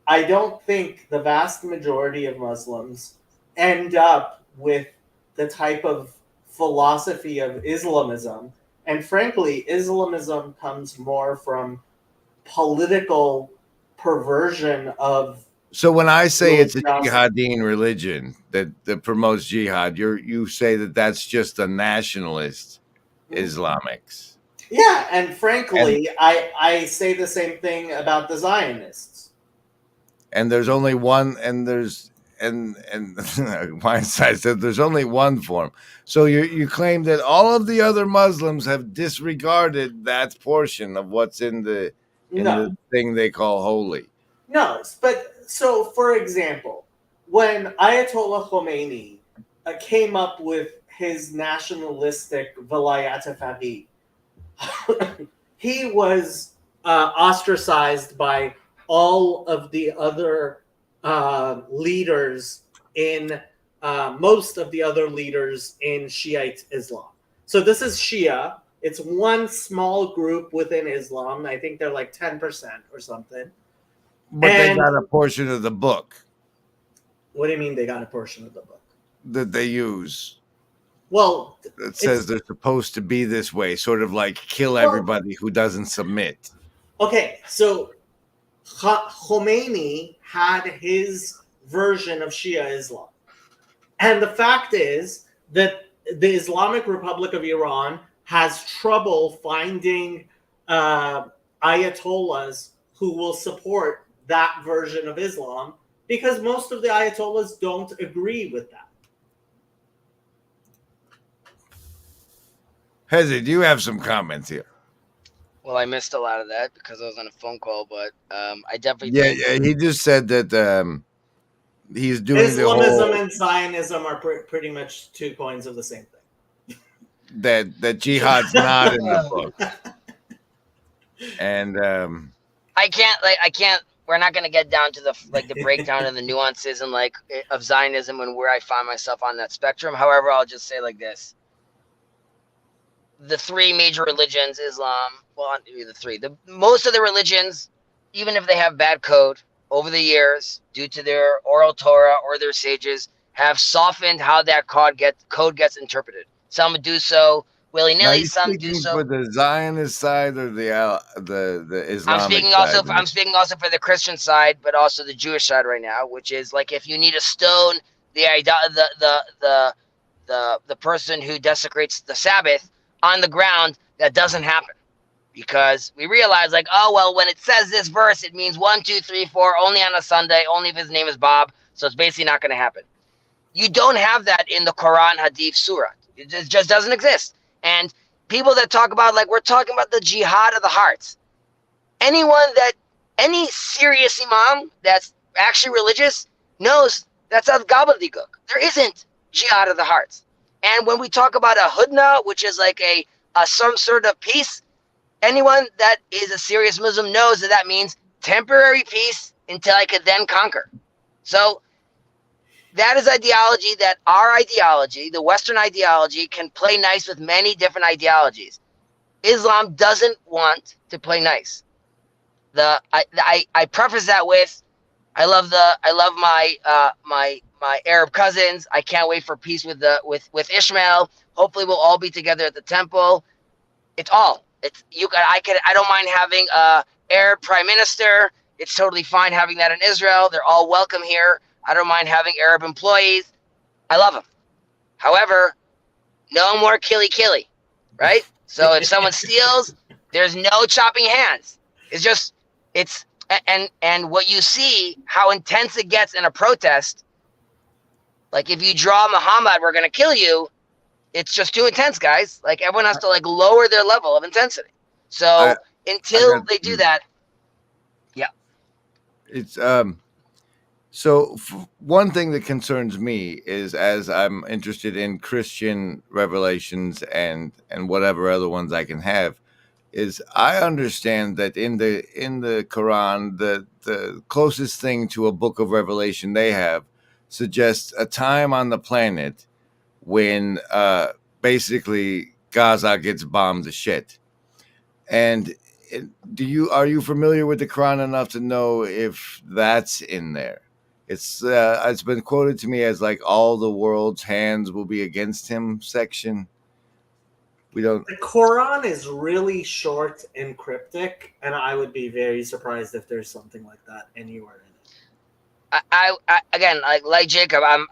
I don't think the vast majority of Muslims end up with the type of philosophy of Islamism. And frankly, Islamism comes more from political perversion of. So when I say it's a jihadine religion that promotes jihad, you say that that's just the nationalist Islamics. Yeah, and frankly, I say the same thing about the Zionists. And there's only one, and Weinstein said there's only one form. So you claim that all of the other Muslims have disregarded that portion of what's in the thing they call holy. No, but so for example, when Ayatollah Khomeini came up with his nationalistic Vilayat al-Faqih, he was ostracized by all of the other leaders in most of the other leaders in Shiite Islam. So this is Shia. It's one small group within Islam. I think they're like 10% or something. But they got a portion of the book. What do you mean they got a portion of the book? That they use. Well, it says they're supposed to be this way, sort of like kill everybody who doesn't submit. Okay, so Khomeini had his version of Shia Islam. And the fact is that the Islamic Republic of Iran has trouble finding ayatollahs who will support that version of Islam because most of the ayatollahs don't agree with that. Hezi, do you have some comments here? Well, I missed a lot of that because I was on a phone call, but I definitely think... Yeah, he just said that he's doing Islamism and Zionism are pretty much 2 coins of the same thing. That jihad's not in the book. And I can't we're not going to get down to the breakdown and the nuances and of Zionism and where I find myself on that spectrum. However, I'll just say like this. The 3 major religions, Islam, well, not the 3. Most of the religions, even if they have bad code, over the years, due to their oral Torah or their sages, have softened how that code gets interpreted. Some do so willy-nilly, some do so. For the Zionist side or the Islamic side? I'm speaking also for the Christian side, but also the Jewish side right now, which is like if you need a stone, the person who desecrates the Sabbath on the ground, that doesn't happen. Because we realize, when it says this verse, it means 1, 2, 3, 4, only on a Sunday, only if his name is Bob. So it's basically not going to happen. You don't have that in the Quran, Hadith, Surah. It just doesn't exist. And people that talk about, we're talking about the jihad of the hearts. Any serious imam that's actually religious knows that's a gobbledygook. There isn't jihad of the hearts. And when we talk about a hudna, which is like some sort of peace, anyone that is a serious Muslim knows that means temporary peace until I could then conquer. So that is ideology that our ideology, the Western ideology, can play nice with many different ideologies. Islam doesn't want to play nice. I preface that with, I love my Arab cousins. I can't wait for peace with Ishmael. Hopefully we'll all be together at the temple. I don't mind having a Arab prime minister. It's totally fine having that in Israel. They're all welcome here. I don't mind having Arab employees. I love them. However, no more killy, right? So if someone steals, there's no chopping hands. And what you see, how intense it gets in a protest, like if you draw Muhammad, we're going to kill you. it's just too intense, guys. Like everyone has to like lower their level of intensity. So until they do that, yeah. It's so one thing that concerns me is, as I'm interested in Christian revelations and whatever other ones I can have, is I understand that in the Quran, the closest thing to a book of Revelation they have suggests a time on the planet when basically Gaza gets bombed to shit. And are you familiar with the Quran enough to know if that's in there? It's been quoted to me as like all the world's hands will be against him section. We don't. The Quran is really short and cryptic, and I would be very surprised if there's something like that anywhere in it. I again, like Jacob, I'm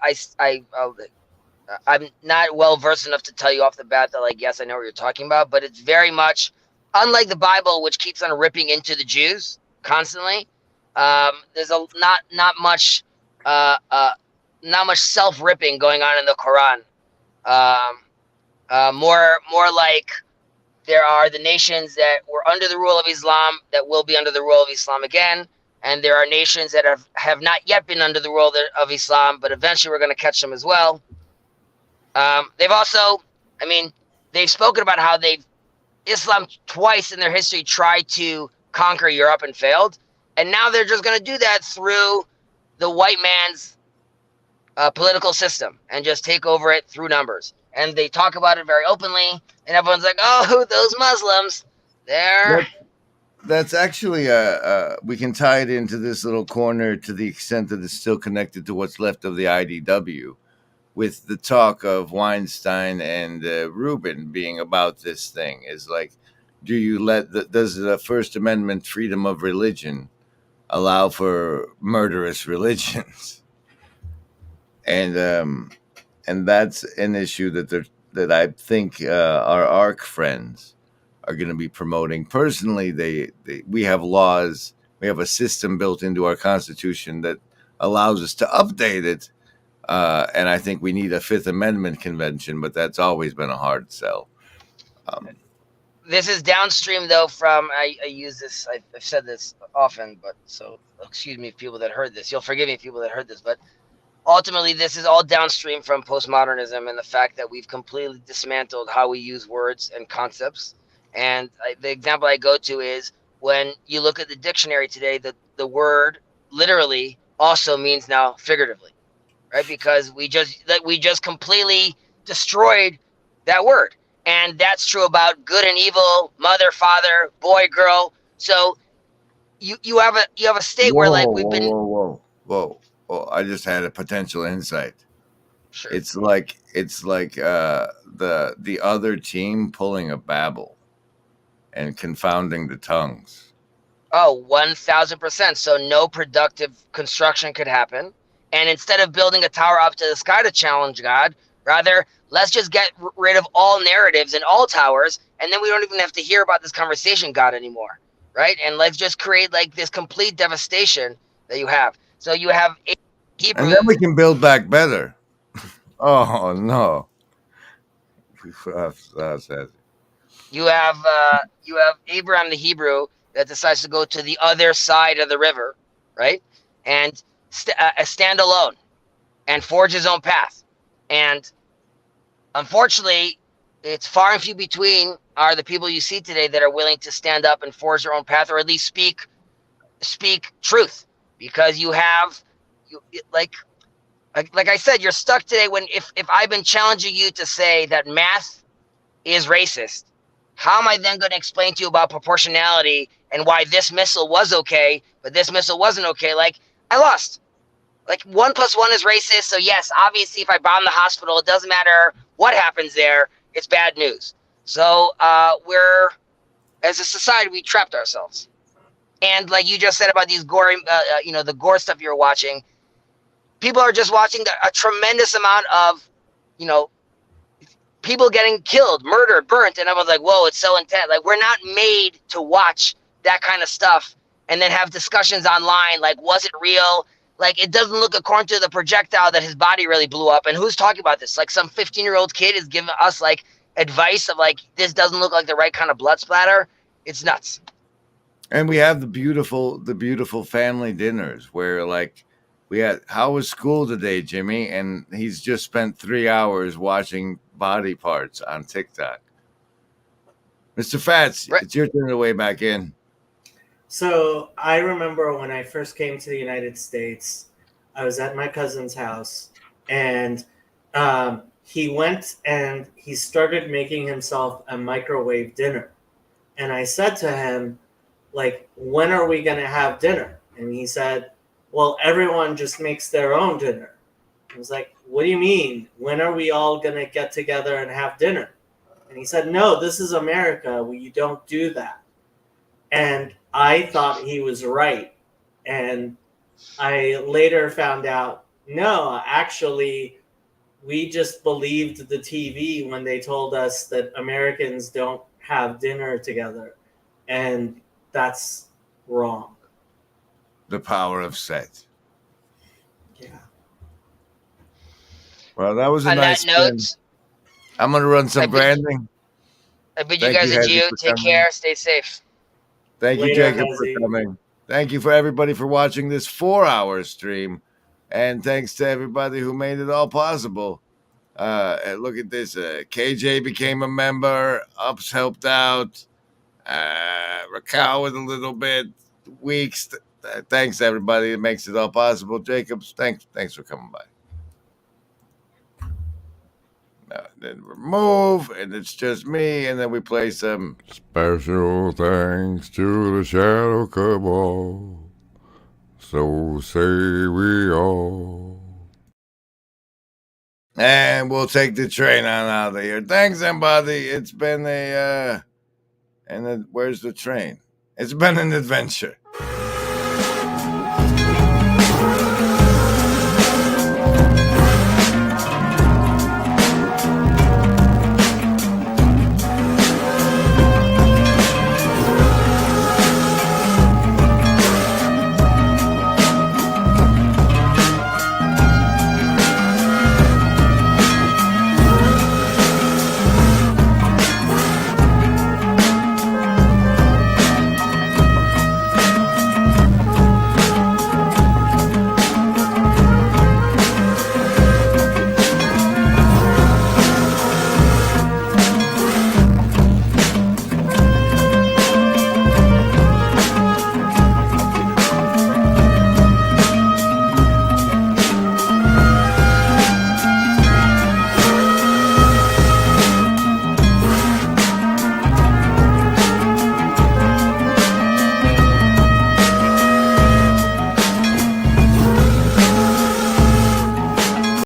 not well versed enough to tell you off the bat that like, yes, I know what you're talking about, but it's very much unlike the Bible, which keeps on ripping into the Jews constantly. There's not much self-ripping going on in the Quran. More like there are the nations that were under the rule of Islam that will be under the rule of Islam again, and there are nations that have not yet been under the rule of Islam, but eventually we're going to catch them as well. They've also, they've spoken about how Islam twice in their history tried to conquer Europe and failed, and now they're just going to do that through the white man's political system and just take over it through numbers. And they talk about it very openly, and everyone's like, "Oh, those Muslims, they're." That's actually we can tie it into this little corner to the extent that it's still connected to what's left of the IDW, with the talk of Weinstein and Rubin being about this thing. Is like, does the First Amendment freedom of religion allow for murderous religions? And that's an issue that I think our ARC friends are going to be promoting. Personally, we have laws, we have a system built into our Constitution that allows us to update it, and I think we need a Fifth Amendment convention, but that's always been a hard sell. This is downstream, though, from, I use this, I've said this often, but so excuse me, people that heard this. You'll forgive me, people that heard this, but ultimately, this is all downstream from postmodernism and the fact that we've completely dismantled how we use words and concepts. And the example I go to is when you look at the dictionary today, the word literally also means now figuratively, right? Because we just completely destroyed that word. And that's true about good and evil, mother, father, boy, girl. So you have a state where like we've been. Whoa. Oh, I just had a potential insight. Sure. It's like the other team pulling a Babel and confounding the tongues. Oh, 1,000%. So no productive construction could happen. And instead of building a tower up to the sky to challenge God, rather, let's just get rid of all narratives and all towers, and then we don't even have to hear about this conversation God anymore, right? And let's just create like this complete devastation that you have. So you have Hebrew, and then we can build back better. Oh no! You have Abraham the Hebrew that decides to go to the other side of the river, right? And stand alone and forge his own path. And unfortunately, it's far and few between are the people you see today that are willing to stand up and forge their own path, or at least speak truth. Because like I said, you're stuck today when if I've been challenging you to say that math is racist, how am I then going to explain to you about proportionality and why this missile was okay, but this missile wasn't okay? Like, I lost. Like, 1 + 1 is racist, so yes, obviously if I bomb the hospital, it doesn't matter what happens there, it's bad news. So as a society, we trapped ourselves. And like you just said about these gory, the gore stuff you're watching, people are just watching a tremendous amount of, people getting killed, murdered, burnt, and everyone's like, whoa, it's so intense. Like, we're not made to watch that kind of stuff and then have discussions online like, was it real? Like, it doesn't look according to the projectile that his body really blew up. And who's talking about this? Like, some 15-year-old kid is giving us, like, advice of, like, this doesn't look like the right kind of blood splatter. It's nuts. And we have the beautiful family dinners where, like, we had, how was school today, Jimmy? And he's just spent 3 hours watching body parts on TikTok. Mr. Fats, it's your turn to weigh back in. So I remember when I first came to the United States, I was at my cousin's house, and he went and he started making himself a microwave dinner. And I said to him, like, when are we going to have dinner? And he said, well, everyone just makes their own dinner. I was like, what do you mean? When are we all going to get together and have dinner? And he said, no, this is America. You don't do that. And I thought he was right. And I later found out, no, actually, we just believed the TV when they told us that Americans don't have dinner together. And that's wrong. The power of set. Yeah. Well, that was a On nice that note, spin. I'm going to run some branding. I bid you guys adieu. Take care. Stay safe. Thank you, Later, Jacob, Hezzy. for coming. Thank you for everybody for watching this 4-hour stream. And thanks to everybody who made it all possible. And look at this. KJ became a member. Ups helped out. Rascal with a little bit. Weeks. Thanks to everybody that makes it all possible. Jacobs, thanks for coming by. Then remove, and it's just me, and then we play some special thanks to the Shadow Cabal. So say we all. And we'll take the train on out of here. Thanks, everybody. It's been and then where's the train? It's been an adventure.